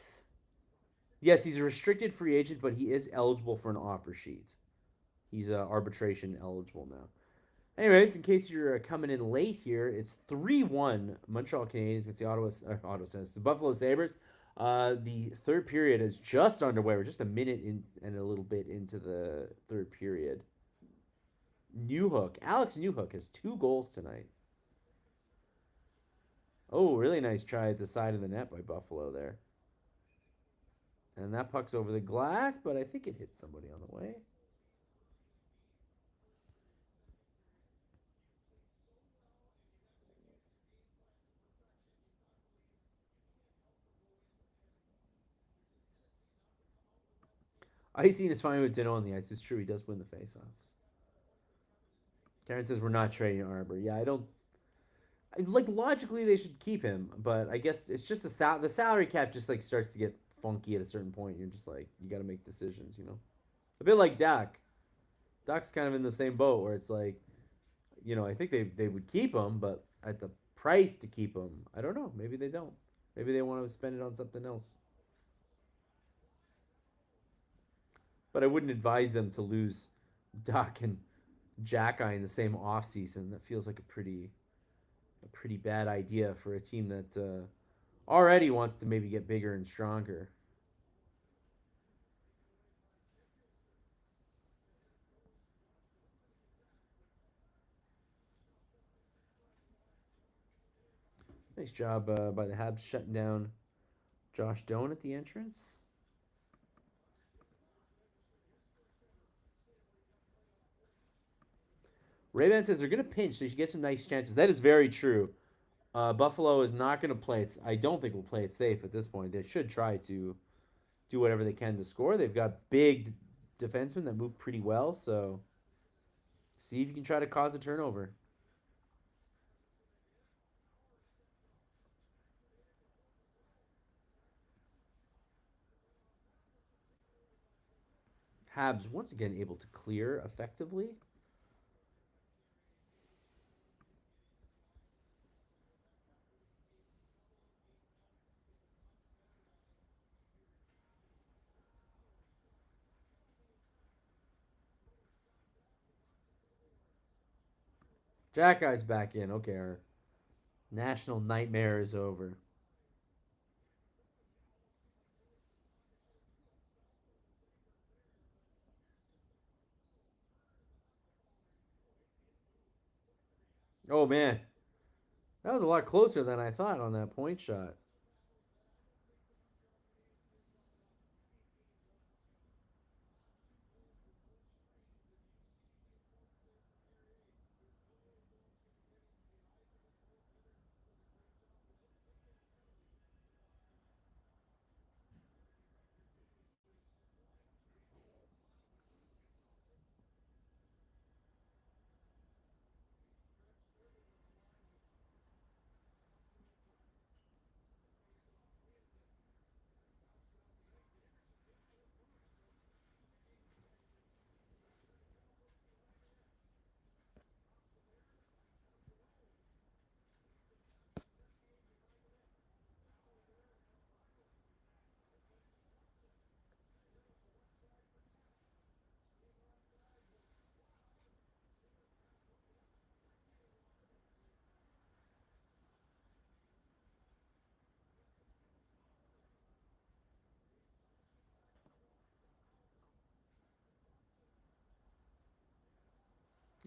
yes, he's a restricted free agent, but he is eligible for an offer sheet. He's arbitration eligible now. Anyways, in case you're coming in late here, it's 3-1 Montreal Canadiens against the Ottawa Senators, the Buffalo Sabres. The third period is just underway. We're just a minute in and a little bit into the third period. Alex Newhook has 2 goals tonight. Oh, really nice try at the side of the net by Buffalo there. And that puck's over the glass, but I think it hit somebody on the way. Icing is fine with Dino on the ice. It's true. He does win the faceoffs. Karen says we're not trading Arbor. Yeah, I don't like logically they should keep him, but I guess it's just the salary cap just like starts to get funky at a certain point. You're just like you got to make decisions, you know. A bit like Dak. Dak's kind of in the same boat where it's like, you know, I think they would keep him, but at the price to keep him, I don't know. Maybe they don't. Maybe they want to spend it on something else. But I wouldn't advise them to lose Dak and Jackeye in the same offseason. That feels like a pretty bad idea for a team that already wants to maybe get bigger and stronger. Nice job by the Habs shutting down Josh Doan at the entrance. Ray-Ban says they're going to pinch, so you should get some nice chances. That is very true. Buffalo is not going to play it. I don't think will play it safe at this point. They should try to do whatever they can to score. They've got big defensemen that move pretty well, so see if you can try to cause a turnover. Habs once again able to clear effectively. Jack Eye's back in. Okay, our national nightmare is over. Oh man, that was a lot closer than I thought on that point shot.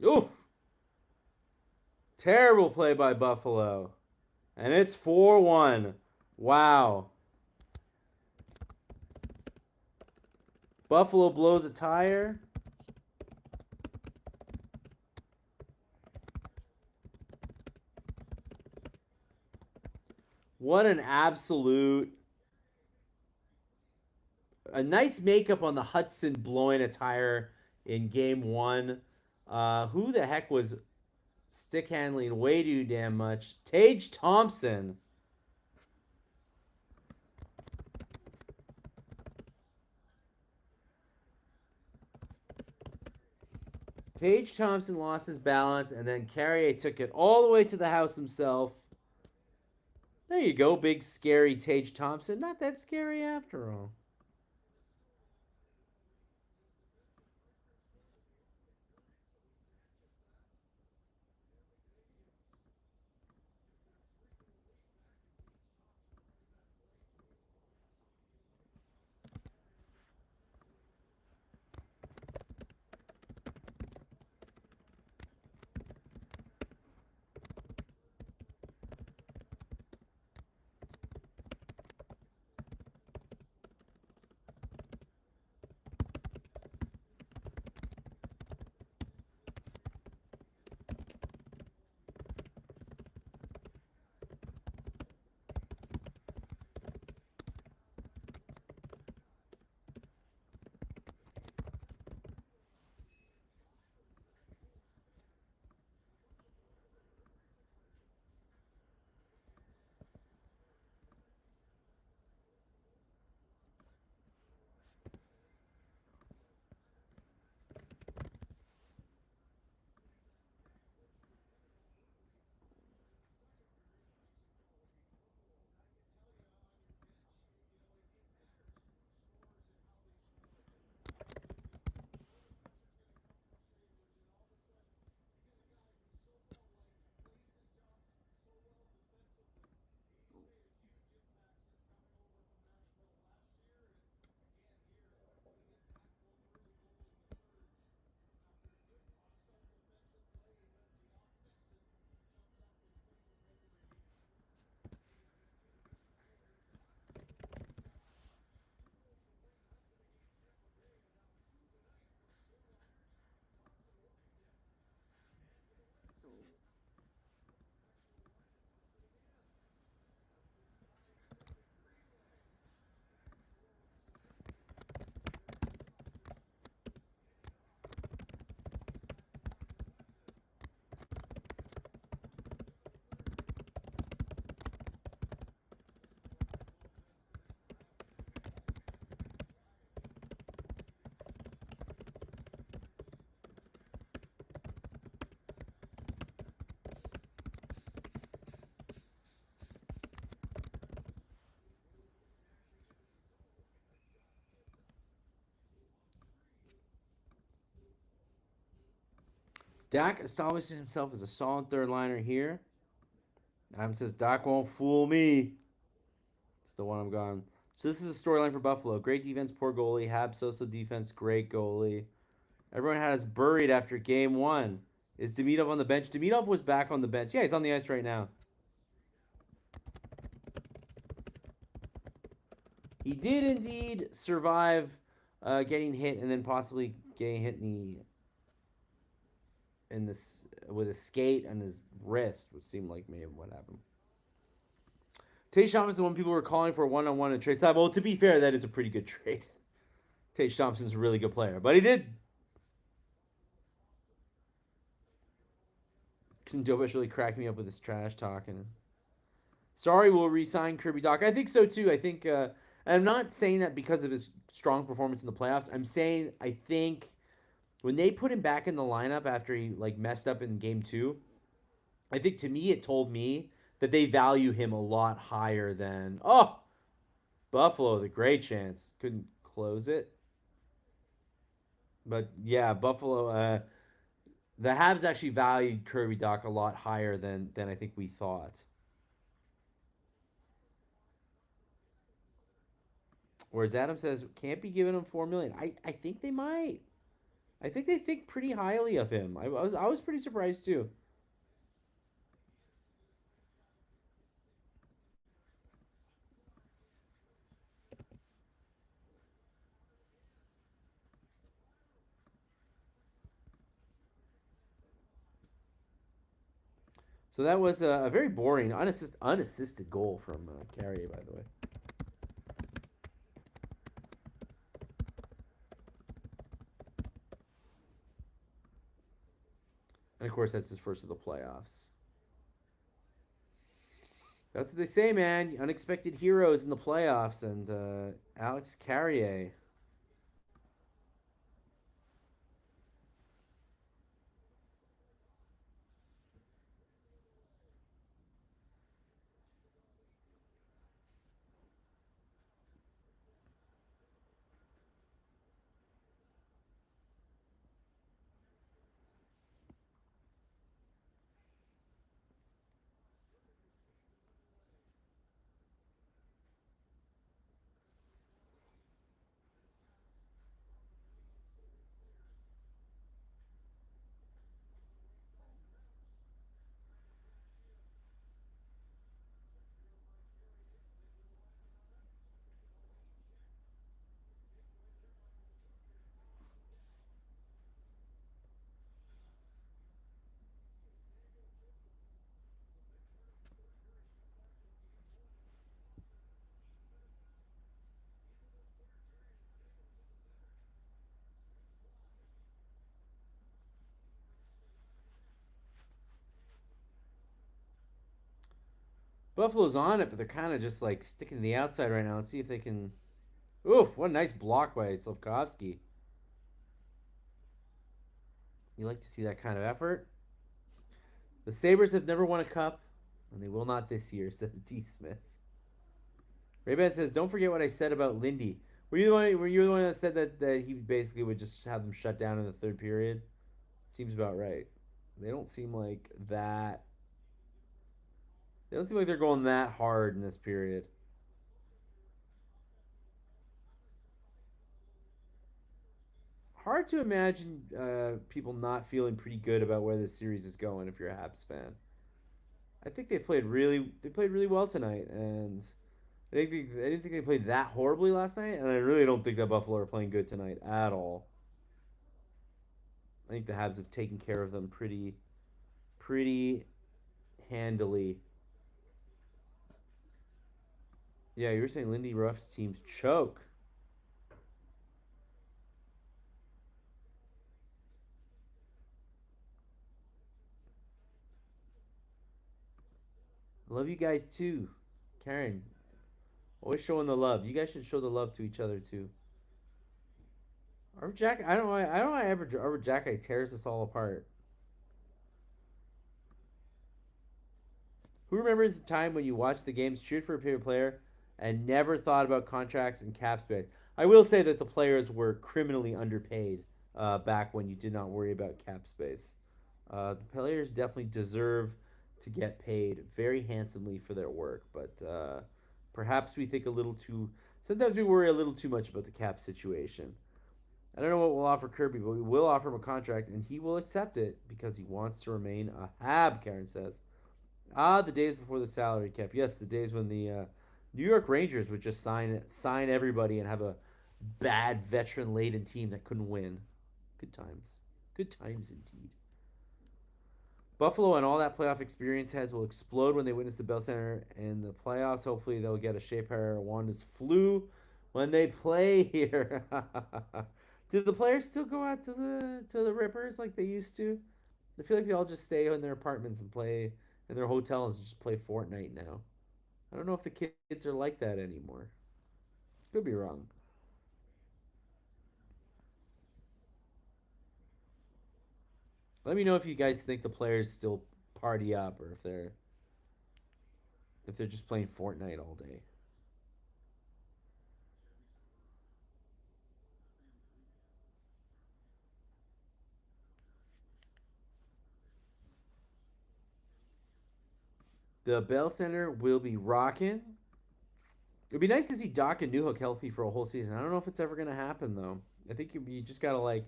Oof. Terrible play by Buffalo. And it's 4-1. Wow. Buffalo blows a tire. What an absolute. A nice makeup on the Hudson blowing a tire in game one. Who the heck was stick handling way too damn much? Tage Thompson. Tage Thompson lost his balance, and then Carrier took it all the way to the house himself. There you go, big scary Tage Thompson. Not that scary after all. Dak establishes himself as a solid third liner here. Adam says, Dak won't fool me. It's the one I'm gone. So this is a storyline for Buffalo. Great defense, poor goalie. Hab Soso defense, great goalie. Everyone had us buried after game one. Is Demidov on the bench? Demidov was back on the bench. Yeah, he's on the ice right now. He did indeed survive getting hit and then possibly getting hit in this with a skate on his wrist, which seemed like maybe what happened. Tage Thompson, the one people were calling for one-on-one and trade style. Well, to be fair, that is a pretty good trade. Tage Thompson's a really good player, but he did. Dobish really cracked me up with his trash talking. Sorry, we'll re-sign Kirby Doc. I think so too. I think, and I'm not saying that because of his strong performance in the playoffs. I'm saying I think when they put him back in the lineup after he like messed up in game two, I think to me it told me that they value him a lot higher than Buffalo. The great chance couldn't close it, but yeah, Buffalo. The Habs actually valued Kirby Doc a lot higher than I think we thought. Whereas Adam says can't be giving him $4 million. I think they might. I think they think pretty highly of him. I was pretty surprised too. So that was a very boring, unassisted goal from Carrier, by the way. And of course, that's his first of the playoffs. That's what they say, man. Unexpected heroes in the playoffs, and Alex Carrier. Buffalo's on it, but they're kind of just like sticking to the outside right now and see if they can. Oof! What a nice block by Slavkovsky. You like to see that kind of effort. The Sabres have never won a cup, and they will not this year, says D. Smith. Rayban says, "Don't forget what I said about Lindy. Were you the one? Were you the one that said that he basically would just have them shut down in the third period? Seems about right. They don't seem like that. They don't seem like they're going that hard in this period. Hard to imagine people not feeling pretty good about where this series is going if you're a Habs fan. I think they played really well tonight, and I didn't think they played that horribly last night, and I really don't think that Buffalo are playing good tonight at all. I think the Habs have taken care of them pretty handily. Yeah, you were saying Lindy Ruff's teams choke. I love you guys too, Karen. Always showing the love. You guys should show the love to each other too. Our Jack, I don't know. I don't know. Why ever our Jack tears us all apart. Who remembers the time when you watched the games, cheered for a favorite player, and never thought about contracts and cap space? I will say that the players were criminally underpaid back when you did not worry about cap space. The players definitely deserve to get paid very handsomely for their work, but perhaps we think a little too. Sometimes we worry a little too much about the cap situation. I don't know what we'll offer Kirby, but we will offer him a contract, and he will accept it because he wants to remain a Hab. Karen says. Ah, the days before the salary cap. Yes, the days when the New York Rangers would just sign everybody and have a bad veteran laden team that couldn't win. Good times. Good times indeed. Buffalo and all that playoff experience heads will explode when they witness the Bell Center in the playoffs. Hopefully, they'll get a Shea Wanda's flu when they play here. Do the players still go out to the Rippers like they used to? I feel like they all just stay in their apartments and play in their hotels and just play Fortnite now. I don't know if the kids are like that anymore. Could be wrong. Let me know if you guys think the players still party up or if they're just playing Fortnite all day. The Bell Center will be rocking. It'd be nice to see Doc and Newhook healthy for a whole season. I don't know if it's ever gonna happen though. I think you just gotta like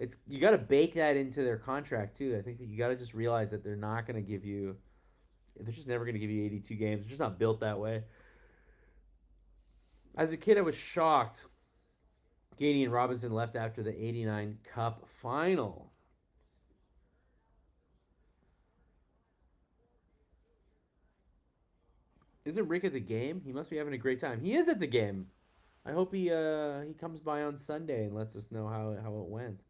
It's you got to bake that into their contract too. I think that you got to just realize that they're not going to give you. They're just never going to give you 82 games. They're just not built that way. As a kid, I was shocked. Gainey and Robinson left after the '89 Cup final. Isn't Rick at the game? He must be having a great time. He is at the game. I hope he comes by on Sunday and lets us know how it went.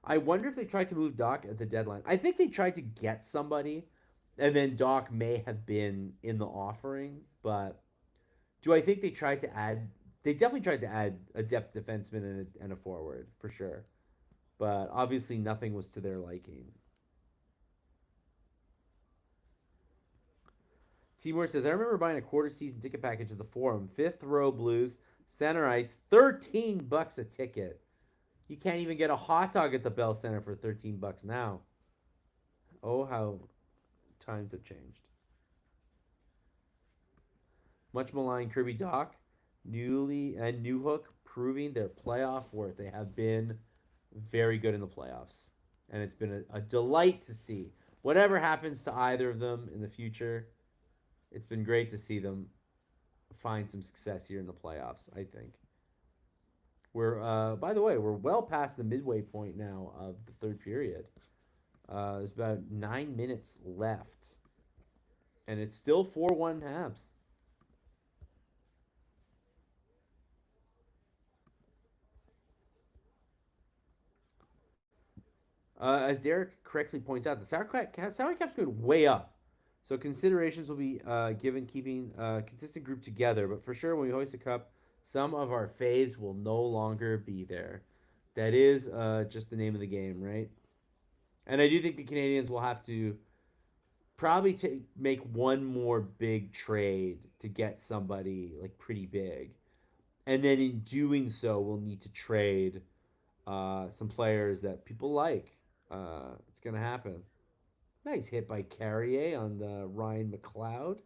I wonder if they tried to move Doc at the deadline. I think they tried to get somebody, and then Doc may have been in the offering. But do I think they tried to add? They definitely tried to add a depth defenseman and a forward for sure. But obviously, nothing was to their liking. Seymour says, I remember buying a quarter season ticket package at the Forum, fifth row blues, center ice, $13 a ticket. You can't even get a hot dog at the Bell Center for $13 now. Oh, how times have changed. Much maligned Kirby Doc, Newly and Newhook proving their playoff worth. They have been very good in the playoffs, and it's been a delight to see. Whatever happens to either of them in the future, it's been great to see them find some success here in the playoffs. I think we're, by the way, we're well past the midway point now of the third period. There's about 9 minutes left, and it's still 4-1 Habs. As Derek correctly points out, the salary cap's going way up. So considerations will be given keeping a consistent group together. But for sure, when we hoist a cup, some of our faves will no longer be there. That is just the name of the game, right? And I do think the Canadians will have to probably make one more big trade to get somebody like pretty big. And then in doing so, we'll need to trade some players that people like. It's going to happen. Nice hit by Carrier on the Ryan McLeod.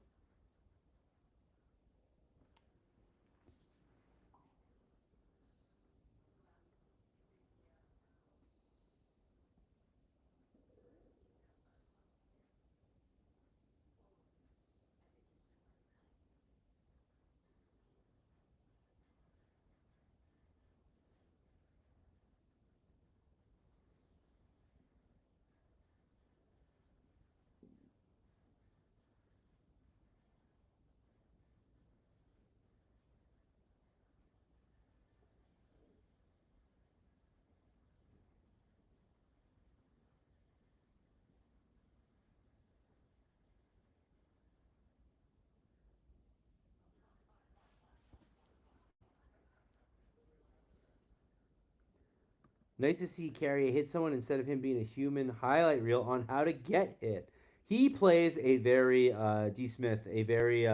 Nice to see Carrier hit someone instead of him being a human highlight reel on how to get hit. He plays a very D. Smith, a very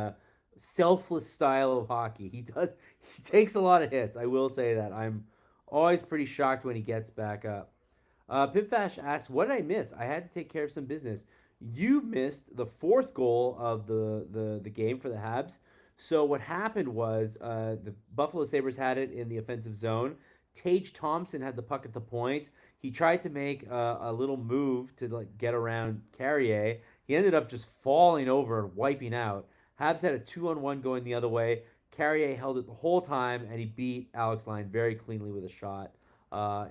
selfless style of hockey. He does. He takes a lot of hits. I will say that. I'm always pretty shocked when he gets back up. Pipfash asks, "What did I miss? I had to take care of some business. You missed the fourth goal of the game for the Habs. So what happened was the Buffalo Sabres had it in the offensive zone. Tage Thompson had the puck at the point. He tried to make a little move to like get around Carrier. He ended up just falling over and wiping out. Habs had a 2-on-1 going the other way. Carrier held it the whole time, and he beat Alex Line very cleanly with a shot.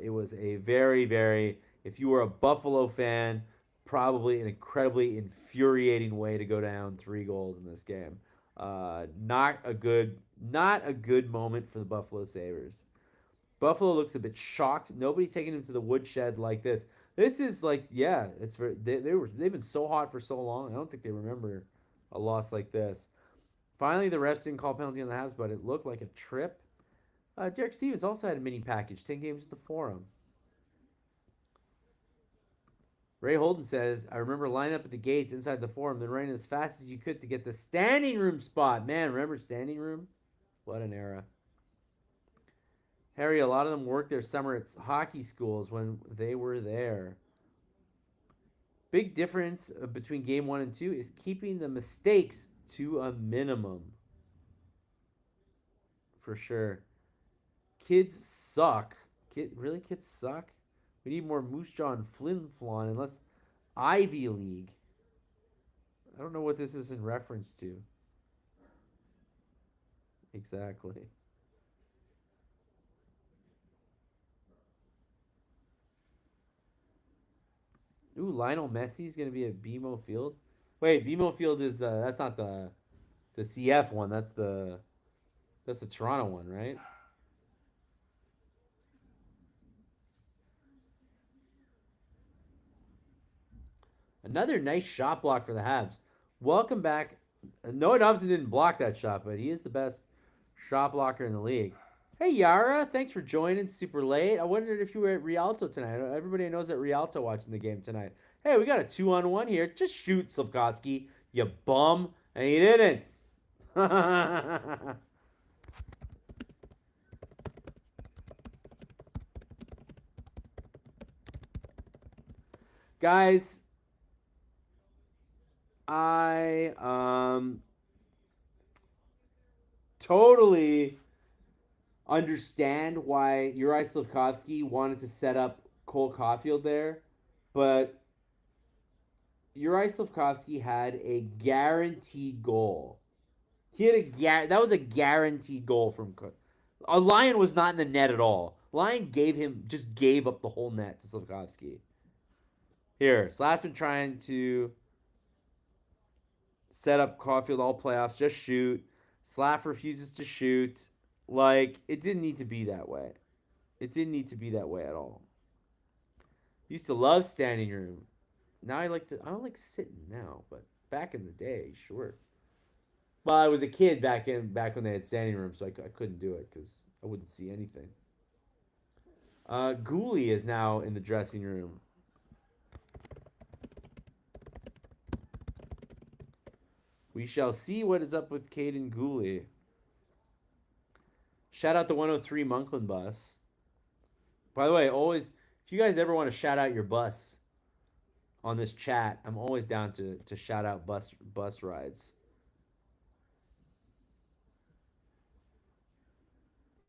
It was a very, very, if you were a Buffalo fan, probably an incredibly infuriating way to go down 3 goals in this game. Not a good moment for the Buffalo Sabres. Buffalo looks a bit shocked. Nobody's taking him to the woodshed like this. This is like, yeah, it's for they've been so hot for so long. I don't think they remember a loss like this. Finally, the refs didn't call penalty on the Habs, but it looked like a trip. Derek Stevens also had a mini package, 10 games at the Forum. Ray Holden says, I remember lining up at the gates inside the Forum, then running as fast as you could to get the standing room spot. Man, remember standing room? What an era. Harry, a lot of them worked their summer at hockey schools when they were there. Big difference between game 1 and 2 is keeping the mistakes to a minimum. For sure. Kids suck. Really, kids suck? We need more Moose Jaw and Flin Flon, unless Ivy League. I don't know what this is in reference to. Exactly. Ooh, Lionel Messi's gonna be at BMO Field. Wait, BMO Field is that's not the CF one. That's the Toronto one, right? Another nice shot block for the Habs. Welcome back. Noah Dobson didn't block that shot, but he is the best shot blocker in the league. Hey Yara, thanks for joining super late. I wondered if you were at Rialto tonight. Everybody knows at Rialto watching the game tonight. Hey, we got a 2-on-1 here. Just shoot, Slavkovsky, you bum. And he didn't. Guys, I totally understand why Uri Slavkovsky wanted to set up Cole Caulfield there, but Uri Slavkovsky had a guaranteed goal. He had that was a guaranteed goal from Cook. A Lion was not in the net at all. Lion just gave up the whole net to Slavkovsky. Here, Slash been trying to set up Caulfield all playoffs. Just shoot. Slav refuses to shoot. Like, it didn't need to be that way. It didn't need to be that way at all. Used to love standing room. Now I don't like sitting now, but back in the day, sure. Well, I was a kid back when they had standing room, so I couldn't do it because I wouldn't see anything. Gooley is now in the dressing room. We shall see what is up with Caden Gooley. Shout out the 103 Monkland bus. By the way, always, if you guys ever want to shout out your bus on this chat, I'm always down to shout out bus rides.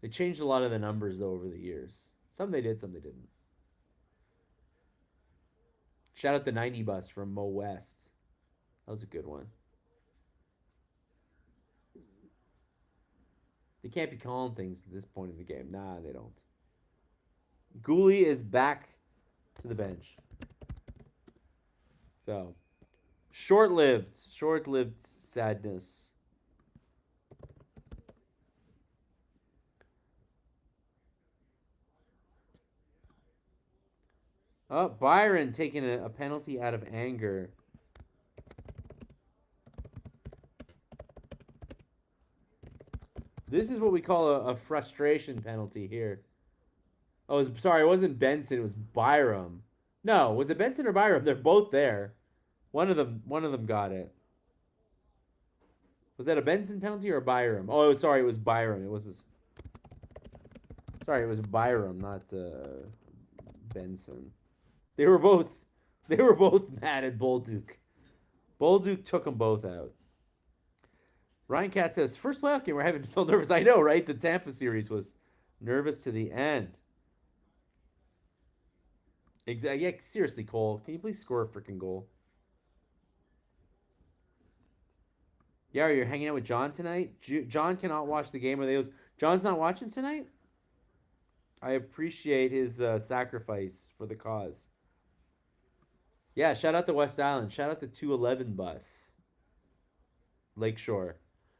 They changed a lot of the numbers, though, over the years. Some they did, some they didn't. Shout out the 90 bus from Mo West. That was a good one. They can't be calling things at this point in the game. Nah, they don't. Gooley is back to the bench. So, short-lived sadness. Oh, Byron taking a penalty out of anger. This is what we call a frustration penalty here. Oh, sorry, it wasn't Benson. It was Byram. No, was it Benson or Byram? They're both there. One of them got it. Was that a Benson penalty or a Byram? Oh, sorry, it was Byram. It was this. Sorry, it was Byram, not Benson. They were both mad at Bolduc. Bolduc took them both out. Ryan Katz says, first playoff game, we're having to feel nervous. I know, right? The Tampa series was nervous to the end. Exactly. Yeah, seriously, Cole. Can you please score a freaking goal? Yeah, you're hanging out with John tonight? John cannot watch the game. John's not watching tonight? I appreciate his sacrifice for the cause. Yeah, shout out to West Island. Shout out to 211 bus. Lakeshore.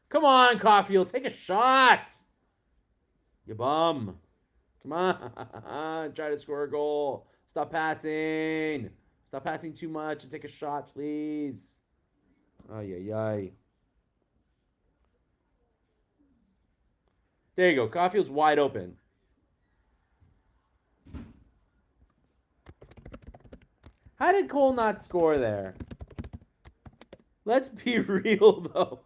Come on, Caulfield. Take a shot. You bum. Come on. Try to score a goal. Stop passing. Stop passing too much and take a shot, please. Ay, ay, ay. There you go. Caulfield's wide open. How did Cole not score there? Let's be real, though.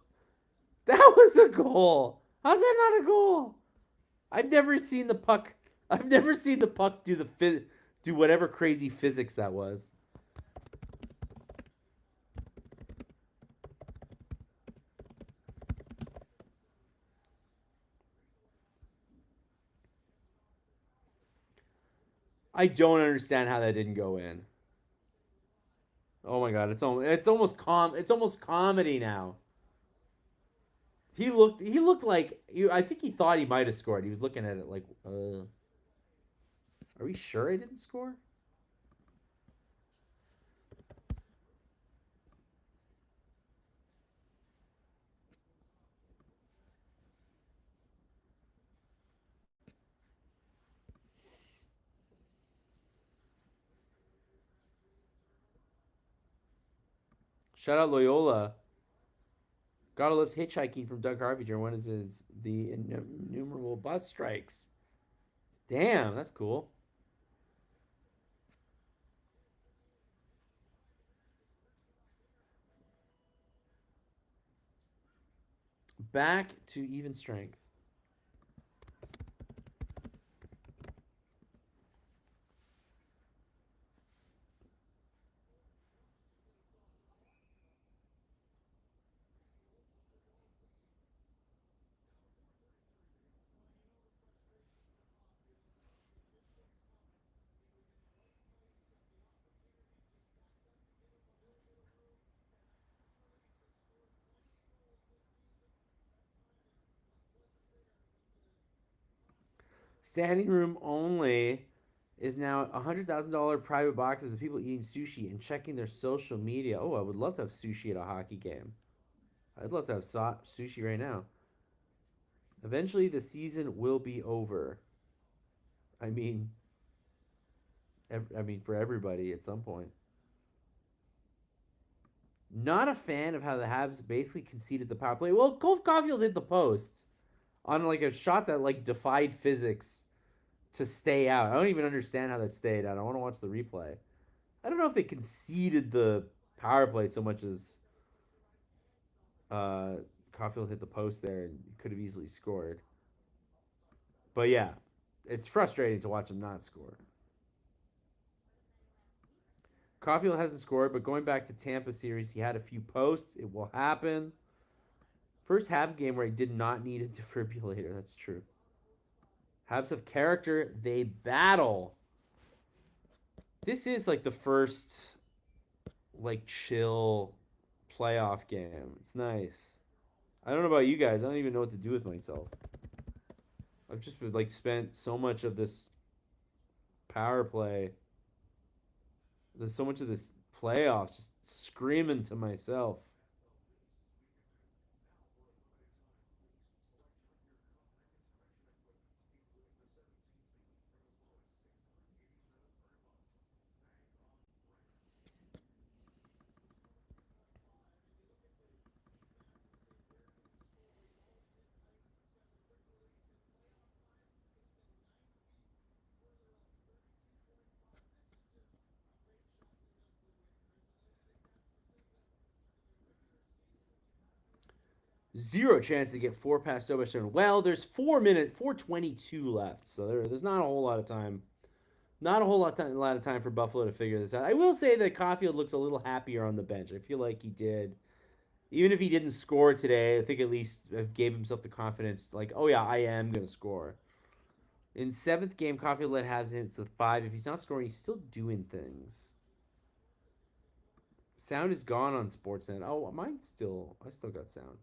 That was a goal. How's that not a goal? I've never seen the puck do whatever crazy physics that was. I don't understand how that didn't go in. Oh my god, it's almost comedy now. He looked like I think he thought he might have scored. He was looking at it like, are we sure I didn't score? Shout out Loyola. Gotta lift hitchhiking from Doug Harvey during one of the innumerable bus strikes. Damn, that's cool. Back to even strength. Standing room only is now $100,000 private boxes of people eating sushi and checking their social media. Oh, I would love to have sushi at a hockey game. I'd love to have sushi right now. Eventually, the season will be over. I mean, for everybody at some point. Not a fan of how the Habs basically conceded the power play. Well, Cole Caulfield hit the post on like a shot that like defied physics to stay out. I don't even understand how that stayed out. I want to watch the replay. I don't know if they conceded the power play so much as uh, Caulfield hit the post there and could have easily scored. But yeah, it's frustrating to watch him not score. Caulfield hasn't scored, but going back to Tampa series, he had a few posts. It will happen. First Habs game where he did not need a defibrillator. That's true. Habs have character. They battle. This is like the first like chill playoff game. It's nice. I don't know about you guys. I don't even know what to do with myself. I've just been like spent so much of this power play. There's so much of this playoffs just screaming to myself. 0 chance to get 4 past Overstone. Well, there's 4 minutes, 4:22 left, so there's not a whole lot of time. Not a whole lot of time for Buffalo to figure this out. I will say that Caulfield looks a little happier on the bench. I feel like he did, even if he didn't score today. I think at least gave himself the confidence, like, oh yeah, I am gonna score. In seventh game, Caulfield led halves hits with 5. If he's not scoring, he's still doing things. Sound is gone on Sportsnet. Oh, I still got sound.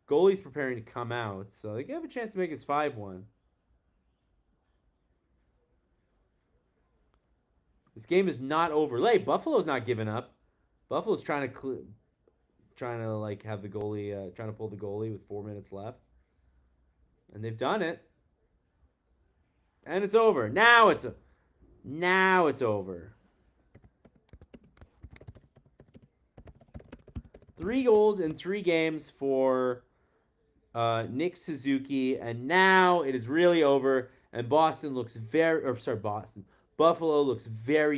Goalie's preparing to come out, so they have a chance to make his 5-1. This game is not over. Hey, Buffalo's not giving up. Buffalo's trying to like have the goalie trying to pull the goalie with 4 minutes left, and they've done it. And it's over. Now it's over. 3 goals in 3 games for Nick Suzuki, and now it is really over. And Buffalo looks very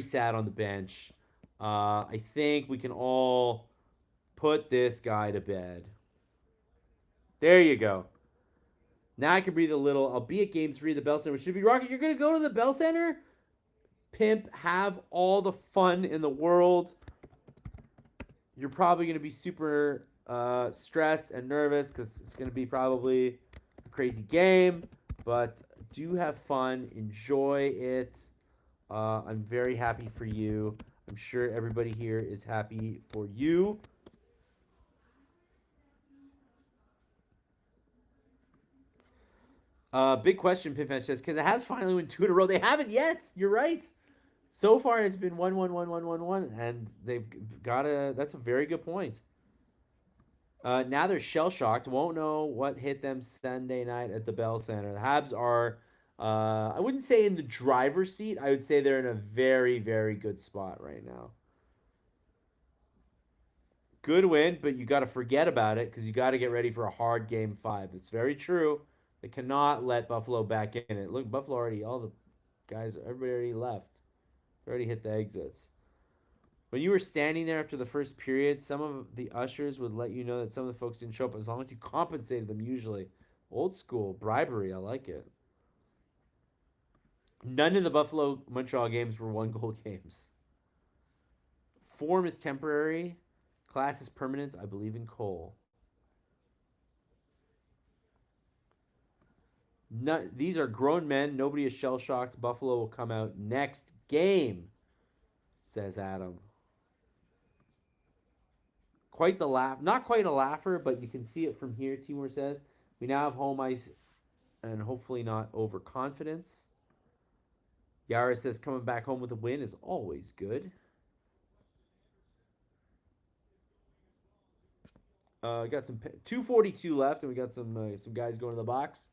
sad on the bench. I think we can all put this guy to bed. There you go. Now I can breathe a little. I'll be at game 3 of the Bell Center, which should be rocking. You're going to go to the Bell Center? Pimp, have all the fun in the world. You're probably going to be super stressed and nervous because it's going to be probably a crazy game. But do have fun. Enjoy it. I'm very happy for you. I'm sure everybody here is happy for you. Big question, Pinfetch says, can the Habs finally win 2 in a row? They haven't yet. You're right. So far, it's been 1-1-1-1-1-1, and they've got a. That's a very good point. Now they're shell shocked. Won't know what hit them Sunday night at the Bell Center. The Habs are, I wouldn't say in the driver's seat. I would say they're in a very, very good spot right now. Good win, but you got to forget about it because you got to get ready for a hard game 5. It's very true. They cannot let Buffalo back in it. Look, Buffalo already, all the guys, everybody already left. They already hit the exits. When you were standing there after the first period, some of the ushers would let you know that some of the folks didn't show up as long as you compensated them usually. Old school bribery, I like it. None of the Buffalo Montreal games were 1 goal games. Form is temporary, class is permanent. I believe in Cole. These are grown men. Nobody is shell shocked. Buffalo will come out next game, says Adam. Quite the laugh. Not quite a laugher, but you can see it from here. Timur says, we now have home ice and hopefully not overconfidence. Yara says, coming back home with a win is always good. Got some 2:42 left, and we got some guys going to the box.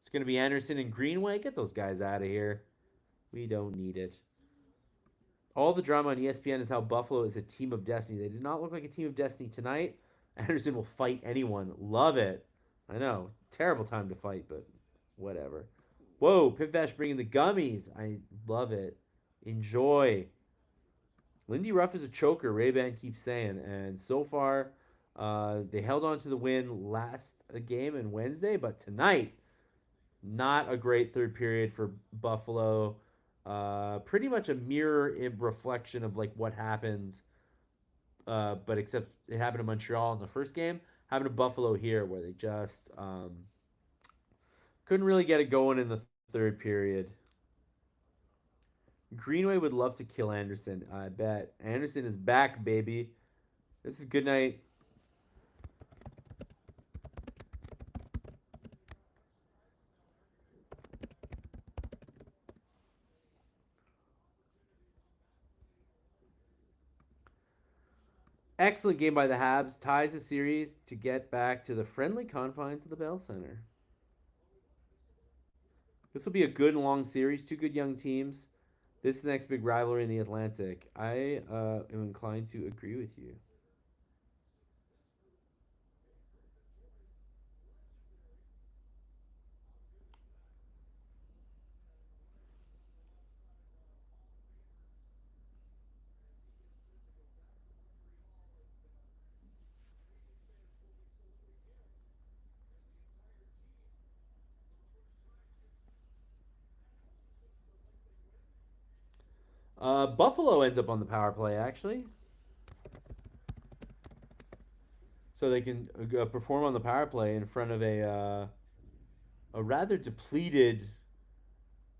It's going to be Anderson and Greenway. Get those guys out of here. We don't need it. All the drama on ESPN is how Buffalo is a team of destiny. They did not look like a team of destiny tonight. Anderson will fight anyone. Love it. I know. Terrible time to fight, but whatever. Whoa, Pipvash bringing the gummies. I love it. Enjoy. Lindy Ruff is a choker, Ray-Ban keeps saying. And so far, they held on to the win last game and Wednesday, but tonight, not a great third period for Buffalo. Pretty much a mirror reflection of like what happened, but except it happened to Montreal in the first game, happened to Buffalo here where they just couldn't really get it going in the third period. Greenway would love to kill Anderson. I bet Anderson is back, baby. This is good night. Excellent game by the Habs. Ties the series to get back to the friendly confines of the Bell Center. This will be a good long series. Two good young teams. This is the next big rivalry in the Atlantic. I am inclined to agree with you. Buffalo ends up on the power play, actually. So they can perform on the power play in front of a rather depleted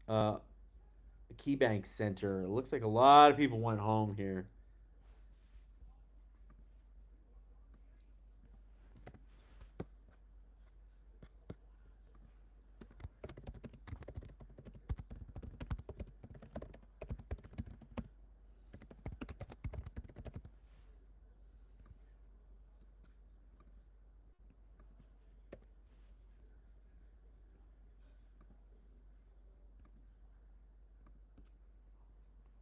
uh, KeyBank Center. It looks like a lot of people went home here.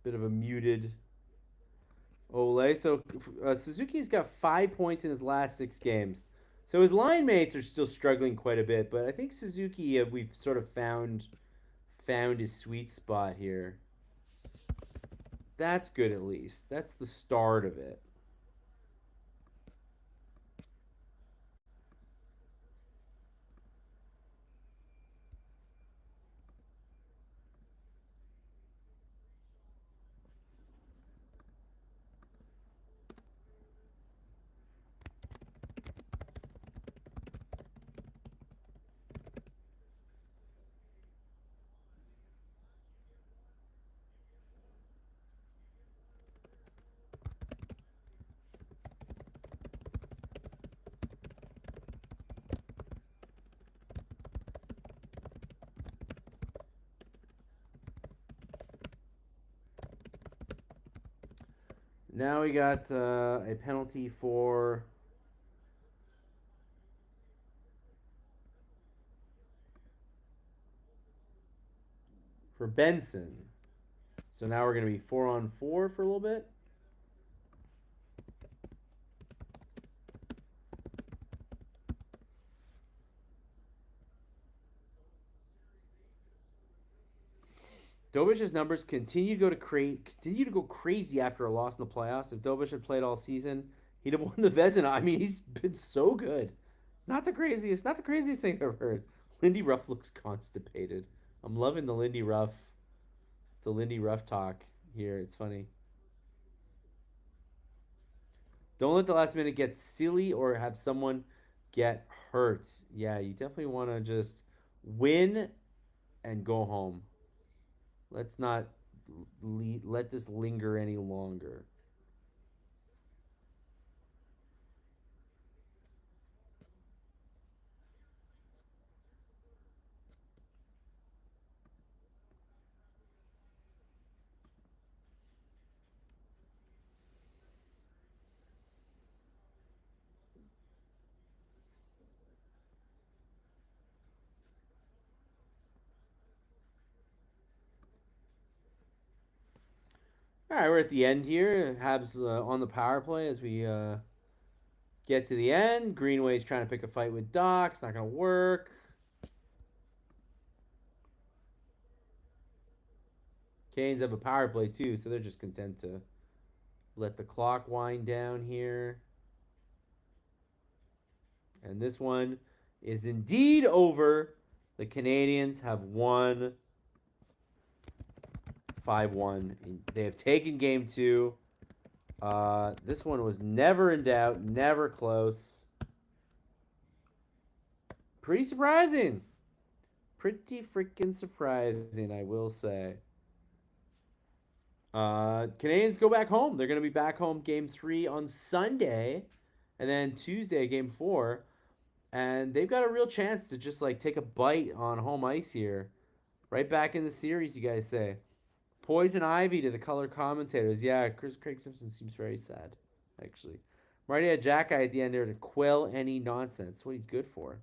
Bit of a muted Ole. So Suzuki's got 5 points in his last 6 games. So his line mates are still struggling quite a bit, but I think Suzuki we've sort of found his sweet spot here. That's good at least. That's the start of it. Now we got a penalty for Benson. So now we're going to be 4-on-4 for a little bit. Dobish's numbers continue to go crazy after a loss in the playoffs. If Dobish had played all season, he'd have won the Vezina. I mean, he's been so good. It's not the craziest thing I've ever heard. Lindy Ruff looks constipated. I'm loving the Lindy Ruff talk here. It's funny. Don't let the last minute get silly or have someone get hurt. Yeah, you definitely want to just win and go home. Let's not let this linger any longer. All right, we're at the end here. Habs on the power play as we get to the end. Greenway's trying to pick a fight with Doc. It's not going to work. Canes have a power play too, so they're just content to let the clock wind down here. And this one is indeed over. The Canadiens have won 5-1. They have taken game two. This one was never in doubt, never close. Pretty surprising. Pretty freaking surprising, I will say. Canadians go back home. They're going to be back home game 3 on Sunday. And then Tuesday, game 4. And they've got a real chance to just like take a bite on home ice here. Right back in the series, you guys say. Poison Ivy to the color commentators. Yeah, Craig Simpson seems very sad, actually. Marty had Jack Eye at the end there to quell any nonsense. What he's good for.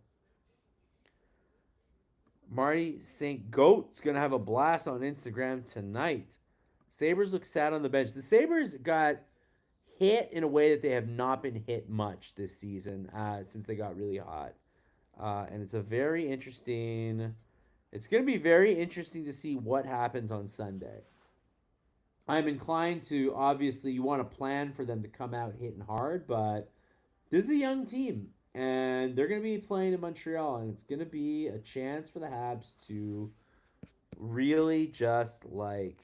Marty St. Goat's going to have a blast on Instagram tonight. Sabres look sad on the bench. The Sabres got hit in a way that they have not been hit much this season since they got really hot. And it's a very interesting. It's going to be very interesting to see what happens on Sunday. I'm inclined to, obviously, you want to plan for them to come out hitting hard, but this is a young team, and they're going to be playing in Montreal, and it's going to be a chance for the Habs to really just like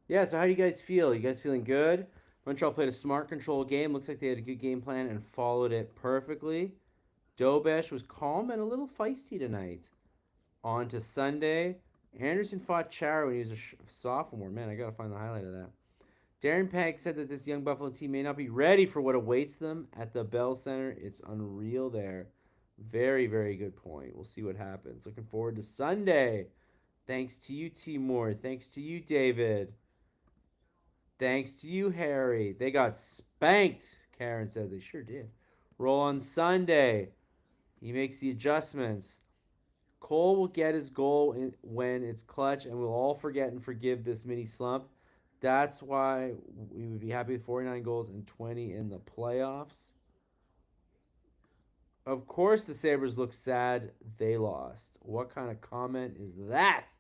yeah, so how do you guys feel? You guys feeling good? Montreal played a smart control game. Looks like they had a good game plan and followed it perfectly. Dobesh was calm and a little feisty tonight. On to Sunday. Anderson fought Chara when he was a sophomore. Man, I gotta find the highlight of that. Darren Peg said that this young Buffalo team may not be ready for what awaits them at the Bell Center. It's unreal there. Very, very good point. We'll see what happens. Looking forward to Sunday. Thanks to you, Timur. Thanks to you, David. Thanks to you, Harry. They got spanked, Karen said. They sure did. Roll on Sunday. He makes the adjustments. Cole will get his goal when it's clutch, and we'll all forget and forgive this mini slump. That's why we would be happy with 49 goals and 20 in the playoffs. Of course, the Sabres look sad they lost. What kind of comment is that?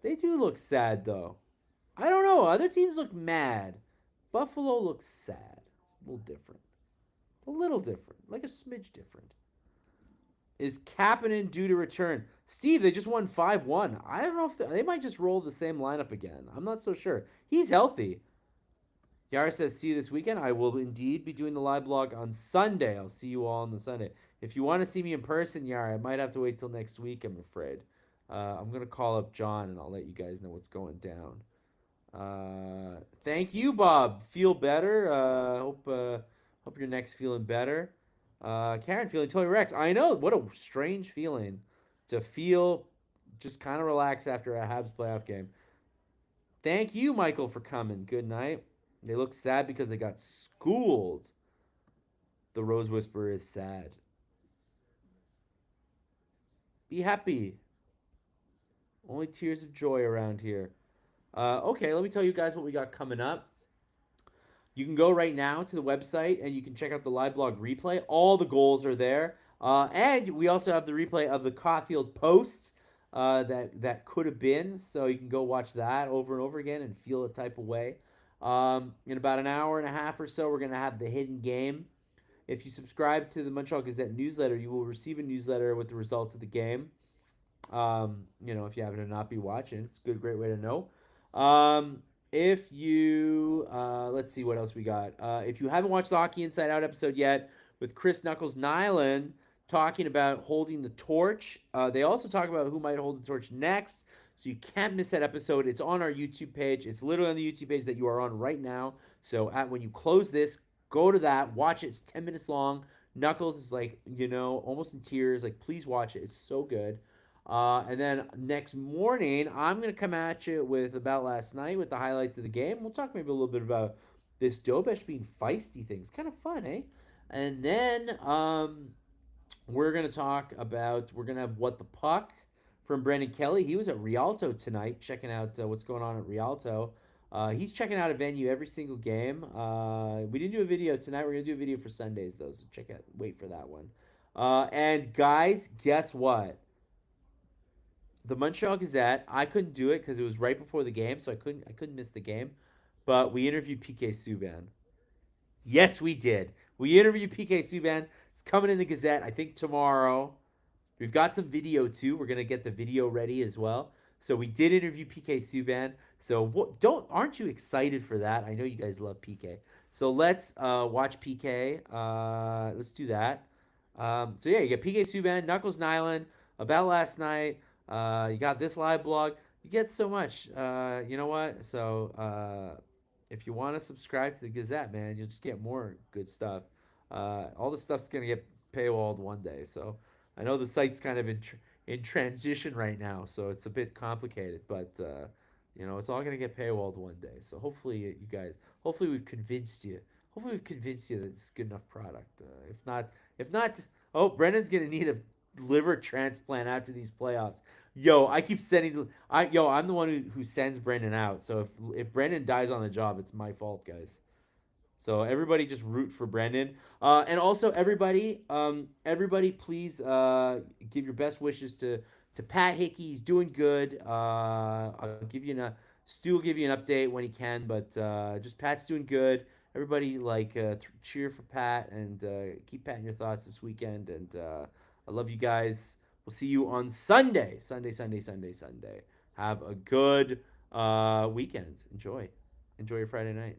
They do look sad, though. I don't know. Other teams look mad. Buffalo looks sad. It's a little different. A little different. Like a smidge different. Is Kapanen due to return? Steve, they just won 5-1. I don't know if they might just roll the same lineup again. I'm not so sure. He's healthy. Yara says, see you this weekend. I will indeed be doing the live blog on Sunday. I'll see you all on the Sunday. If you want to see me in person, Yara, I might have to wait till next week, I'm afraid. I'm going to call up John, and I'll let you guys know what's going down. Thank you, Bob. Feel better. Hope your neck's feeling better. Karen feeling totally relaxed. I know. What a strange feeling to feel just kind of relaxed after a Habs playoff game. Thank you, Michael, for coming. Good night. They look sad because they got schooled. The Rose Whisperer is sad. Be happy. Only tears of joy around here. Okay, let me tell you guys what we got coming up. You can go right now to the website and you can check out the live blog replay. All the goals are there. And we also have the replay of the Caulfield post that could have been. So you can go watch that over and over again and feel a type of way. In about an hour and a half or so, we're going to have the hidden game. If you subscribe to the Montreal Gazette newsletter, you will receive a newsletter with the results of the game. If you happen to not be watching, it's a great way to know. If you, let's see what else we got. If you haven't watched the Hockey Inside Out episode yet with Chris Knuckles Nyland talking about holding the torch, they also talk about who might hold the torch next. So you can't miss that episode. It's on our YouTube page. It's literally on the YouTube page that you are on right now. So when you close this, go to that, watch it. It's 10 minutes long. Knuckles is like, almost in tears. Like, please watch it. It's so good. And then next morning, I'm going to come at you with About Last Night with the highlights of the game. We'll talk maybe a little bit about this Dobesh being feisty thing. It's kind of fun, eh? And then we're going to we're going to have What the Puck from Brendan Kelly. He was at Rialto tonight checking out what's going on at Rialto. He's checking out a venue every single game. We didn't do a video tonight. We're going to do a video for Sundays, though, so wait for that one. And guys, guess what? The Montreal Gazette, I couldn't do it because it was right before the game, so I couldn't miss the game. But we interviewed PK Subban. Yes, we did. We interviewed PK Subban. It's coming in the Gazette, I think tomorrow. We've got some video too. We're gonna get the video ready as well. So we did interview PK Subban. So aren't you excited for that? I know you guys love PK. So let's watch PK. Let's do that. So yeah, you got PK Subban, Knuckles Nyland, About Last Night. You got this live blog. You get so much. You know what? So if you want to subscribe to the Gazette, man, you'll just get more good stuff. All the stuff's gonna get paywalled one day. So I know the site's kind of in transition right now, so it's a bit complicated. But it's all gonna get paywalled one day. So hopefully you guys, hopefully we've convinced you. Hopefully we've convinced you that it's a good enough product. If not, oh, Brendan's gonna need a liver transplant after these playoffs. Yo, I keep sending. I'm the one who sends Brendan out. So if Brendan dies on the job, it's my fault, guys. So everybody just root for Brendan. And also everybody please give your best wishes to Pat Hickey. He's doing good. Stu will give you an update when he can, but just Pat's doing good. Everybody cheer for Pat and keep Pat in your thoughts this weekend. And I love you guys. We'll see you on Sunday. Sunday. Have a good weekend. Enjoy your Friday night.